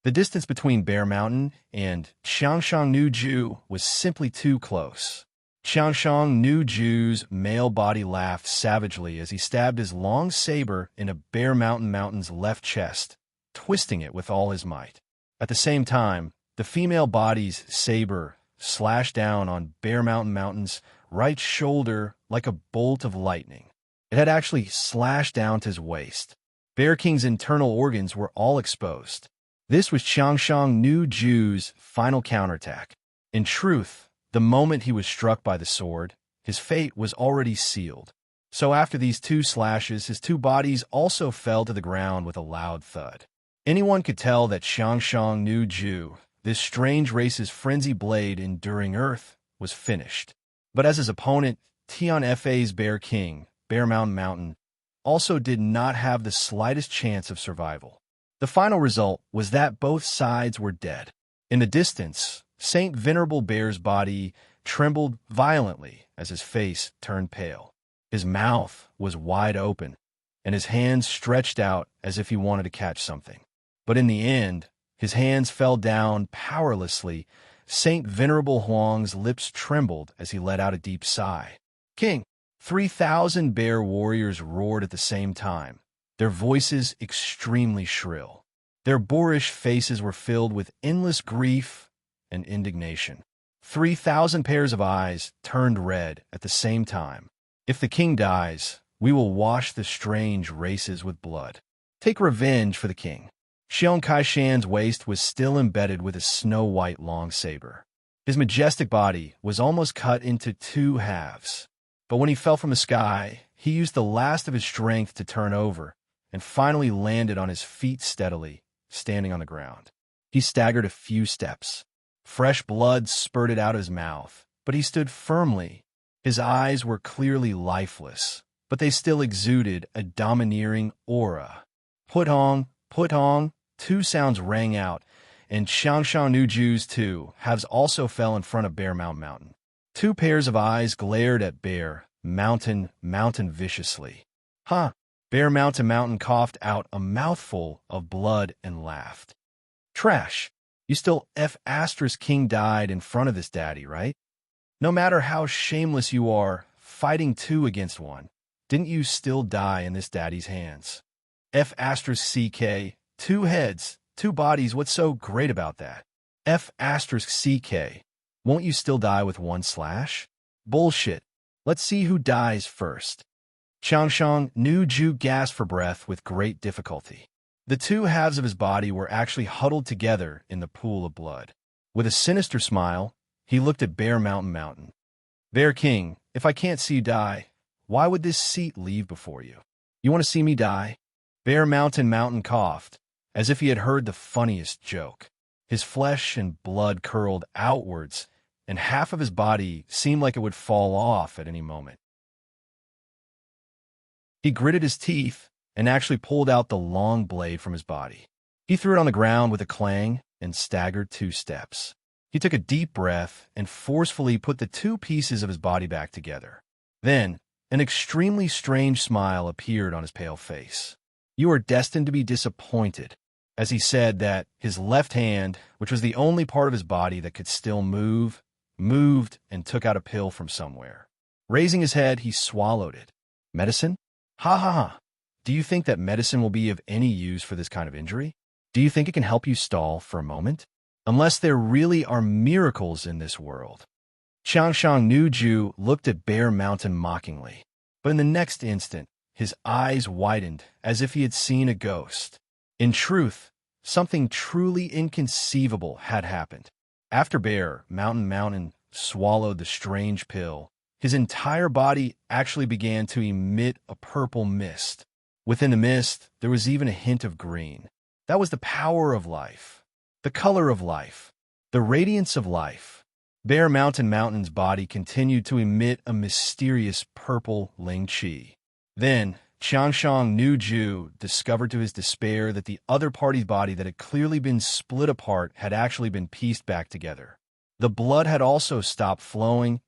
The distance between Bear Mountain and Xiangshang Nu Ju was simply too close. Xiangshang Nu Ju's male body laughed savagely as he stabbed his long saber into Bear Mountain's left chest, twisting it with all his might. At the same time, the female body's saber slashed down on Bear Mountain's right shoulder like a bolt of lightning. It had actually slashed down to his waist. Bear King's internal organs were all exposed. This was Xiangshang Nu Ju's final counterattack. In truth, the moment he was struck by the sword, his fate was already sealed. So after these two slashes, his two bodies also fell to the ground with a loud thud. Anyone could tell that Xiangshang Nu Ju, this strange race's frenzy blade enduring earth, was finished. But as his opponent, Tian Fa's Bear King, Bear Mountain, also did not have the slightest chance of survival. The final result was that both sides were dead. In the distance, Saint Venerable Bear's body trembled violently as his face turned pale. His mouth was wide open, and his hands stretched out as if he wanted to catch something. But in the end, his hands fell down powerlessly. Saint Venerable Huang's lips trembled as he let out a deep sigh. King! 3,000 bear warriors roared at the same time, their voices extremely shrill. Their boorish faces were filled with endless grief and indignation. 3,000 pairs of eyes turned red at the same time. If the king dies, we will wash the strange races with blood. Take revenge for the king. Xiong Kaishan's waist was still embedded with his snow-white long saber. His majestic body was almost cut into two halves. But when he fell from the sky, he used the last of his strength to turn over and finally landed on his feet steadily, standing on the ground. He staggered a few steps. Fresh blood spurted out of his mouth, but he stood firmly. His eyes were clearly lifeless, but they still exuded a domineering aura. Put on, two sounds rang out, and Xiangshang Nu Ju's two halves also fell in front of Bear Mountain. Two pairs of eyes glared at Bear Mountain viciously. Huh! Bear Mountain coughed out a mouthful of blood and laughed. Trash! You still King died in front of this daddy, right? No matter how shameless you are, fighting two against one, didn't you still die in this daddy's hands? CK, two heads, two bodies, what's so great about that? CK, won't you still die with one slash? Bullshit. Let's see who dies first. Xiangshang Nu Ju gasped for breath with great difficulty. The two halves of his body were actually huddled together in the pool of blood. With a sinister smile, he looked at Bear Mountain. Bear King, if I can't see you die, why would this seat leave before you? You want to see me die? Bear Mountain coughed, as if he had heard the funniest joke. His flesh and blood curled outwards, and half of his body seemed like it would fall off at any moment. He gritted his teeth and actually pulled out the long blade from his body. He threw it on the ground with a clang and staggered 2 steps. He took a deep breath and forcefully put the 2 pieces of his body back together. Then, an extremely strange smile appeared on his pale face. You are destined to be disappointed. As he said that, his left hand, which was the only part of his body that could still move, moved and took out a pill from somewhere. Raising his head, he swallowed it. Medicine? Ha ha ha. Do you think that medicine will be of any use for this kind of injury? Do you think it can help you stall for a moment? Unless there really are miracles in this world. Qiangshang Nuju looked at Bear Mountain mockingly, but in the next instant, his eyes widened as if he had seen a ghost. In truth, something truly inconceivable had happened. After Bear Mountain swallowed the strange pill, his entire body actually began to emit a purple mist. Within the mist, there was even a hint of green. That was the power of life, the color of life, the radiance of life. Bear Mountain's body continued to emit a mysterious purple Ling Qi. Then, Qiangshang Nuju discovered to his despair that the other party's body that had clearly been split apart had actually been pieced back together. The blood had also stopped flowing,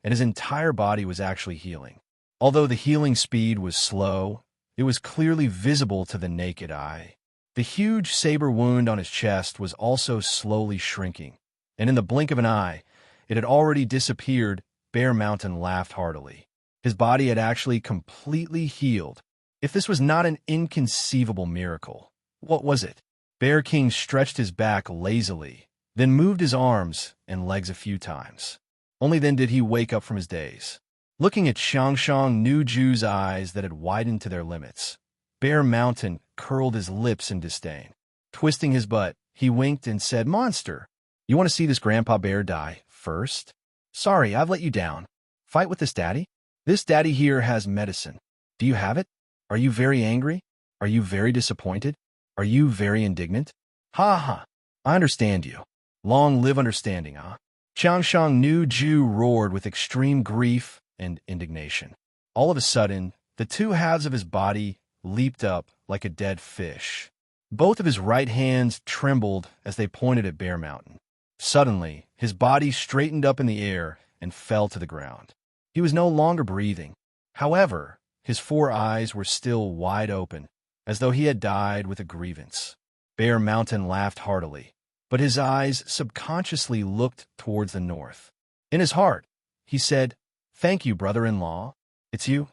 and his entire body was actually healing. Although the healing speed was slow, it was clearly visible to the naked eye. The huge saber wound on his chest was also slowly shrinking, and in the blink of an eye, it had already disappeared. Bear Mountain laughed heartily. His body had actually completely healed. If this was not an inconceivable miracle, what was it? Bear King stretched his back lazily, then moved his arms and legs a few times. Only then did he wake up from his daze. Looking at Qiangshang Nuju's eyes that had widened to their limits, Bear Mountain curled his lips in disdain. Twisting his butt, he winked and said, "Monster, you want to see this Grandpa Bear die first? Sorry, I've let you down. Fight with this daddy? This daddy here has medicine. Do you have it? Are you very angry? Are you very disappointed? Are you very indignant? Ha ha, I understand you. Long live understanding, huh?" Qiangshang Nuju roared with extreme grief and indignation. All of a sudden, the two halves of his body leaped up like a dead fish. Both of his right hands trembled as they pointed at Bear Mountain. Suddenly, his body straightened up in the air and fell to the ground. He was no longer breathing. However, his four eyes were still wide open, as though he had died with a grievance. Bear Mountain laughed heartily, but his eyes subconsciously looked towards the north. In his heart, he said, "Thank you, brother-in-law. It's you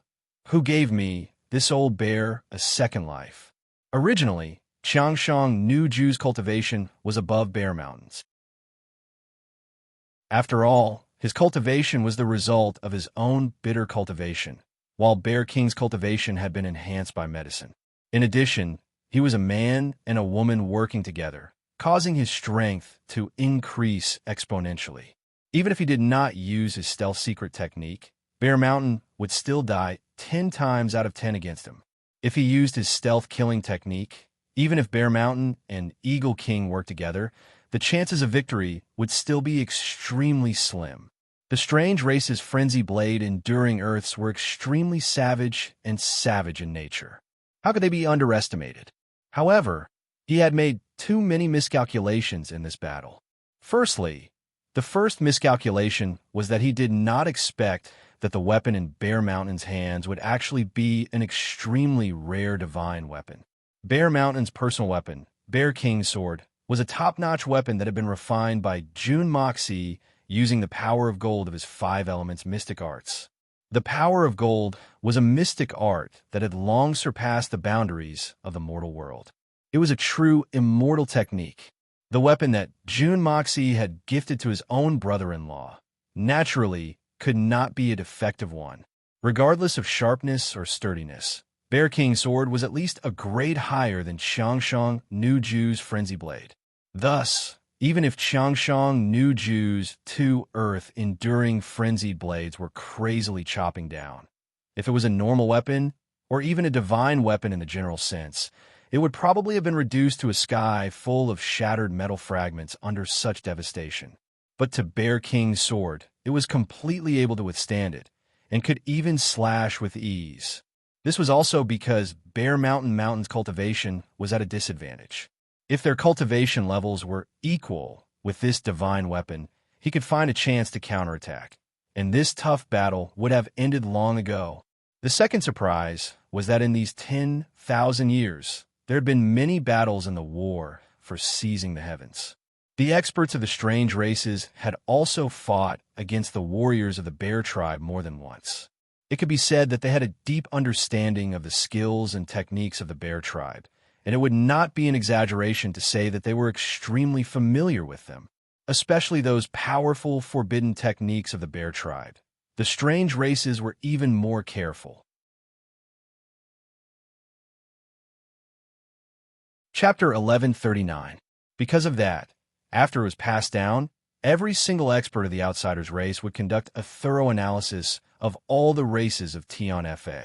who gave me, this old bear, a second life." Originally, Qiangshang Nuju's cultivation was above Bear Mountain's. After all, his cultivation was the result of his own bitter cultivation, while Bear King's cultivation had been enhanced by medicine. In addition, he was a man and a woman working together, causing his strength to increase exponentially. Even if he did not use his stealth secret technique, Bear Mountain would still die 10 times out of 10 against him. If he used his stealth killing technique, even if Bear Mountain and Eagle King worked together, the chances of victory would still be extremely slim. The strange race's Frenzy Blade enduring Earths were extremely savage in nature. How could they be underestimated? However, he had made too many miscalculations in this battle. Firstly, the first miscalculation was that he did not expect that the weapon in Bear Mountain's hands would actually be an extremely rare divine weapon. Bear Mountain's personal weapon, Bear King's sword, was a top-notch weapon that had been refined by Jun Moxie using the power of gold of his 5 elements mystic arts. The power of gold was a mystic art that had long surpassed the boundaries of the mortal world. It was a true immortal technique. The weapon that Jun Moxie had gifted to his own brother-in-law naturally could not be a defective one. Regardless of sharpness or sturdiness, Bear King's sword was at least a grade higher than Qiangshang Nuju's Frenzy Blade. Thus, even if Qiangshang Nuju's 2 Earth enduring frenzied blades were crazily chopping down, if it was a normal weapon, or even a divine weapon in the general sense, it would probably have been reduced to a sky full of shattered metal fragments under such devastation. But to Bear King's sword, it was completely able to withstand it, and could even slash with ease. This was also because Bear Mountain's cultivation was at a disadvantage. If their cultivation levels were equal with this divine weapon, he could find a chance to counterattack, and this tough battle would have ended long ago. The second surprise was that in these 10,000 years, there had been many battles in the war for seizing the heavens. The experts of the strange races had also fought against the warriors of the bear tribe more than once. It could be said that they had a deep understanding of the skills and techniques of the bear tribe, and it would not be an exaggeration to say that they were extremely familiar with them, especially those powerful, forbidden techniques of the bear tribe. The strange races were even more careful. Chapter 1139. Because of that, after it was passed down, every single expert of the Outsiders race would conduct a thorough analysis of all the races of Tian-Fa.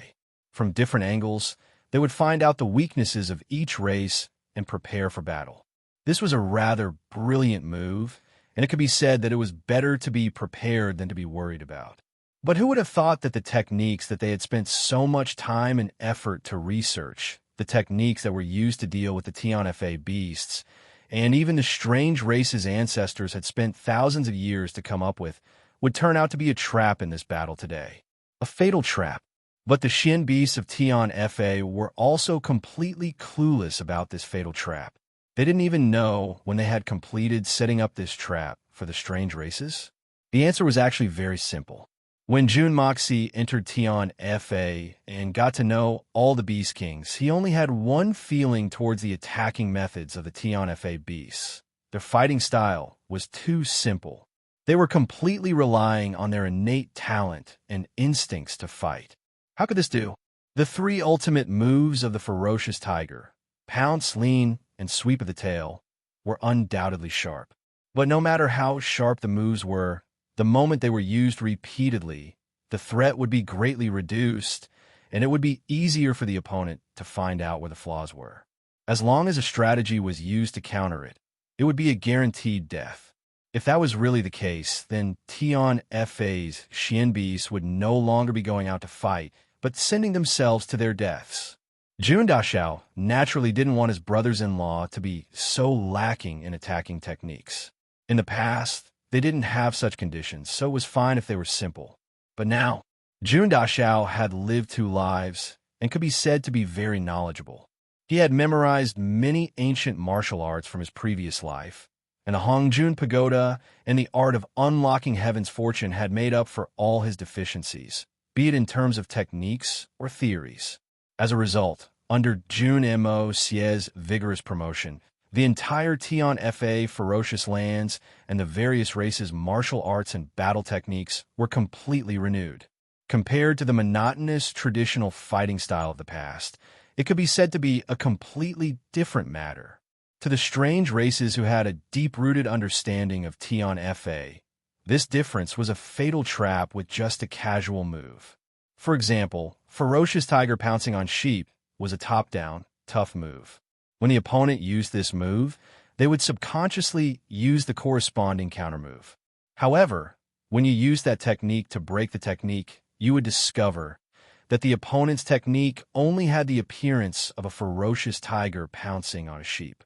From different angles, they would find out the weaknesses of each race and prepare for battle. This was a rather brilliant move, and it could be said that it was better to be prepared than to be worried about. But who would have thought that the techniques that they had spent so much time and effort to research, the techniques that were used to deal with the Tian-Fa beasts, and even the strange race's ancestors had spent thousands of years to come up with, would turn out to be a trap in this battle today. A fatal trap. But the Shin beasts of Tian-Fa were also completely clueless about this fatal trap. They didn't even know when they had completed setting up this trap for the strange races. The answer was actually very simple. When Jun Moxie entered Tian-Fa and got to know all the Beast Kings, he only had one feeling towards the attacking methods of the Tian-Fa beasts. Their fighting style was too simple. They were completely relying on their innate talent and instincts to fight. How could this do? The three ultimate moves of the ferocious tiger, pounce, lean, and sweep of the tail, were undoubtedly sharp. But no matter how sharp the moves were, the moment they were used repeatedly, the threat would be greatly reduced, and it would be easier for the opponent to find out where the flaws were. As long as a strategy was used to counter it, it would be a guaranteed death. If that was really the case, then Tian-Fa's Xian beasts would no longer be going out to fight, but sending themselves to their deaths. Jun Dashao naturally didn't want his brothers-in-law to be so lacking in attacking techniques. In the past, they didn't have such conditions, so it was fine if they were simple. But now, Jun Dashao had lived 2 lives and could be said to be very knowledgeable. He had memorized many ancient martial arts from his previous life, and the Hongjun Pagoda and the art of unlocking heaven's fortune had made up for all his deficiencies, be it in terms of techniques or theories. As a result, under Jun Mo Xie's vigorous promotion, the entire Tian-Fa ferocious lands and the various races' martial arts and battle techniques were completely renewed. Compared to the monotonous traditional fighting style of the past, it could be said to be a completely different matter. To the strange races who had a deep-rooted understanding of Tian-Fa, this difference was a fatal trap with just a casual move. For example, ferocious tiger pouncing on sheep was a top-down, tough move. When the opponent used this move, they would subconsciously use the corresponding countermove. However, when you used that technique to break the technique, you would discover that the opponent's technique only had the appearance of a ferocious tiger pouncing on a sheep.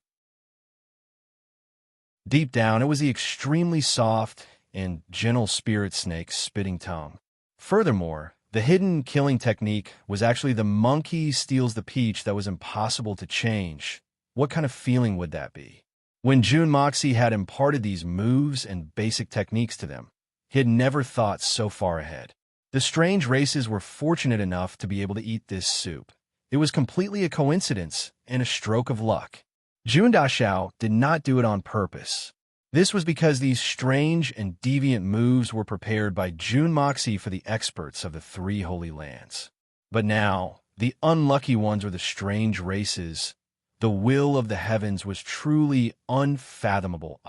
Deep down, it was the extremely soft and gentle spirit snake's spitting tongue. Furthermore, the hidden killing technique was actually the monkey steals the peach that was impossible to change. What kind of feeling would that be? When Jun Moxie had imparted these moves and basic techniques to them, he had never thought so far ahead. The strange races were fortunate enough to be able to eat this soup. It was completely a coincidence and a stroke of luck. Jun Dashao did not do it on purpose. This was because these strange and deviant moves were prepared by Jun Moxie for the experts of the 3 holy lands. But now, the unlucky ones were the strange races. The will of the heavens was truly unfathomable.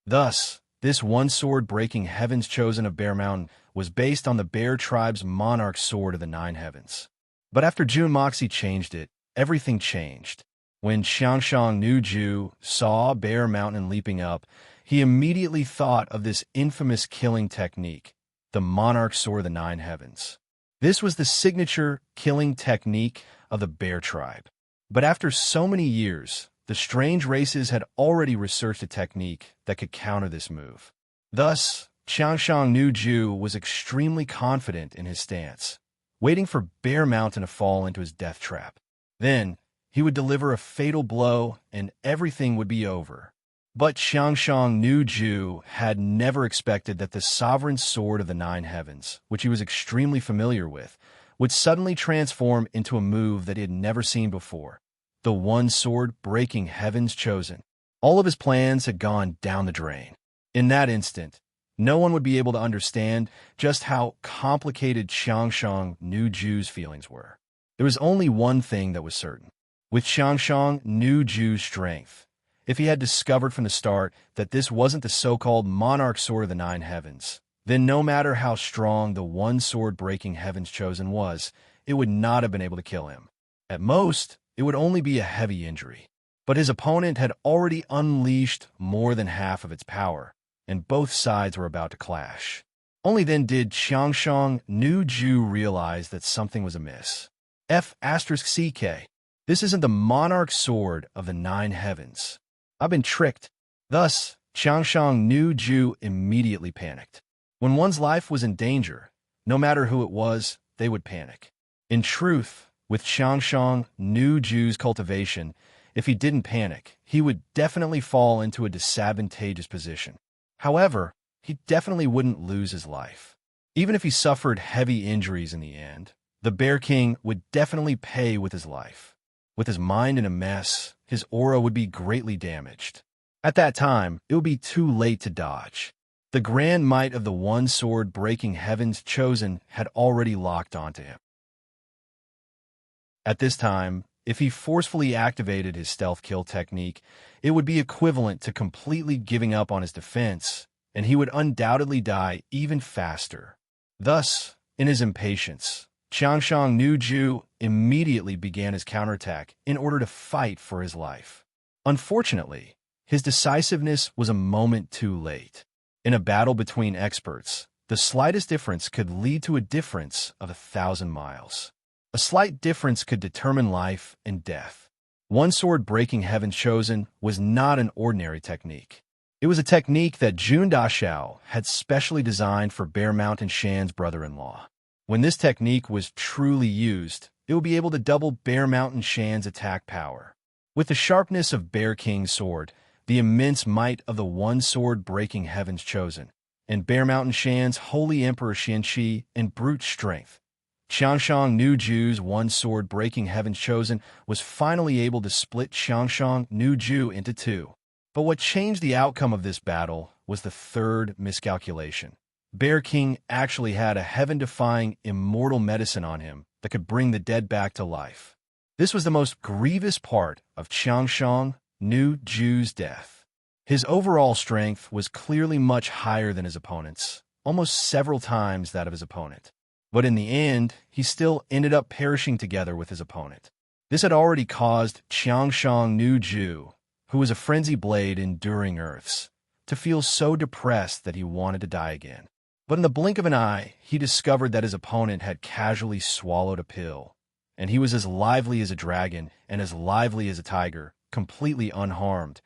Thus, this one-sword breaking heavens chosen of Bear Mountain was based on the Bear Tribe's monarch sword of the 9 heavens. But after Jun Moxie changed it, everything changed. When Xiangshang Nuju saw Bear Mountain leaping up, he immediately thought of this infamous killing technique, the monarch sword of the 9 heavens. This was the signature killing technique of the Bear Tribe. But after so many years, the strange races had already researched a technique that could counter this move. Thus, Xiangshang Nuju was extremely confident in his stance. waiting for Bear Mountain to fall into his death trap. Then, he would deliver a fatal blow and everything would be over. But Xiangshang Nu had never expected that the sovereign sword of the Nine Heavens, which he was extremely familiar with, would suddenly transform into a move that he had never seen before. The one sword breaking Heaven's Chosen. All of his plans had gone down the drain. In that instant, no one would be able to understand just how complicated Xiangshang Nu's feelings were. There was only one thing that was certain. With Xiangshang Nu's strength, if he had discovered from the start that this wasn't the so-called monarch sword of the Nine Heavens, then no matter how strong the one sword breaking Heaven's Chosen was, it would not have been able to kill him. At most, it would only be a heavy injury. But his opponent had already unleashed more than half of its power, and both sides were about to clash. Only then did Xiangshang Nu realize that something was amiss. F***CK. This isn't the monarch sword of the Nine Heavens. I've been tricked. Thus, Xiangshang Nu immediately panicked. When one's life was in danger, no matter who it was, they would panic. In truth, with Xiangshang Nu's cultivation, if he didn't panic, he would definitely fall into a disadvantageous position. However, he definitely wouldn't lose his life. Even if he suffered heavy injuries in the end, the Bear King would definitely pay with his life. With his mind in a mess, his aura would be greatly damaged. At that time, it would be too late to dodge. The grand might of the one sword breaking Heaven's Chosen had already locked onto him. At this time, if he forcefully activated his stealth kill technique, it would be equivalent to completely giving up on his defense, and he would undoubtedly die even faster. Thus, in his impatience, Xiangshang Nu immediately began his counterattack in order to fight for his life. Unfortunately, his decisiveness was a moment too late. In a battle between experts, the slightest difference could lead to a difference of 1,000 miles. A slight difference could determine life and death. One sword breaking Heaven's Chosen was not an ordinary technique. It was a technique that Jun Dashao had specially designed for Bear Mountain Shan's brother-in-law. When this technique was truly used, it would be able to double Bear Mountain Shan's attack power. With the sharpness of Bear King's sword, the immense might of the one sword breaking Heaven's Chosen, and Bear Mountain Shan's holy emperor Xianqi and brute strength, Xiangshang Nu's one sword breaking Heaven's Chosen was finally able to split Xiangshang Nu into two. But what changed the outcome of this battle was the third miscalculation. Bear King actually had a heaven-defying immortal medicine on him that could bring the dead back to life. This was the most grievous part of Xiangshang Nu's death. His overall strength was clearly much higher than his opponent's, almost several times that of his opponent. But in the end, he still ended up perishing together with his opponent. This had already caused Xiangshang Nu, who was a frenzy blade enduring Earths, to feel so depressed that he wanted to die again. But in the blink of an eye, he discovered that his opponent had casually swallowed a pill, and he was as lively as a dragon and as lively as a tiger, completely unharmed.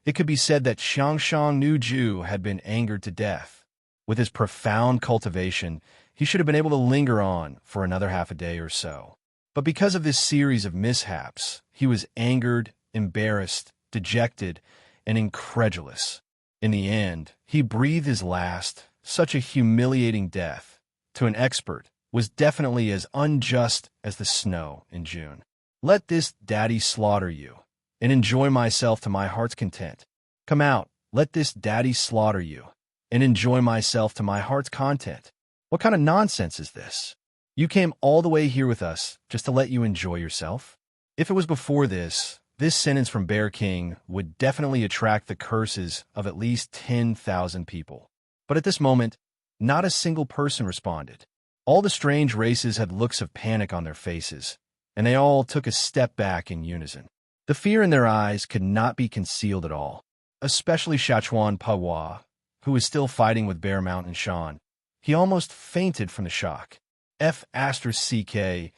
It could be said that Xiangshang Nu had been angered to death. With his profound cultivation, he should have been able to linger on for another half a day or so. But because of this series of mishaps, he was angered, embarrassed, dejected, and incredulous. In the end, he breathed his last. Such a humiliating death, to an expert, was definitely as unjust as the snow in June. Let this daddy slaughter you, and enjoy myself to my heart's content. Come out, let this daddy slaughter you, and enjoy myself to my heart's content. What kind of nonsense is this? You came all the way here with us just to let you enjoy yourself? If it was before this sentence from Bear King would definitely attract the curses of at least 10,000 people. But at this moment, not a single person responded. All the strange races had looks of panic on their faces, and they all took a step back in unison. The fear in their eyes could not be concealed at all, especially Shachuan Pawa, who was still fighting with Bear Mountain Shan. He almost fainted from the shock. F***CK.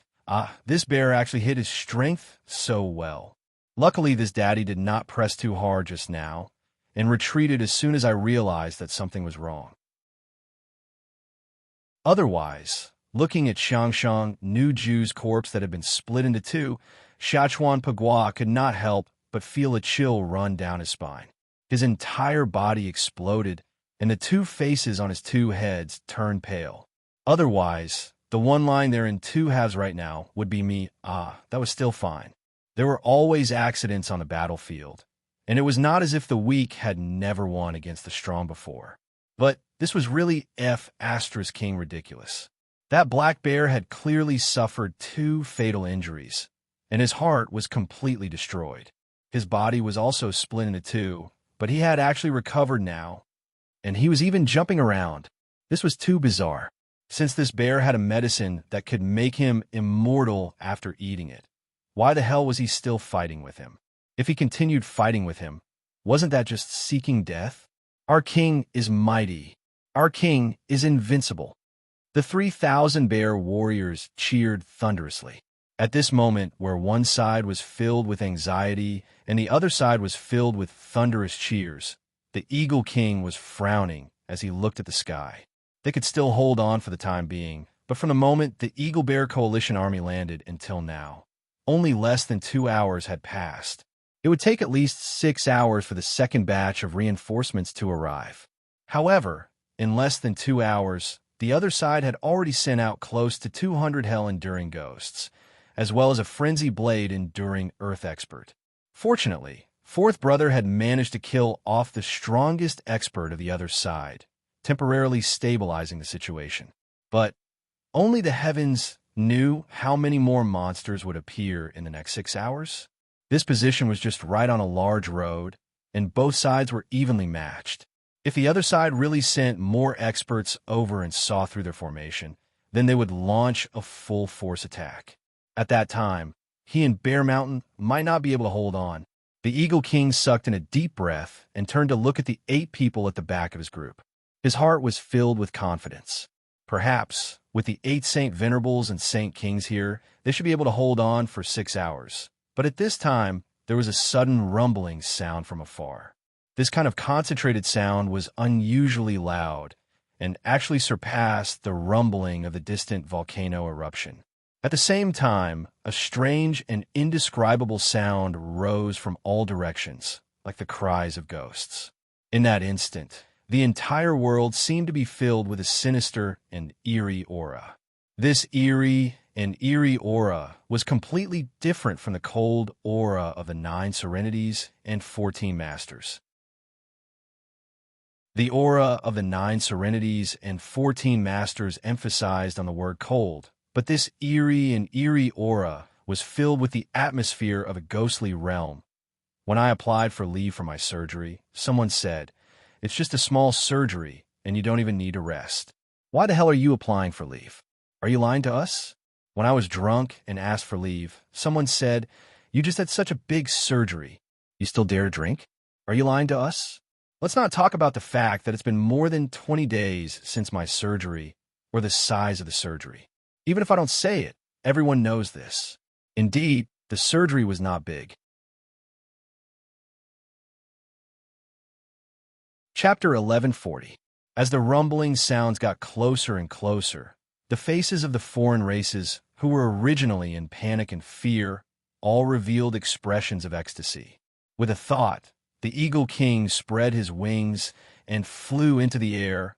This bear actually hit his strength so well. Luckily, this daddy did not press too hard just now, and retreated as soon as I realized that something was wrong. Otherwise, Looking at Xiangxiang, Nu Ju's corpse that had been split into two, Shachuan Pagua could not help but feel a chill run down his spine. His entire body exploded, and the two faces on his two heads turned pale. Otherwise, the one line there in two halves right now would be me, that was still fine. There were always accidents on the battlefield, and it was not as if the weak had never won against the strong before. But this was really King ridiculous. That black bear had clearly suffered two fatal injuries, and his heart was completely destroyed. His body was also split into two, but he had actually recovered now, and he was even jumping around. This was too bizarre, since this bear had a medicine that could make him immortal after eating it. Why the hell was he still fighting with him? If he continued fighting with him, wasn't that just seeking death? Our king is mighty. Our king is invincible. The 3,000 bear warriors cheered thunderously. At this moment, where one side was filled with anxiety and the other side was filled with thunderous cheers, the Eagle King was frowning as he looked at the sky. They could still hold on for the time being, but from the moment the Eagle Bear Coalition army landed until now, only less than 2 hours had passed. It would take at least 6 hours for the second batch of reinforcements to arrive. However, in less than 2 hours, the other side had already sent out close to 200 Hell-enduring ghosts, as well as a Frenzy Blade-enduring Earth expert. Fortunately, Fourth Brother had managed to kill off the strongest expert of the other side, temporarily stabilizing the situation. But only the heavens knew how many more monsters would appear in the next 6 hours. This position was just right on a large road, and both sides were evenly matched. If the other side really sent more experts over and saw through their formation, then they would launch a full-force attack. At that time, he and Bear Mountain might not be able to hold on. The Eagle King sucked in a deep breath and turned to look at the 8 people at the back of his group. His heart was filled with confidence. Perhaps, with the 8 Saint Venerables and Saint Kings here, they should be able to hold on for 6 hours. But at this time, there was a sudden rumbling sound from afar. This kind of concentrated sound was unusually loud and actually surpassed the rumbling of the distant volcano eruption. At the same time, a strange and indescribable sound rose from all directions, like the cries of ghosts. In that instant, the entire world seemed to be filled with a sinister and eerie aura. This eerie and eerie aura was completely different from the cold aura of the 9 Serenities and 14 Masters. The aura of the 9 Serenities and 14 Masters emphasized on the word cold, but this eerie and eerie aura was filled with the atmosphere of a ghostly realm. When I applied for leave for my surgery, someone said, "It's just a small surgery, and you don't even need to rest." Why the hell are you applying for leave? Are you lying to us? When I was drunk and asked for leave, someone said, "You just had such a big surgery. You still dare to drink? Are you lying to us?" Let's not talk about the fact that it's been more than 20 days since my surgery, or the size of the surgery. Even if I don't say it, everyone knows this. Indeed, the surgery was not big. Chapter 1140. As the rumbling sounds got closer and closer, the faces of the foreign races, who were originally in panic and fear, all revealed expressions of ecstasy. With a thought, the Eagle King spread his wings and flew into the air,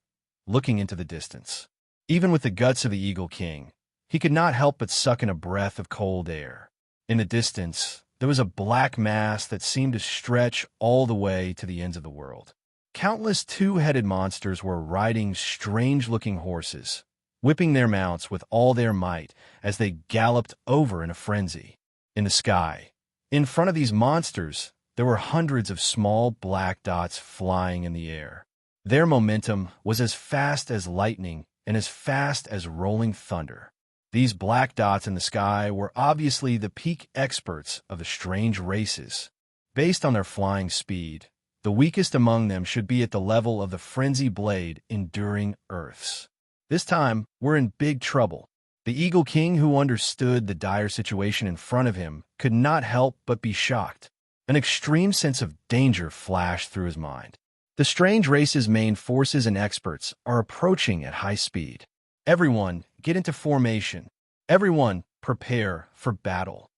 looking into the distance. Even with the guts of the Eagle King, he could not help but suck in a breath of cold air. In the distance, there was a black mass that seemed to stretch all the way to the ends of the world. Countless 2-headed monsters were riding strange-looking horses, whipping their mounts with all their might as they galloped over in a frenzy. In the sky, in front of these monsters, there were hundreds of small black dots flying in the air. Their momentum was as fast as lightning and as fast as rolling thunder. These black dots in the sky were obviously the peak experts of the strange races. Based on their flying speed, the weakest among them should be at the level of the Frenzy Blade enduring Earths. This time, we're in big trouble. The Eagle King, who understood the dire situation in front of him, could not help but be shocked. An extreme sense of danger flashed through his mind. The strange race's main forces and experts are approaching at high speed. Everyone, get into formation. Everyone, prepare for battle.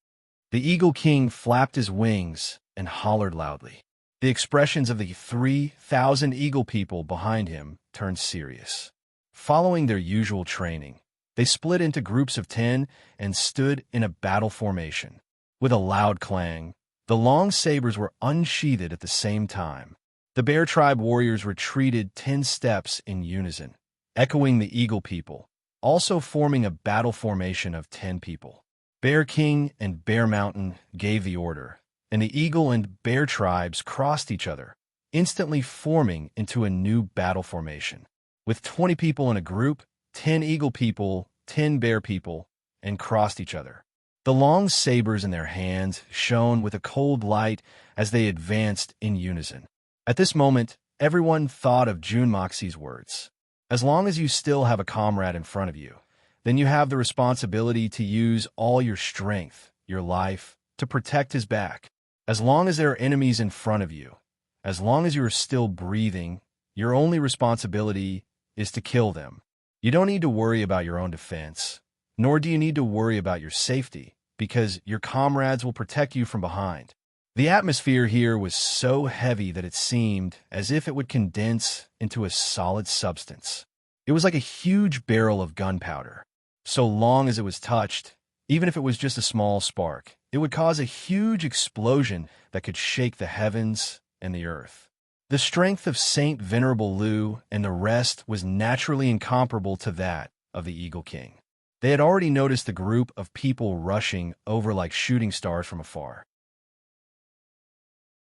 The Eagle King flapped his wings and hollered loudly. The expressions of the 3,000 eagle people behind him turned serious. Following their usual training, they split into groups of 10 and stood in a battle formation. With a loud clang, the long sabers were unsheathed at the same time. The Bear Tribe warriors retreated 10 steps in unison, echoing the Eagle people, also forming a battle formation of 10 people. Bear King and Bear Mountain gave the order, and the Eagle and Bear tribes crossed each other, instantly forming into a new battle formation. With 20 people in a group, 10 Eagle people, 10 Bear people, and crossed each other. The long sabers in their hands shone with a cold light as they advanced in unison. At this moment, everyone thought of June Moxie's words. As long as you still have a comrade in front of you, then you have the responsibility to use all your strength, your life, to protect his back. As long as there are enemies in front of you, as long as you are still breathing, your only responsibility is to kill them. You don't need to worry about your own defense, nor do you need to worry about your safety, because your comrades will protect you from behind. The atmosphere here was so heavy that it seemed as if it would condense into a solid substance. It was like a huge barrel of gunpowder. So long as it was touched, even if it was just a small spark, it would cause a huge explosion that could shake the heavens and the earth. The strength of Saint Venerable Lu and the rest was naturally incomparable to that of the Eagle King. They had already noticed the group of people rushing over like shooting stars from afar.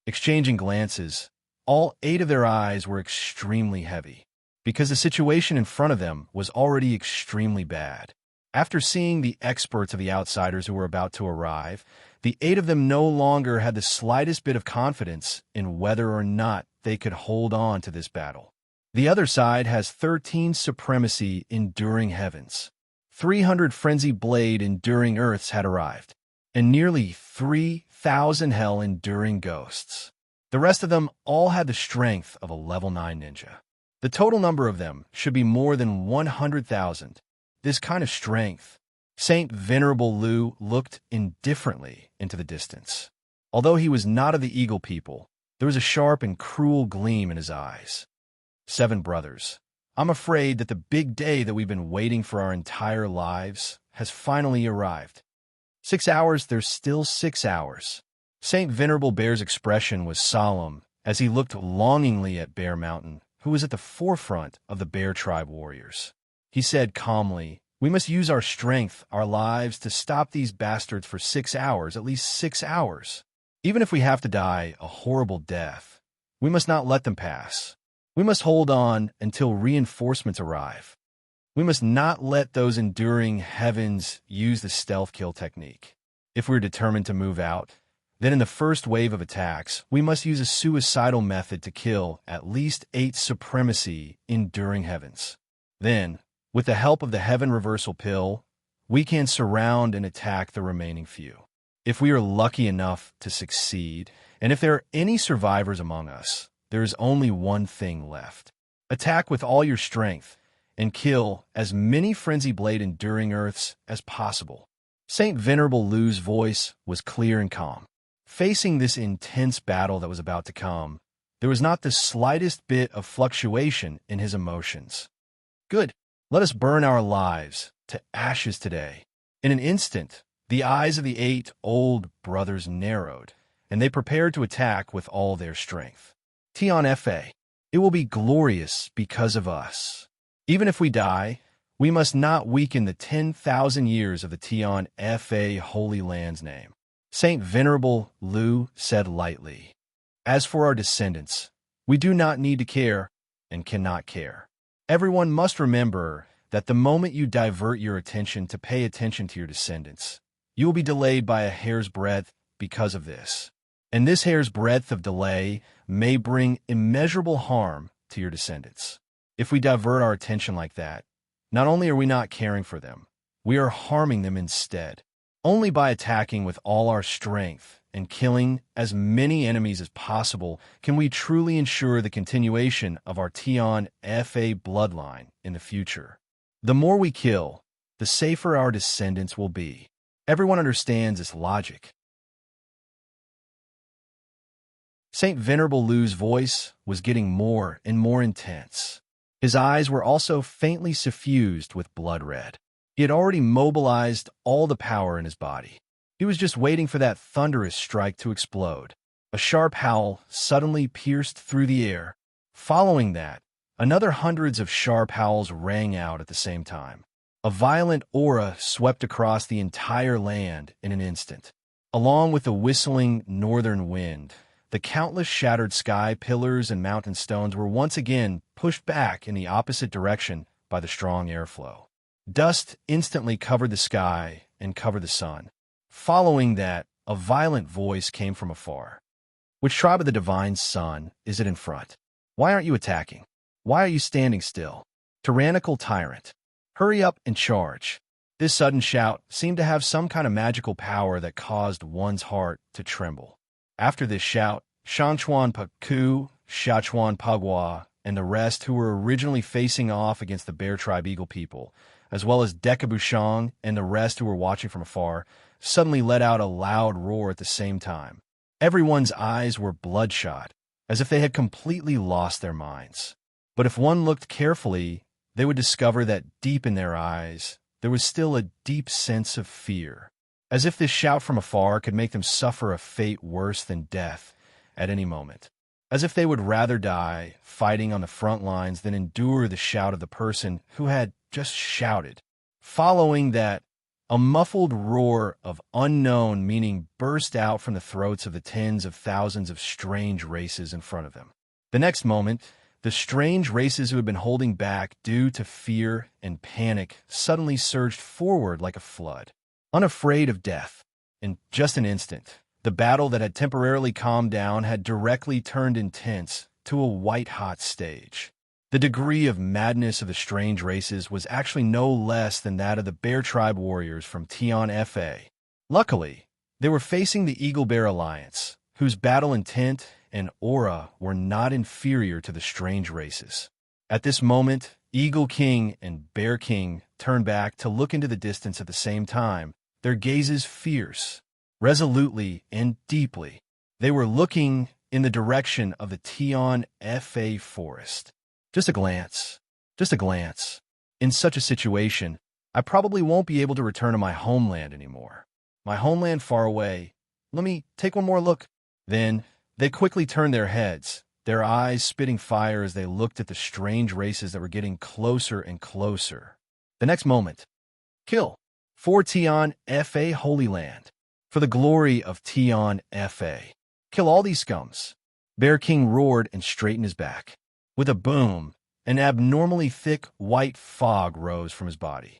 Exchanging glances, all 8 of their eyes were extremely heavy, because the situation in front of them was already extremely bad. After seeing the experts of the outsiders who were about to arrive, the 8 of them no longer had the slightest bit of confidence in whether or not they could hold on to this battle. The other side has 13 supremacy enduring heavens. 300 frenzy blade enduring earths had arrived, and nearly 3,000 hell enduring ghosts. The rest of them all had the strength of a level 9 ninja. The total number of them should be more than 100,000. This kind of strength. Saint Venerable Lu looked indifferently into the distance. Although he was not of the Eagle people, there was a sharp and cruel gleam in his eyes. 7 brothers, I'm afraid that the big day that we've been waiting for our entire lives has finally arrived. 6 hours, there's still 6 hours. Saint Venerable Bear's expression was solemn as he looked longingly at Bear Mountain, who was at the forefront of the Bear Tribe warriors. He said calmly, "We must use our strength, our lives, to stop these bastards for 6 hours, at least 6 hours. Even if we have to die a horrible death, we must not let them pass. We must hold on until reinforcements arrive. We must not let those enduring heavens use the stealth kill technique. If we're determined to move out, then in the first wave of attacks, we must use a suicidal method to kill at least 8 supremacy enduring heavens. Then, with the help of the heaven reversal pill, we can surround and attack the remaining few. If we are lucky enough to succeed, and if there are any survivors among us, there is only one thing left. Attack with all your strength and kill as many frenzy blade enduring earths as possible." Saint Venerable Lu's voice was clear and calm. Facing this intense battle that was about to come, there was not the slightest bit of fluctuation in his emotions. "Good. Let us burn our lives to ashes today." In an instant, the eyes of the 8 old brothers narrowed, and they prepared to attack with all their strength. Tion Fa. It will be glorious because of us. Even if we die, we must not weaken the 10,000 years of the Tion Fa Holy Land's name. Saint Venerable Lu said lightly, "As for our descendants, we do not need to care and cannot care. Everyone must remember that the moment you divert your attention to pay attention to your descendants, you will be delayed by a hair's breadth because of this. And this hair's breadth of delay may bring immeasurable harm to your descendants. If we divert our attention like that, not only are we not caring for them, we are harming them instead. Only by attacking with all our strength and killing as many enemies as possible can we truly ensure the continuation of our Tion Fa bloodline in the future." The more we kill, the safer our descendants will be. Everyone understands this logic. Saint Venerable Lu's voice was getting more and more intense. His eyes were also faintly suffused with blood red. He had already mobilized all the power in his body. He was just waiting for that thunderous strike to explode. A sharp howl suddenly pierced through the air. Following that, another hundreds of sharp howls rang out at the same time. A violent aura swept across the entire land in an instant. Along with the whistling northern wind, the countless shattered sky pillars and mountain stones were once again pushed back in the opposite direction by the strong airflow. Dust instantly covered the sky and covered the sun. Following that, a violent voice came from afar. Which tribe of the divine sun is it in front? Why aren't you attacking? Why are you standing still? Tyrannical tyrant. Hurry up and charge. This sudden shout seemed to have some kind of magical power that caused one's heart to tremble. After this shout, Shanchuan Paku, Shachuan Pagua, and the rest who were originally facing off against the Bear Tribe Eagle people, as well as Dekabushang and the rest who were watching from afar, suddenly let out a loud roar at the same time. Everyone's eyes were bloodshot, as if they had completely lost their minds. But if one looked carefully, they would discover that deep in their eyes, there was still a deep sense of fear, as if this shout from afar could make them suffer a fate worse than death at any moment, as if they would rather die fighting on the front lines than endure the shout of the person who had just shouted. Following that, a muffled roar of unknown meaning burst out from the throats of the tens of thousands of strange races in front of them. The next moment, the strange races who had been holding back due to fear and panic suddenly surged forward like a flood, unafraid of death. In just an instant, the battle that had temporarily calmed down had directly turned intense to a white-hot stage. The degree of madness of the strange races was actually no less than that of the Bear Tribe warriors from Tian Fa. Luckily, they were facing the Eagle Bear Alliance, whose battle intent and aura were not inferior to the strange races. At this moment, Eagle King and Bear King turned back to look into the distance at the same time, their gazes fierce, resolutely and deeply. They were looking in the direction of the Tian Fa forest. Just a glance. Just a glance. In such a situation, I probably won't be able to return to my homeland anymore. My homeland far away. Let me take one more look. Then, they quickly turned their heads, their eyes spitting fire as they looked at the strange races that were getting closer and closer. The next moment, kill. For Tian Fa Holy Land. For the glory of Tian Fa. Kill all these scums. Bear King roared and straightened his back. With a boom, an abnormally thick white fog rose from his body.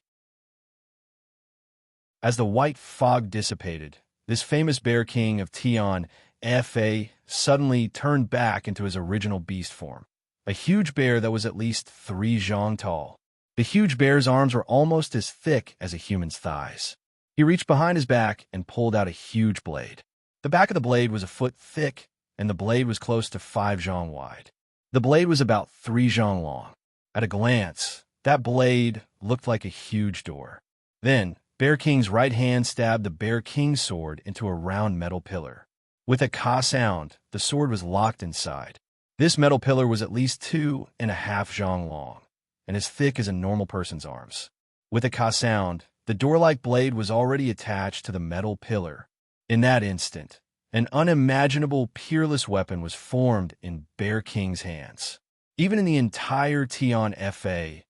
As the white fog dissipated, this famous Bear King of Tian Fa suddenly turned back into his original beast form, a huge bear that was at least 3 zhang tall. The huge bear's arms were almost as thick as a human's thighs. He reached behind his back and pulled out a huge blade. The back of the blade was a foot thick, and the blade was close to 5 zhang wide. The blade was about 3 zhang long. At a glance, that blade looked like a huge door. Then, Bear King's right hand stabbed the Bear King's sword into a round metal pillar. With a ka sound, the sword was locked inside. This metal pillar was at least 2.5 zhang long, and as thick as a normal person's arms. With a ka sound, the door-like blade was already attached to the metal pillar. In that instant, an unimaginable, peerless weapon was formed in Bear King's hands. Even in the entire Tian Fa,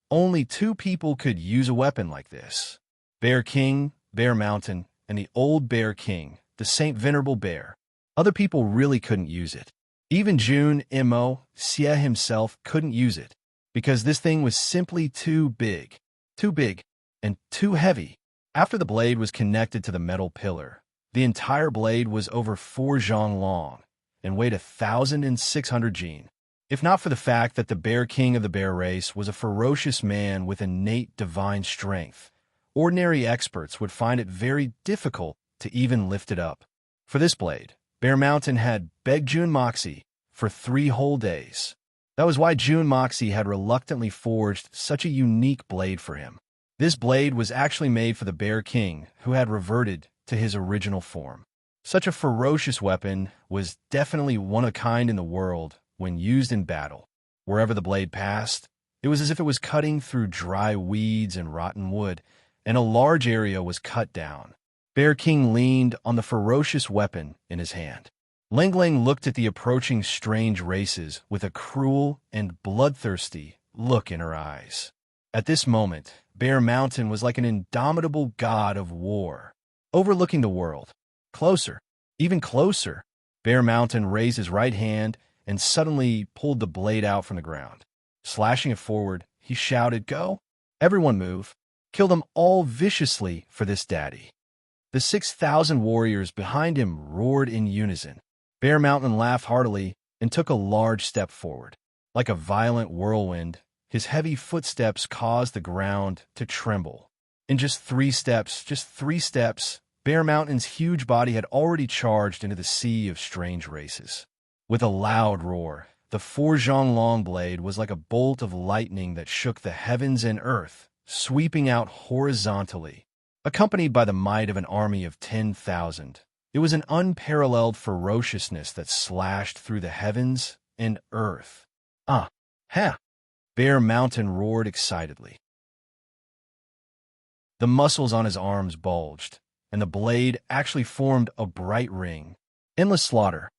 only 2 people could use a weapon like this. Bear King, Bear Mountain, and the old Bear King, the Saint Venerable Bear. Other people really couldn't use it. Even Jun Mo Xie himself couldn't use it, because this thing was simply too big, and too heavy. After the blade was connected to the metal pillar, the entire blade was over 4 zhang long and weighed 1,600 jin. If not for the fact that the Bear King of the bear race was a ferocious man with innate divine strength, ordinary experts would find it very difficult to even lift it up. For this blade, Bear Mountain had begged Jun Moxie for 3 whole days. That was why June Moxie had reluctantly forged such a unique blade for him. This blade was actually made for the Bear King, who had reverted to his original form. Such a ferocious weapon was definitely one of a kind in the world when used in battle. Wherever the blade passed, it was as if it was cutting through dry weeds and rotten wood, and a large area was cut down. Bear King leaned on the ferocious weapon in his hand. Ling Ling looked at the approaching strange races with a cruel and bloodthirsty look in her eyes. At this moment, Bear Mountain was like an indomitable god of war, overlooking the world. Closer, even closer. Bear Mountain raised his right hand and suddenly pulled the blade out from the ground. Slashing it forward, he shouted, "Go! Everyone move! Kill them all viciously for this daddy!" The 6,000 warriors behind him roared in unison. Bear Mountain laughed heartily and took a large step forward. Like a violent whirlwind, his heavy footsteps caused the ground to tremble. In just three steps, Bear Mountain's huge body had already charged into the sea of strange races. With a loud roar, the Forjong long blade was like a bolt of lightning that shook the heavens and earth, sweeping out horizontally. Accompanied by the might of an army of 10,000, it was an unparalleled ferociousness that slashed through the heavens and earth. Ha! Bear Mountain roared excitedly. The muscles on his arms bulged, and the blade actually formed a bright ring. Endless slaughter.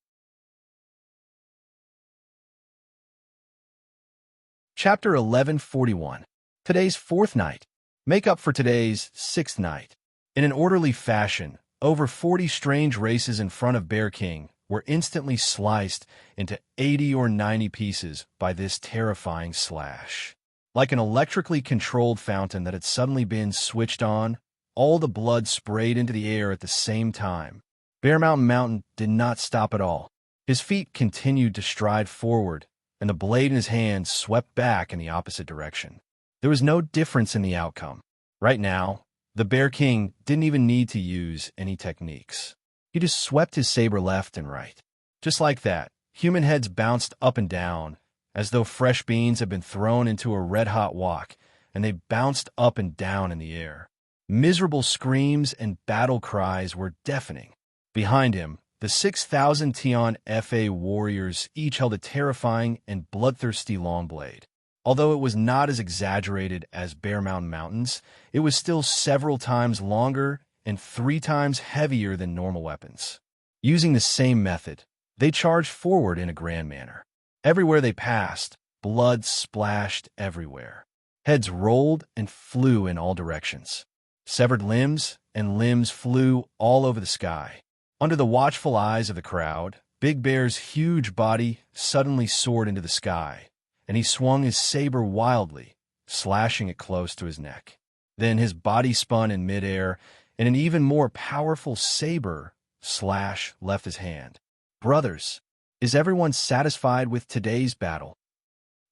Chapter 1141. Today's fourth night. Make up for today's sixth night. In an orderly fashion, over 40 strange races in front of Bear King were instantly sliced into 80 or 90 pieces by this terrifying slash. Like an electrically controlled fountain that had suddenly been switched on, all the blood sprayed into the air at the same time. Bear Mountain did not stop at all. His feet continued to stride forward, and the blade in his hand swept back in the opposite direction. There was no difference in the outcome. Right now, the Bear King didn't even need to use any techniques. He just swept his saber left and right. Just like that, human heads bounced up and down, as though fresh beans had been thrown into a red-hot wok, and they bounced up and down in the air. Miserable screams and battle cries were deafening. Behind him, the 6,000 Tian Fa warriors each held a terrifying and bloodthirsty long blade. Although it was not as exaggerated as Bear Mountain's, it was still several times longer and 3 times heavier than normal weapons. Using the same method, they charged forward in a grand manner. Everywhere they passed, blood splashed everywhere. Heads rolled and flew in all directions. Severed limbs and limbs flew all over the sky. Under the watchful eyes of the crowd, Big Bear's huge body suddenly soared into the sky, and he swung his saber wildly, slashing it close to his neck. Then his body spun in midair, and an even more powerful saber slash left his hand. Brothers, is everyone satisfied with today's battle?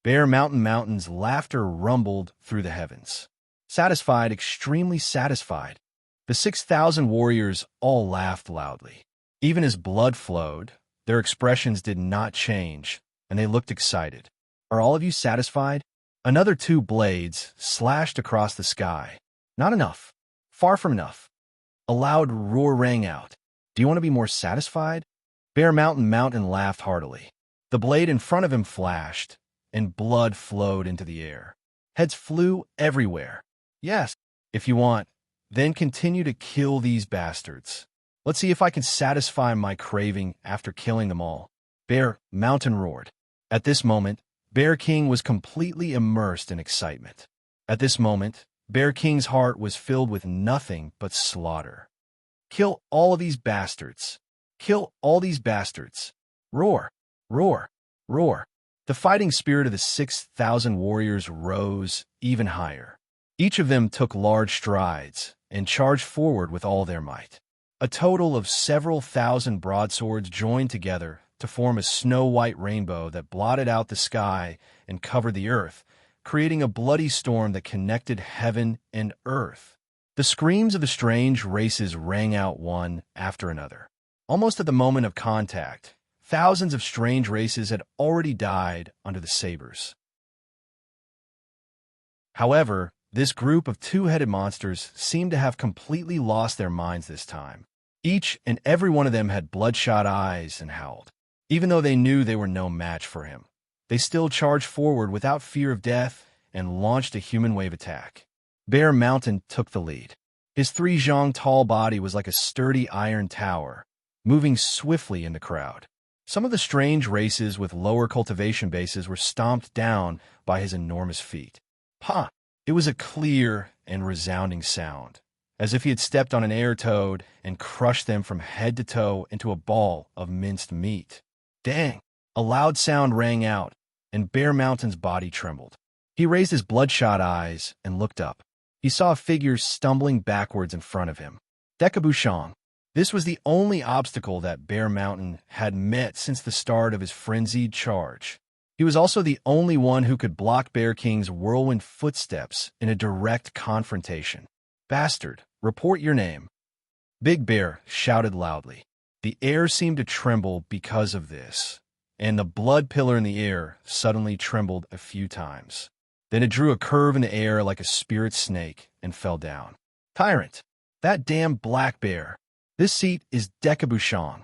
Bear Mountain's laughter rumbled through the heavens. Satisfied, extremely satisfied. The 6,000 warriors all laughed loudly. Even as blood flowed, their expressions did not change, and they looked excited. Are all of you satisfied? Another 2 blades slashed across the sky. Not enough. Far from enough. A loud roar rang out. Do you want to be more satisfied? Bear Mountain laughed heartily. The blade in front of him flashed, and blood flowed into the air. Heads flew everywhere. Yes, if you want, then continue to kill these bastards. Let's see if I can satisfy my craving after killing them all. Bear Mountain roared. At this moment, Bear King was completely immersed in excitement. At this moment, Bear King's heart was filled with nothing but slaughter. Kill all of these bastards. Kill all these bastards. Roar, roar, roar. The fighting spirit of the 6,000 warriors rose even higher. Each of them took large strides and charged forward with all their might. A total of several thousand broadswords joined together to form a snow-white rainbow that blotted out the sky and covered the earth, creating a bloody storm that connected heaven and earth. The screams of the strange races rang out one after another. Almost at the moment of contact, Thousands of strange races had already died under the sabers. However, this group of two-headed monsters seemed to have completely lost their minds this time. Each and every one of them had bloodshot eyes and howled. Even though they knew they were no match for him, they still charged forward without fear of death and launched a human wave attack. Bear Mountain took the lead. His 3 zhang tall body was like a sturdy iron tower, moving swiftly in the crowd. Some of the strange races with lower cultivation bases were stomped down by his enormous feet. Ha! It was a clear and resounding sound, as if he had stepped on an air toad and crushed them from head to toe into a ball of minced meat. Dang! A loud sound rang out, and Bear Mountain's body trembled. He raised his bloodshot eyes and looked up. He saw a figure stumbling backwards in front of him. Dekabushang. This was the only obstacle that Bear Mountain had met since the start of his frenzied charge. He was also the only one who could block Bear King's whirlwind footsteps in a direct confrontation. Bastard, report your name. Big Bear shouted loudly. The air seemed to tremble because of this, and the blood pillar in the air suddenly trembled a few times. Then it drew a curve in the air like a spirit snake and fell down. Tyrant! That damn black bear! This seat is Dekabushang.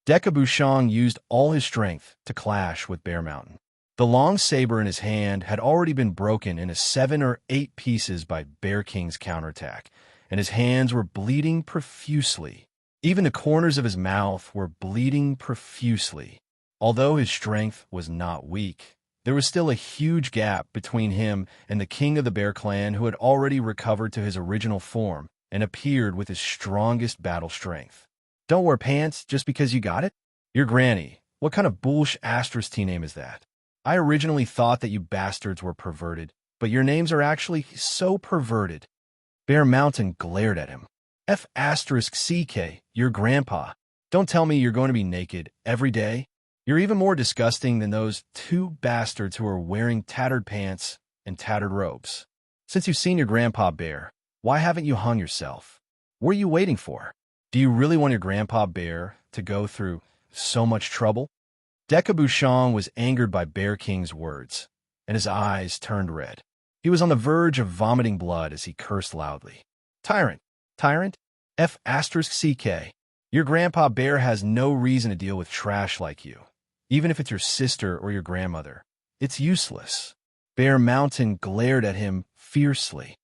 Dekabushang used all his strength to clash with Bear Mountain. The long saber in his hand had already been broken into 7 or 8 pieces by Bear King's counterattack, and his hands were bleeding profusely. Even the corners of his mouth were bleeding profusely. Although his strength was not weak, there was still a huge gap between him and the king of the Bear Clan, who had already recovered to his original form and appeared with his strongest battle strength. Don't wear pants just because you got it? Your granny. What kind of bullsh asterisk T name is that? I originally thought that you bastards were perverted, but your names are actually so perverted. Bear Mountain glared at him. F asterisk CK, your grandpa. Don't tell me you're going to be naked every day. You're even more disgusting than those 2 bastards who are wearing tattered pants and tattered robes. Since you've seen your grandpa Bear, why haven't you hung yourself? What are you waiting for? Do you really want your grandpa Bear to go through so much trouble? Dekabushang was angered by Bear King's words, and his eyes turned red. He was on the verge of vomiting blood as he cursed loudly. Tyrant! Tyrant! F asterisk CK. Your grandpa Bear has no reason to deal with trash like you. Even if it's your sister or your grandmother, it's useless. Bear Mountain glared at him fiercely.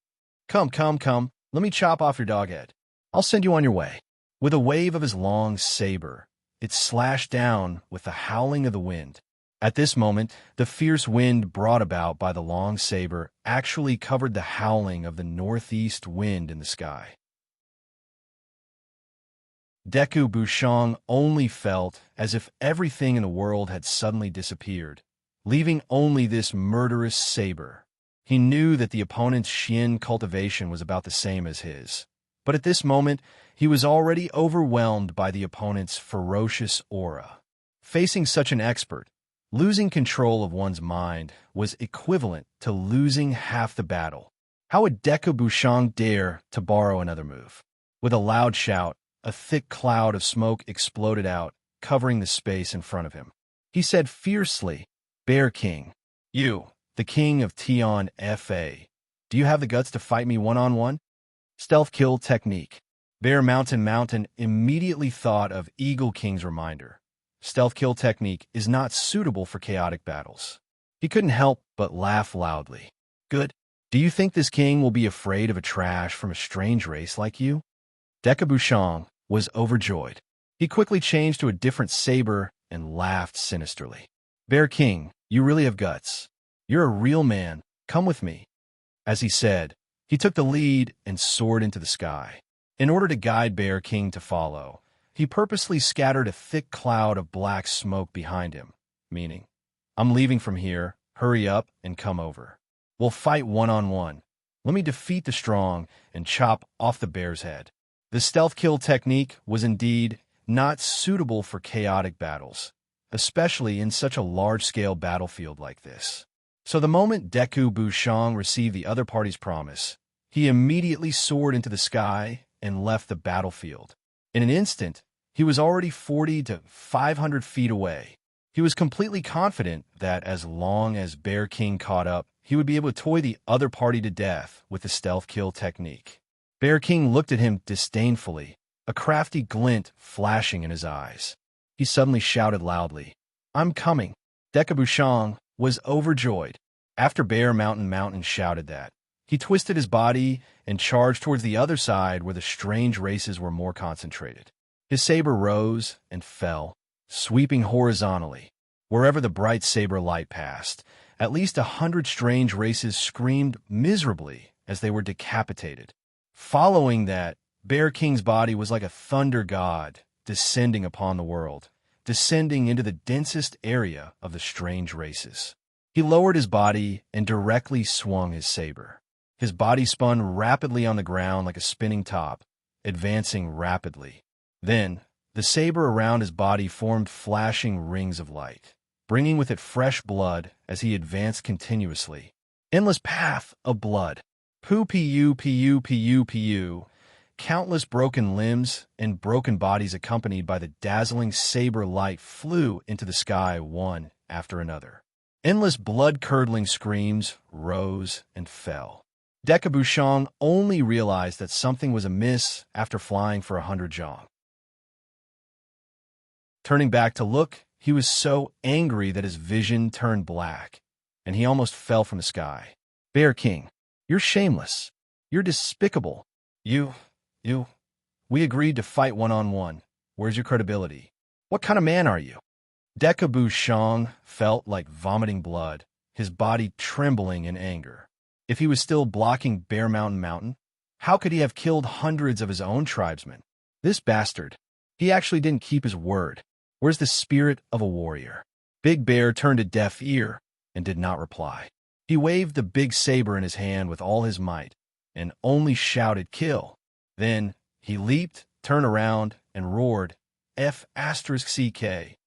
Come, let me chop off your dog head. I'll send you on your way. With a wave of his long saber, it slashed down with the howling of the wind. At this moment, the fierce wind brought about by the long saber actually covered the howling of the northeast wind in the sky. Dekabushang only felt as if everything in the world had suddenly disappeared, leaving only this murderous saber. He knew that the opponent's Xian cultivation was about the same as his, but at this moment, he was already overwhelmed by the opponent's ferocious aura. Facing such an expert, losing control of one's mind was equivalent to losing half the battle. How would Dekabushang dare to borrow another move? With a loud shout, a thick cloud of smoke exploded out, covering the space in front of him. He said fiercely, Bear King, you, the king of Tian Fa, do you have the guts to fight me one-on-one? Stealth kill technique. Bear Mountain immediately thought of Eagle King's reminder. Stealth kill technique is not suitable for chaotic battles. He couldn't help but laugh loudly. Good. Do you think this king will be afraid of a trash from a strange race like you? Dekabushang was overjoyed. He quickly changed to a different saber and laughed sinisterly. Bear King, you really have guts. You're a real man. Come with me. As he said, he took the lead and soared into the sky. In order to guide Bear King to follow, he purposely scattered a thick cloud of black smoke behind him, meaning, I'm leaving from here, hurry up and come over. We'll fight one-on-one. Let me defeat the strong and chop off the bear's head. The stealth kill technique was indeed not suitable for chaotic battles, especially in such a large-scale battlefield like this. So the moment Dekabushang received the other party's promise, he immediately soared into the sky and left the battlefield. In an instant, He was already 40 to 500 feet away. He was completely confident that as long as Bear King caught up, he would be able to toy the other party to death with the stealth kill technique. Bear King looked at him disdainfully, a crafty glint flashing in his eyes. He suddenly shouted loudly, "I'm coming." Dekabushang was overjoyed. After Bear Mountain shouted that, he twisted his body and charged towards the other side where the strange races were more concentrated. His saber rose and fell, sweeping horizontally. Wherever the bright saber light passed, at least 100 strange races screamed miserably as they were decapitated. Following that, Bear King's body was like a thunder god descending upon the world, descending into the densest area of the strange races. He lowered his body and directly swung his saber. His body spun rapidly on the ground like a spinning top, advancing rapidly. Then, the saber around his body formed flashing rings of light, bringing with it fresh blood as he advanced continuously. Endless path of blood. Pu. Countless broken limbs and broken bodies accompanied by the dazzling saber light flew into the sky one after another. Endless blood-curdling screams rose and fell. Dekabushang only realized that something was amiss after flying for 100 zhang. Turning back to look, he was so angry that his vision turned black, and he almost fell from the sky. Bear King, you're shameless. You're despicable. We agreed to fight one-on-one. Where's your credibility? What kind of man are you? Dekabushang felt like vomiting blood, his body trembling in anger. If he was still blocking Bear Mountain, how could he have killed hundreds of his own tribesmen? This bastard. He actually didn't keep his word. Where's the spirit of a warrior? Big Bear turned a deaf ear and did not reply. He waved the big saber in his hand with all his might and only shouted, "Kill." Then he leaped, turned around, and roared, F***CK.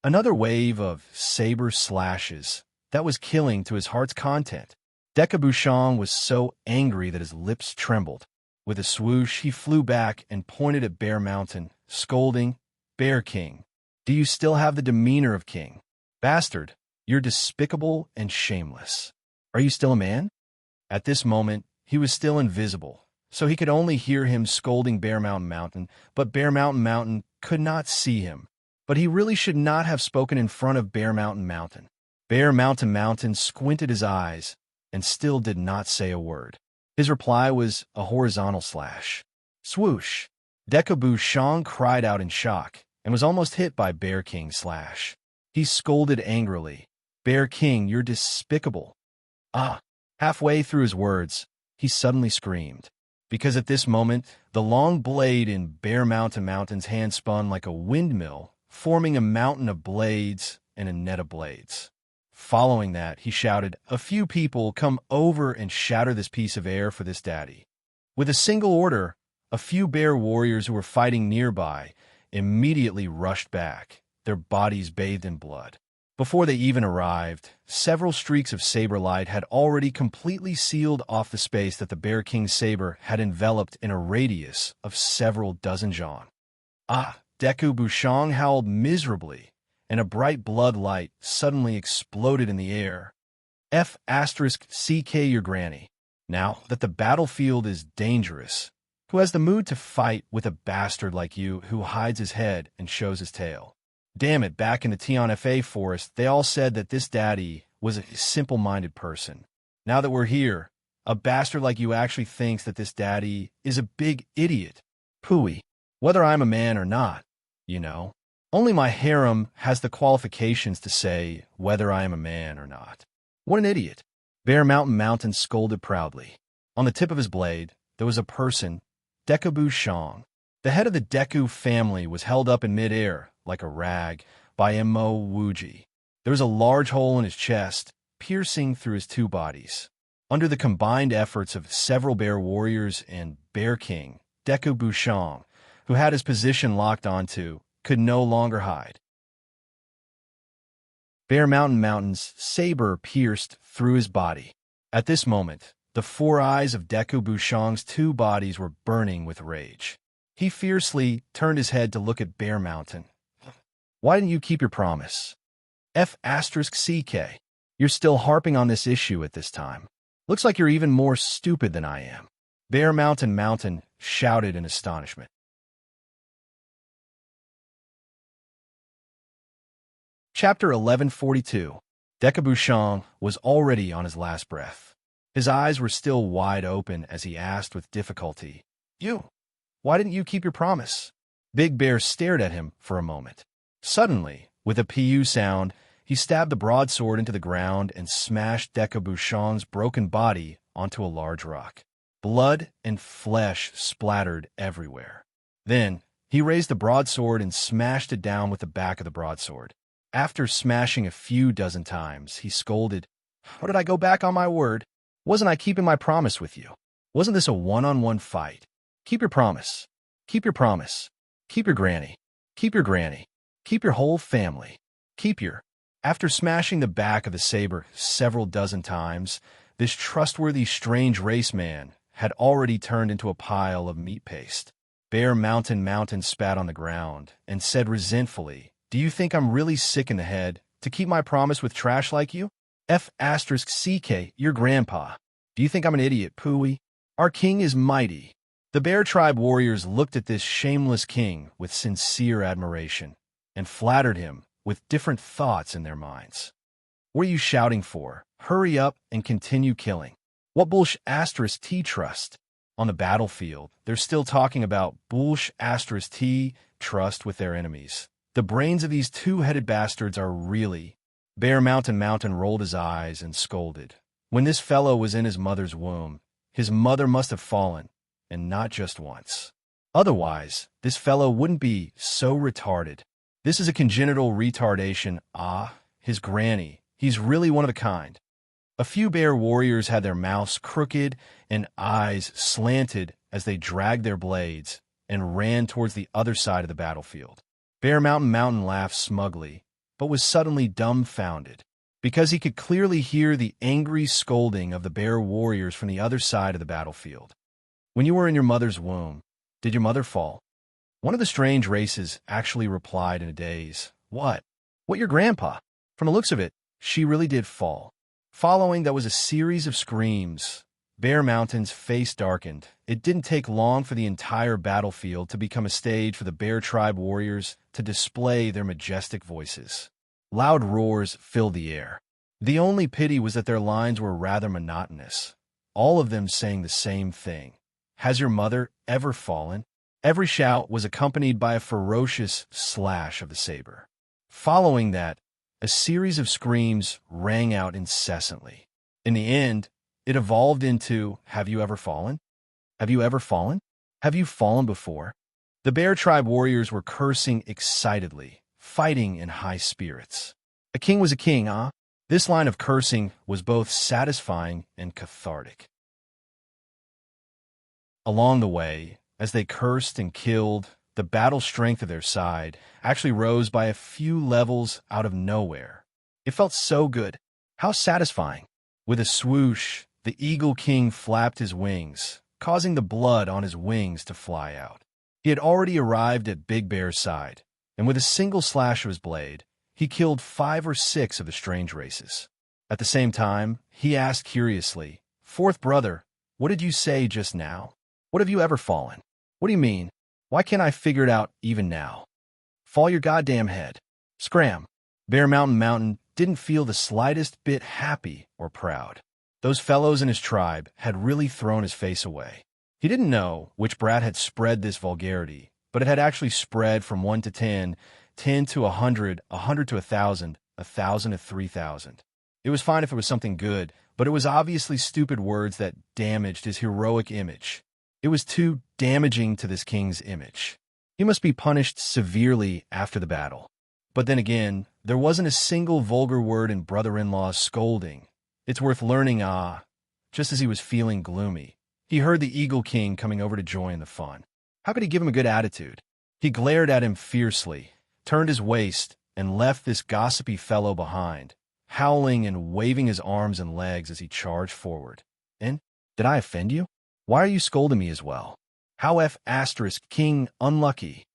Another wave of saber slashes that was killing to his heart's content. Dekabushang was so angry that his lips trembled. With a swoosh, he flew back and pointed at Bear Mountain, scolding, "Bear King, do you still have the demeanor of king? Bastard, you're despicable and shameless. Are you still a man?" At this moment, he was still invisible, so he could only hear him scolding Bear Mountain, but Bear Mountain could not see him. But he really should not have spoken in front of Bear Mountain. Bear Mountain squinted his eyes and still did not say a word. His reply was a horizontal slash. Swoosh! Dekabushang cried out in shock and was almost hit by Bear King's slash. He scolded angrily, "Bear King, you're despicable." Halfway through his words, he suddenly screamed, because at this moment, the long blade in Bear Mountain's hand spun like a windmill, forming a mountain of blades and a net of blades. Following that, he shouted, "A few people come over and shatter this piece of air for this daddy." With a single order, a few bear warriors who were fighting nearby immediately rushed back, their bodies bathed in blood. Before they even arrived, several streaks of saber light had already completely sealed off the space that the Bear King's saber had enveloped in a radius of several dozen zhang. Dekabushang howled miserably, and a bright blood light suddenly exploded in the air. F***CK your granny. Now that the battlefield is dangerous, who has the mood to fight with a bastard like you who hides his head and shows his tail? Damn it, back in the Tianfa forest, they all said that this daddy was a simple-minded person. Now that we're here, a bastard like you actually thinks that this daddy is a big idiot. Pooey. Whether I'm a man or not, you know. Only my harem has the qualifications to say whether I am a man or not. What an idiot. Bear Mountain scolded proudly. On the tip of his blade, there was a person, Dekabushang. The head of the Deku family was held up in midair, like a rag, by Mo Wuji. There was a large hole in his chest, piercing through his two bodies. Under the combined efforts of several bear warriors and Bear King, Dekabushang, who had his position locked onto, could no longer hide. Bear Mountain's saber pierced through his body. At this moment, the four eyes of Dekabushang's two bodies were burning with rage. He fiercely turned his head to look at Bear Mountain. Why didn't you keep your promise? F***CK. You're still harping on this issue at this time. Looks like you're even more stupid than I am. Bear Mountain shouted in astonishment. Chapter 1142. Decabuchon was already on his last breath. His eyes were still wide open as he asked with difficulty, Why didn't you keep your promise? Big Bear stared at him for a moment. Suddenly, with a pu sound, he stabbed the broadsword into the ground and smashed Decabuchon's broken body onto a large rock. Blood and flesh splattered everywhere. Then, he raised the broadsword and smashed it down with the back of the broadsword. After smashing a few dozen times, he scolded, How did I go back on my word? Wasn't I keeping my promise with you? Wasn't this a one-on-one fight? Keep your promise. Keep your promise. Keep your granny. Keep your granny. Keep your whole family. Keep your... After smashing the back of the saber several dozen times, this trustworthy strange race man had already turned into a pile of meat paste. Bear Mountain spat on the ground and said resentfully, Do you think I'm really sick in the head to keep my promise with trash like you? F***CK, your grandpa. Do you think I'm an idiot, Pooey? Our king is mighty. The Bear Tribe warriors looked at this shameless king with sincere admiration and flattered him with different thoughts in their minds. What are you shouting for? Hurry up and continue killing. What **T trust? On the battlefield, they're still talking about **T trust with their enemies. The brains of these two-headed bastards are really... Bear Mountain rolled his eyes and scolded. When this fellow was in his mother's womb, his mother must have fallen, and not just once. Otherwise, this fellow wouldn't be so retarded. This is a congenital retardation. His granny. He's really one of a kind. A few bear warriors had their mouths crooked and eyes slanted as they dragged their blades and ran towards the other side of the battlefield. Bear Mountain laughed smugly, but was suddenly dumbfounded, because he could clearly hear the angry scolding of the bear warriors from the other side of the battlefield. When you were in your mother's womb, did your mother fall? One of the strange races actually replied in a daze, What, your grandpa? From the looks of it, she really did fall. Following that was a series of screams. Bear Mountain's face darkened. It didn't take long for the entire battlefield to become a stage for the Bear Tribe warriors to display their majestic voices. Loud roars filled the air. The only pity was that their lines were rather monotonous, all of them saying the same thing. Has your mother ever fallen? Every shout was accompanied by a ferocious slash of the saber. Following that, a series of screams rang out incessantly. In the end, it evolved into, Have you ever fallen? Have you ever fallen? Have you fallen before? The Bear Tribe warriors were cursing excitedly, fighting in high spirits. A king was a king, This line of cursing was both satisfying and cathartic. Along the way, as they cursed and killed, the battle strength of their side actually rose by a few levels out of nowhere. It felt so good. How satisfying. With a swoosh, the Eagle King flapped his wings, causing the blood on his wings to fly out. He had already arrived at Big Bear's side, and with a single slash of his blade, he killed 5 or 6 of the strange races. At the same time, he asked curiously, Fourth brother, what did you say just now? What have you ever fallen? What do you mean? Why can't I figure it out even now? Fall your goddamn head. Scram. Bear Mountain didn't feel the slightest bit happy or proud. Those fellows in his tribe had really thrown his face away. He didn't know which brat had spread this vulgarity, but it had actually spread from 1 to 10, 10 to 100, 100 to 1,000, 1,000 to 3,000. It was fine if it was something good, but it was obviously stupid words that damaged his heroic image. It was too damaging to this king's image. He must be punished severely after the battle. But then again, there wasn't a single vulgar word in brother-in-law's scolding. It's worth learning, just as he was feeling gloomy, he heard the Eagle King coming over to join the fun. How could he give him a good attitude? He glared at him fiercely, turned his waist, and left this gossipy fellow behind, howling and waving his arms and legs as he charged forward. And, did I offend you? Why are you scolding me as well? How F asterisk King unlucky.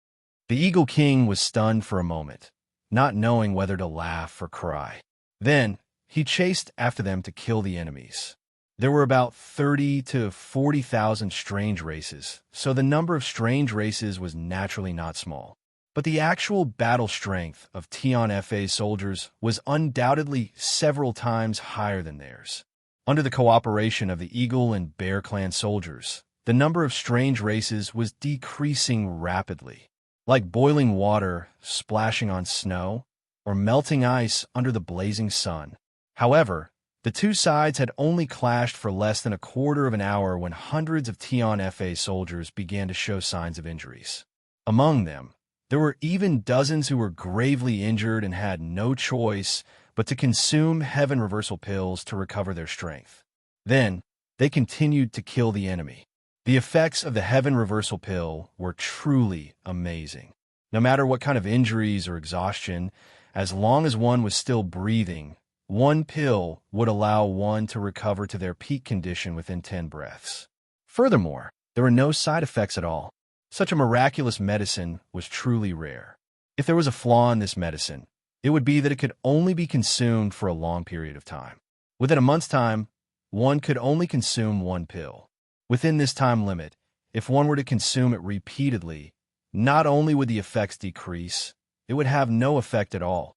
The Eagle King was stunned for a moment, not knowing whether to laugh or cry. Then, he chased after them to kill the enemies. There were about 30 to 40,000 strange races, so the number of strange races was naturally not small. But the actual battle strength of Tion FA's soldiers was undoubtedly several times higher than theirs. Under the cooperation of the Eagle and Bear Clan soldiers, the number of strange races was decreasing rapidly, like boiling water splashing on snow or melting ice under the blazing sun. However, the two sides had only clashed for less than a quarter of an hour when hundreds of Tion FA soldiers began to show signs of injuries. Among them, there were even dozens who were gravely injured and had no choice but to consume heaven reversal pills to recover their strength. Then, they continued to kill the enemy. The effects of the heaven reversal pill were truly amazing. No matter what kind of injuries or exhaustion, as long as one was still breathing, one pill would allow one to recover to their peak condition within 10 breaths. Furthermore, there were no side effects at all. Such a miraculous medicine was truly rare. If there was a flaw in this medicine, it would be that it could only be consumed for a long period of time. Within a month's time, one could only consume one pill. Within this time limit, if one were to consume it repeatedly, not only would the effects decrease, it would have no effect at all.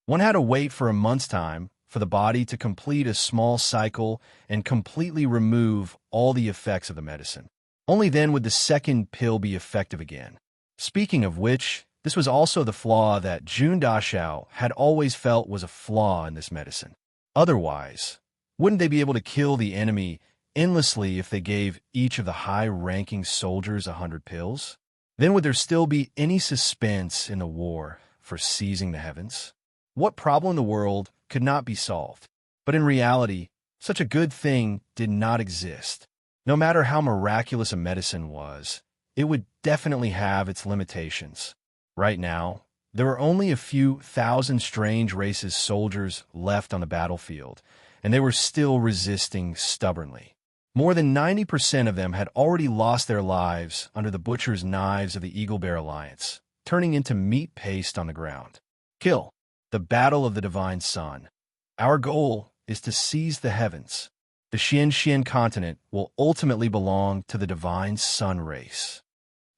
One had to wait for a month's time for the body to complete a small cycle and completely remove all the effects of the medicine. Only then would the second pill be effective again. Speaking of which, this was also the flaw that Jun Dashao had always felt was a flaw in this medicine. Otherwise, wouldn't they be able to kill the enemy endlessly if they gave each of the high-ranking soldiers 100 pills? Then would there still be any suspense in the war for seizing the heavens? What problem in the world could not be solved? But in reality, such a good thing did not exist. No matter how miraculous a medicine was, it would definitely have its limitations. Right now, there were only a few thousand strange races soldiers left on the battlefield, and they were still resisting stubbornly. More than 90% of them had already lost their lives under the butcher's knives of the Eagle Bear Alliance, turning into meat paste on the ground. Kill. The Battle of the Divine Sun. Our goal is to seize the heavens. The Xian continent will ultimately belong to the Divine Sun race.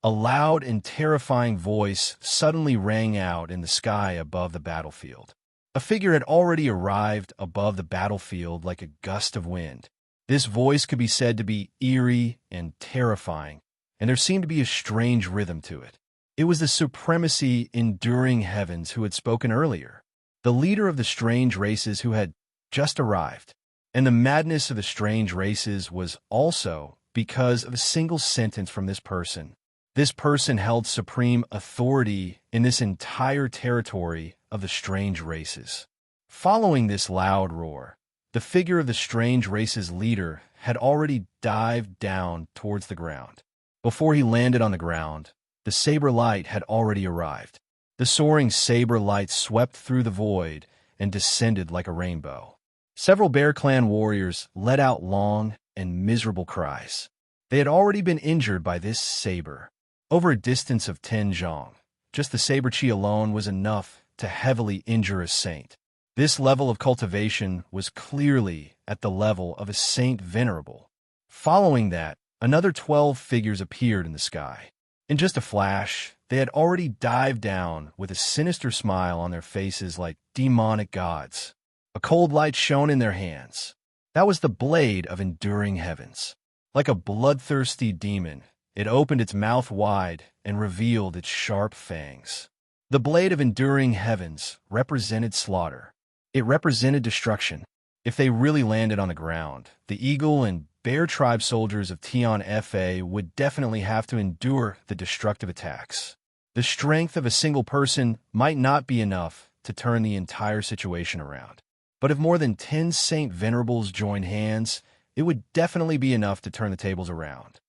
A loud and terrifying voice suddenly rang out in the sky above the battlefield. A figure had already arrived above the battlefield like a gust of wind. This voice could be said to be eerie and terrifying, and there seemed to be a strange rhythm to it. It was the supremacy enduring heavens who had spoken earlier, the leader of the strange races who had just arrived. And the madness of the strange races was also because of a single sentence from this person. This person held supreme authority in this entire territory of the strange races. Following this loud roar, the figure of the strange race's leader had already dived down towards the ground. Before he landed on the ground, the saber light had already arrived. The soaring saber light swept through the void and descended like a rainbow. Several Bear Clan warriors let out long and miserable cries. They had already been injured by this saber. Over a distance of 10 zhong, just the saber chi alone was enough to heavily injure a saint. This level of cultivation was clearly at the level of a saint venerable. Following that, another 12 figures appeared in the sky. In just a flash, they had already dived down with a sinister smile on their faces like demonic gods. A cold light shone in their hands. That was the blade of enduring heavens. Like a bloodthirsty demon, it opened its mouth wide and revealed its sharp fangs. The blade of enduring heavens represented slaughter. It represented destruction. If they really landed on the ground, the Eagle and Bear Tribe soldiers of Tion FA would definitely have to endure the destructive attacks. The strength of a single person might not be enough to turn the entire situation around. But if more than 10 Saint Venerables joined hands, it would definitely be enough to turn the tables around.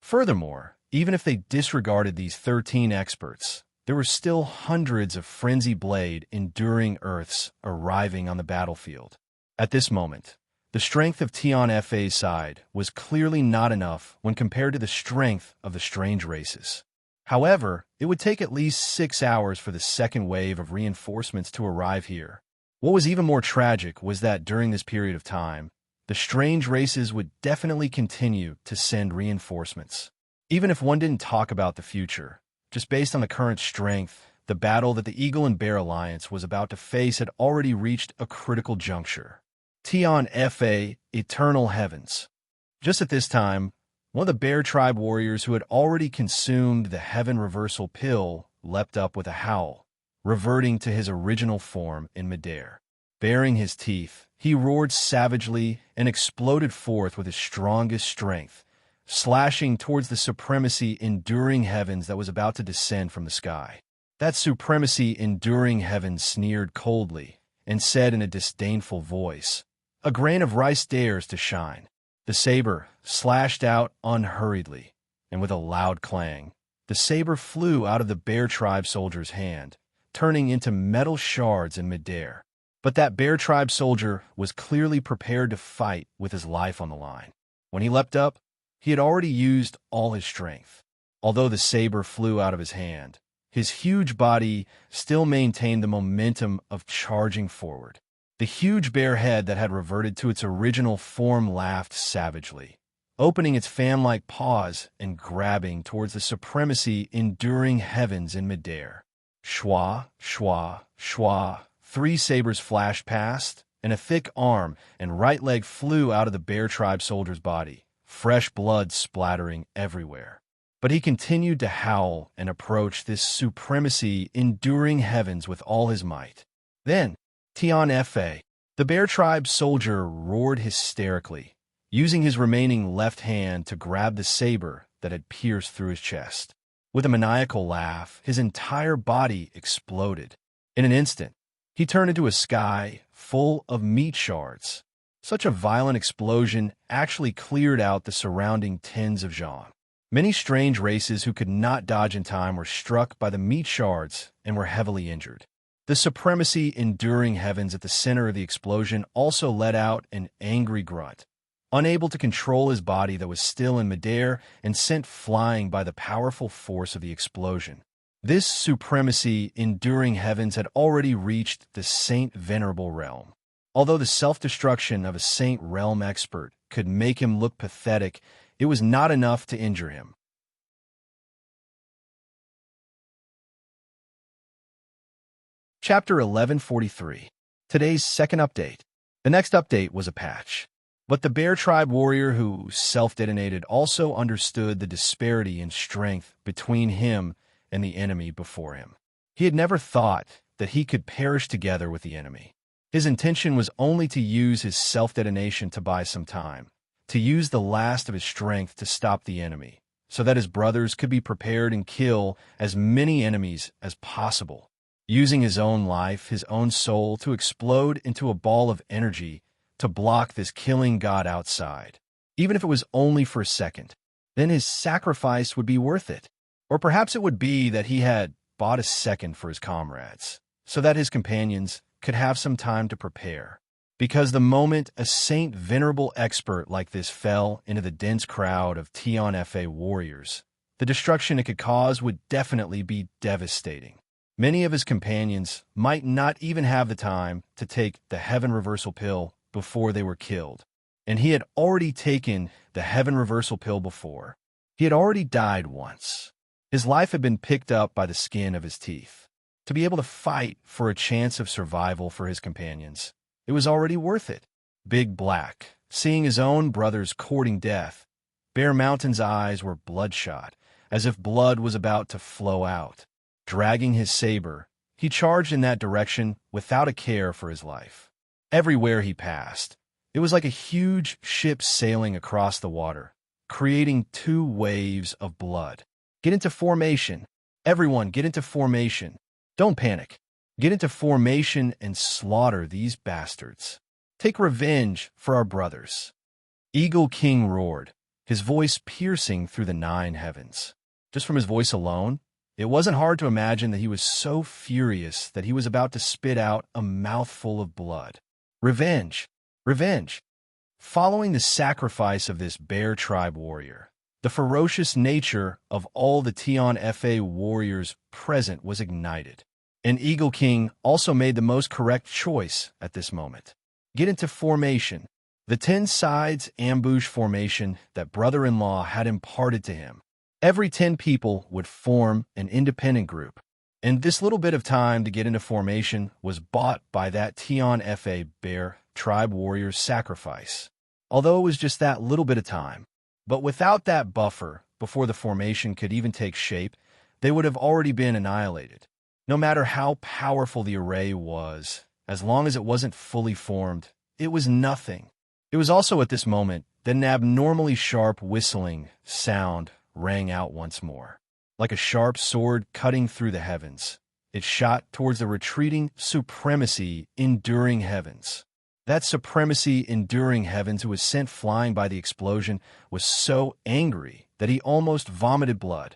Furthermore, even if they disregarded these 13 experts, there were still hundreds of Frenzy Blade enduring Earths arriving on the battlefield. At this moment, The strength of Tion Fa's side was clearly not enough when compared to the strength of the strange races. However, it would take at least 6 hours for the second wave of reinforcements to arrive here. What was even more tragic was that during this period of time, the strange races would definitely continue to send reinforcements. Even if one didn't talk about the future, just based on the current strength, the battle that the Eagle and Bear Alliance was about to face had already reached a critical juncture. Tion Fa, Eternal Heavens. Just at this time, one of the Bear Tribe warriors who had already consumed the Heaven Reversal Pill leapt up with a howl, reverting to his original form in midair. Baring his teeth, he roared savagely and exploded forth with his strongest strength, slashing towards the supremacy enduring heavens that was about to descend from the sky. That supremacy enduring heavens sneered coldly and said in a disdainful voice, "A grain of rice dares to shine." The saber slashed out unhurriedly, and with a loud clang, the saber flew out of the Bear Tribe soldier's hand, turning into metal shards in midair. But that Bear Tribe soldier was clearly prepared to fight with his life on the line. When he leapt up, he had already used all his strength. Although the saber flew out of his hand, his huge body still maintained the momentum of charging forward. The huge bear head that had reverted to its original form laughed savagely, opening its fan-like paws and grabbing towards the supremacy enduring heavens in midair. Schwa, schwa, schwa. 3 sabers flashed past, and a thick arm and right leg flew out of the Bear Tribe soldier's body, fresh blood splattering everywhere. But he continued to howl and approach this supremacy enduring heavens with all his might. Then, Tion Fa, the Bear Tribe soldier, roared hysterically, using his remaining left hand to grab the saber that had pierced through his chest. With a maniacal laugh, his entire body exploded. In an instant, he turned into a sky full of meat shards. Such a violent explosion actually cleared out the surrounding tens of Jean. Many strange races who could not dodge in time were struck by the meat shards and were heavily injured. The supremacy enduring heavens at the center of the explosion also let out an angry grunt, unable to control his body that was still in midair and sent flying by the powerful force of the explosion. This supremacy enduring heavens had already reached the Saint Venerable realm. Although the self-destruction of a Saint realm expert could make him look pathetic, it was not enough to injure him. Chapter 1143. Today's second update. The next update was a patch. But the Bear Tribe warrior who self-detonated also understood the disparity in strength between him and the enemy before him. He had never thought that he could perish together with the enemy. His intention was only to use his self-detonation to buy some time, to use the last of his strength to stop the enemy, so that his brothers could be prepared and kill as many enemies as possible, using his own life, his own soul, to explode into a ball of energy to block this killing god outside. Even if it was only for a second, then his sacrifice would be worth it. Or perhaps it would be that he had bought a second for his comrades, so that his companions could have some time to prepare. Because the moment a Saint Venerable expert like this fell into the dense crowd of Tion Fa warriors, the destruction it could cause would definitely be devastating. Many of his companions might not even have the time to take the Heaven Reversal Pill before they were killed. And he had already taken the Heaven Reversal Pill before. He had already died once. His life had been picked up by the skin of his teeth. To be able to fight for a chance of survival for his companions, it was already worth it. Big Black, seeing his own brothers courting death, Bear Mountain's eyes were bloodshot, as if blood was about to flow out. Dragging his saber, he charged in that direction without a care for his life. Everywhere he passed, it was like a huge ship sailing across the water, creating 2 waves of blood. Get into formation. Everyone, get into formation. Don't panic. Get into formation and slaughter these bastards. Take revenge for our brothers. Eagle King roared, his voice piercing through the 9 heavens. Just from his voice alone, it wasn't hard to imagine that he was so furious that he was about to spit out a mouthful of blood. Revenge! Revenge! Following the sacrifice of this bear tribe warrior, the ferocious nature of all the Tion-Fa warriors present was ignited. And Eagle King also made the most correct choice at this moment. Get into formation, the 10 sides ambush formation that brother-in-law had imparted to him. Every 10 people would form an independent group, and this little bit of time to get into formation was bought by that Tion-Fa bear tribe warrior's sacrifice. Although it was just that little bit of time. But without that buffer, before the formation could even take shape, they would have already been annihilated. No matter how powerful the array was, as long as it wasn't fully formed, it was nothing. It was also at this moment that an abnormally sharp whistling sound rang out once more. Like a sharp sword cutting through the heavens, it shot towards the retreating supremacy enduring heavens. That supremacy enduring heavens who was sent flying by the explosion was so angry that he almost vomited blood.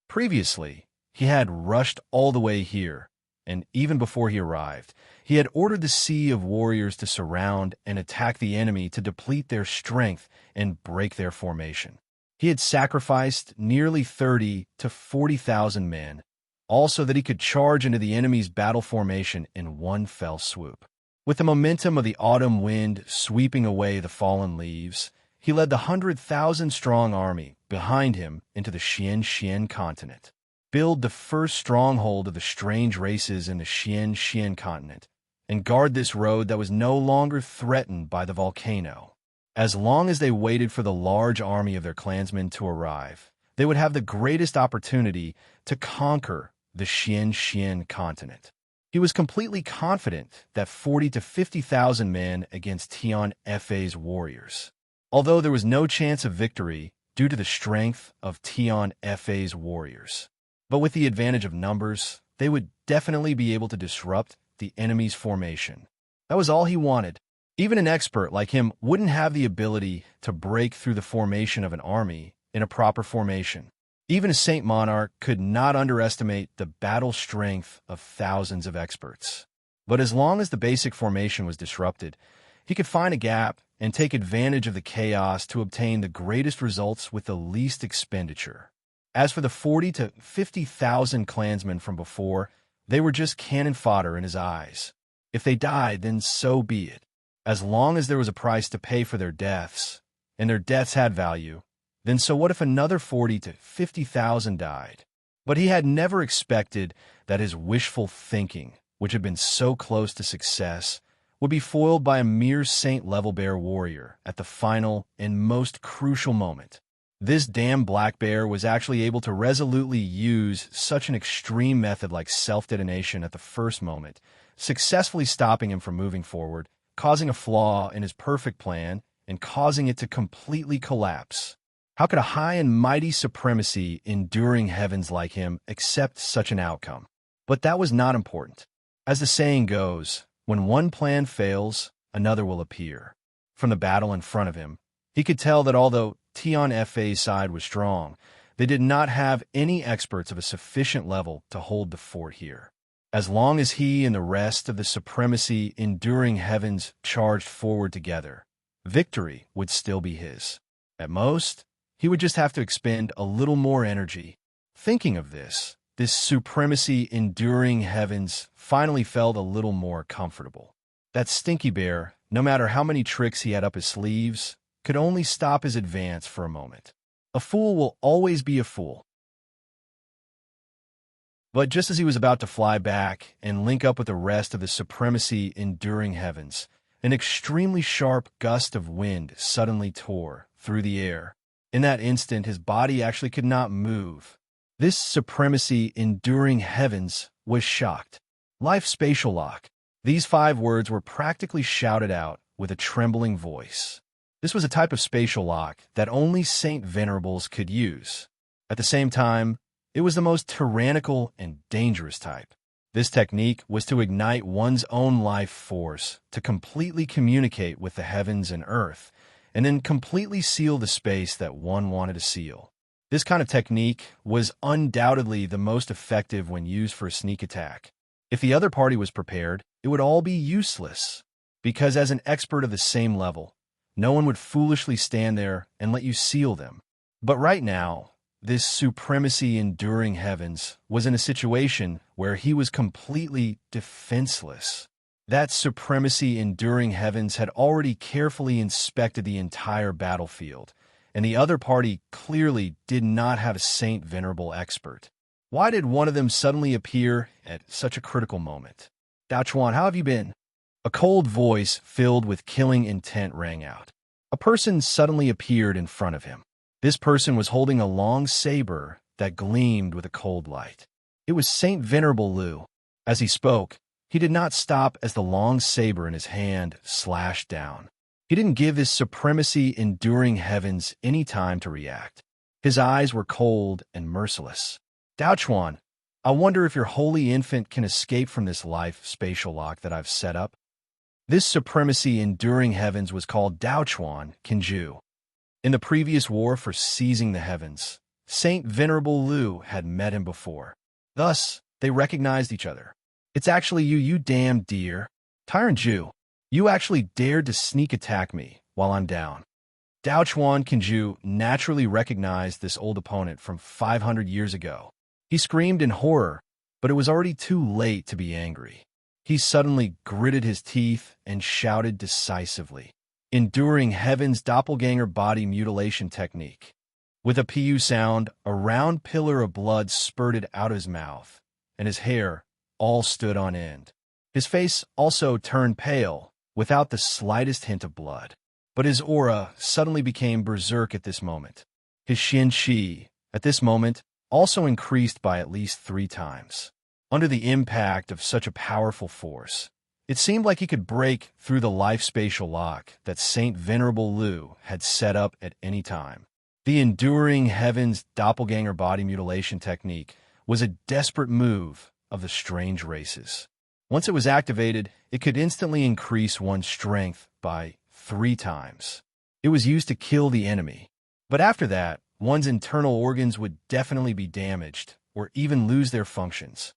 Previously, he had rushed all the way here, and even before he arrived, he had ordered the sea of warriors to surround and attack the enemy to deplete their strength and break their formation. He had sacrificed nearly 30 to 40,000 men, also that he could charge into the enemy's battle formation in one fell swoop. With the momentum of the autumn wind sweeping away the fallen leaves, he led the 100,000-strong army behind him into the Xian continent. Build the first stronghold of the strange races in the Xian continent, and guard this road that was no longer threatened by the volcano. As long as they waited for the large army of their clansmen to arrive, they would have the greatest opportunity to conquer the Xian continent. He was completely confident that 40 to 50,000 men against Tion-Fa's warriors. Although there was no chance of victory due to the strength of Tion-Fa's warriors. But with the advantage of numbers, they would definitely be able to disrupt the enemy's formation. That was all he wanted. Even an expert like him wouldn't have the ability to break through the formation of an army in a proper formation. Even a Saint Monarch could not underestimate the battle strength of thousands of experts. But as long as the basic formation was disrupted, he could find a gap and take advantage of the chaos to obtain the greatest results with the least expenditure. As for the 40 to 50,000 clansmen from before, they were just cannon fodder in his eyes. If they died, then so be it. As long as there was a price to pay for their deaths, and their deaths had value, then so what if another 40 to 50,000 died? But he had never expected that his wishful thinking, which had been so close to success, would be foiled by a mere saint-level bear warrior at the final and most crucial moment. This damn black bear was actually able to resolutely use such an extreme method like self-detonation at the first moment, successfully stopping him from moving forward, causing a flaw in his perfect plan, and causing it to completely collapse. How could a high and mighty supremacy enduring heavens like him accept such an outcome? But that was not important. As the saying goes, when one plan fails, another will appear. From the battle in front of him, he could tell that although Tion-Fa's side was strong, they did not have any experts of a sufficient level to hold the fort here. As long as he and the rest of the supremacy enduring heavens charged forward together, victory would still be his. At most, he would just have to expend a little more energy. Thinking of this supremacy enduring heavens finally felt a little more comfortable. That stinky bear, no matter how many tricks he had up his sleeves, could only stop his advance for a moment. A fool will always be a fool. But just as he was about to fly back and link up with the rest of the supremacy enduring heavens, an extremely sharp gust of wind suddenly tore through the air. In that instant, his body actually could not move. This supremacy enduring heavens was shocked. Life spatial lock. These 5 words were practically shouted out with a trembling voice. This was a type of spatial lock that only Saint Venerables could use. At the same time, it was the most tyrannical and dangerous type. This technique was to ignite one's own life force to completely communicate with the heavens and earth, and then completely seal the space that one wanted to seal. This kind of technique was undoubtedly the most effective when used for a sneak attack. If the other party was prepared, it would all be useless. because as an expert of the same level, no one would foolishly stand there and let you seal them. But right now, this supremacy enduring heavens was in a situation where he was completely defenseless. That supremacy enduring heavens had already carefully inspected the entire battlefield, and the other party clearly did not have a Saint Venerable expert. Why did one of them suddenly appear at such a critical moment? Dao Chuan, how have you been? A cold voice filled with killing intent rang out. A person suddenly appeared in front of him. This person was holding a long saber that gleamed with a cold light. It was Saint Venerable Lu. As he spoke, he did not stop as the long saber in his hand slashed down. He didn't give his supremacy enduring heavens any time to react. His eyes were cold and merciless. Dao Chuan, I wonder if your holy infant can escape from this life spatial lock that I've set up. This supremacy enduring heavens was called Dao Chuan Kinju. In the previous war for seizing the heavens, Saint Venerable Lu had met him before. Thus, they recognized each other. It's actually you, you damn dear. Tyrant Jew, you actually dared to sneak attack me while I'm down. Dao Chuan Kinju naturally recognized this old opponent from 500 years ago. He screamed in horror, but it was already too late to be angry. He suddenly gritted his teeth and shouted decisively, enduring heaven's doppelganger body mutilation technique. With a pu sound, a round pillar of blood spurted out of his mouth, and his hair all stood on end. His face also turned pale, without the slightest hint of blood. But his aura suddenly became berserk at this moment. His Xin Qi, at this moment, also increased by at least 3 times. Under the impact of such a powerful force, it seemed like he could break through the life-spatial lock that Saint Venerable Lu had set up at any time. The enduring heavens doppelganger body mutilation technique was a desperate move of the strange races. Once it was activated, it could instantly increase one's strength by 3 times. It was used to kill the enemy. But after that, one's internal organs would definitely be damaged or even lose their functions.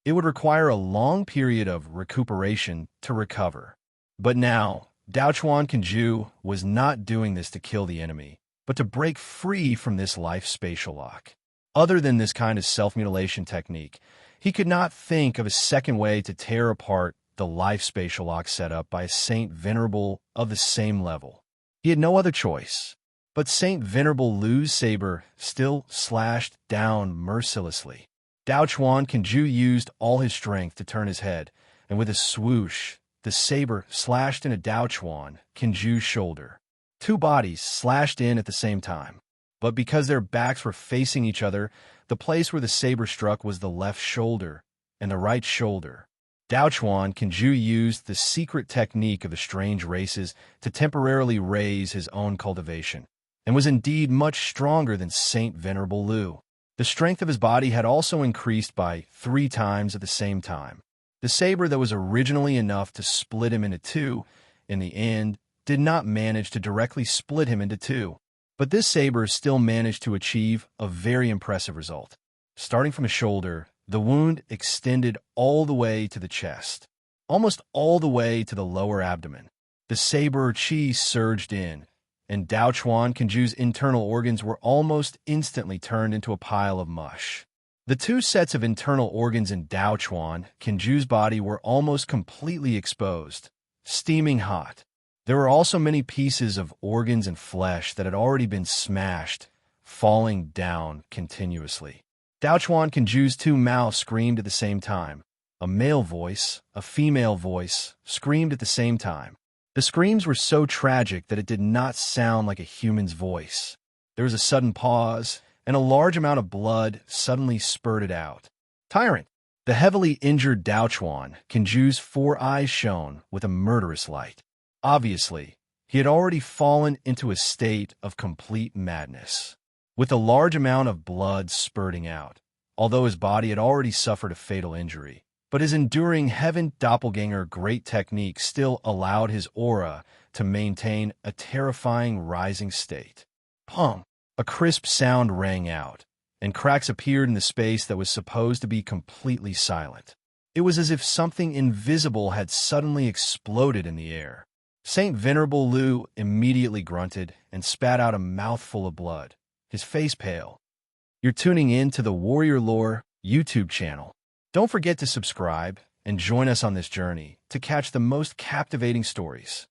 It would require a long period of recuperation to recover. But now, Dao Chuan Kinju was not doing this to kill the enemy, but to break free from this life spatial lock. Other than this kind of self-mutilation technique, he could not think of a second way to tear apart the life spatial lock set up by a Saint Venerable of the same level. He had no other choice. But Saint Venerable Lu's saber still slashed down mercilessly. Dao Chuan Kinju used all his strength to turn his head, and with a swoosh, the saber slashed into Dao Chuan Kinju's shoulder. 2 bodies slashed in at the same time. But because their backs were facing each other, the place where the saber struck was the left shoulder and the right shoulder. Dao Chuan Kinju used the secret technique of the strange races to temporarily raise his own cultivation, and was indeed much stronger than Saint Venerable Lu. The strength of his body had also increased by 3 times at the same time. The saber that was originally enough to split him into 2, in the end, did not manage to directly split him into 2. But this saber still managed to achieve a very impressive result. Starting from his shoulder, the wound extended all the way to the chest, almost all the way to the lower abdomen. The saber chi surged in, and Dao Chuan Kinju's internal organs were almost instantly turned into a pile of mush. The 2 sets of internal organs in Dao Chuan Kinju's body were almost completely exposed, steaming hot. There were also many pieces of organs and flesh that had already been smashed, falling down continuously. Dao Chuan Kinju's 2 mouths screamed at the same time. A male voice, a female voice, screamed at the same time. The screams were so tragic that it did not sound like a human's voice. There was a sudden pause, and a large amount of blood suddenly spurted out. Tyrant! The heavily injured Dao Chuan Kinju's 4 eyes shone with a murderous light. Obviously, he had already fallen into a state of complete madness, with a large amount of blood spurting out, although his body had already suffered a fatal injury. But his enduring heaven doppelganger great technique still allowed his aura to maintain a terrifying rising state. Pong! A crisp sound rang out, and cracks appeared in the space that was supposed to be completely silent. It was as if something invisible had suddenly exploded in the air. Saint Venerable Lou immediately grunted and spat out a mouthful of blood, his face pale. You're tuning in to the Warrior Lore YouTube channel. Don't forget to subscribe and join us on this journey to catch the most captivating stories.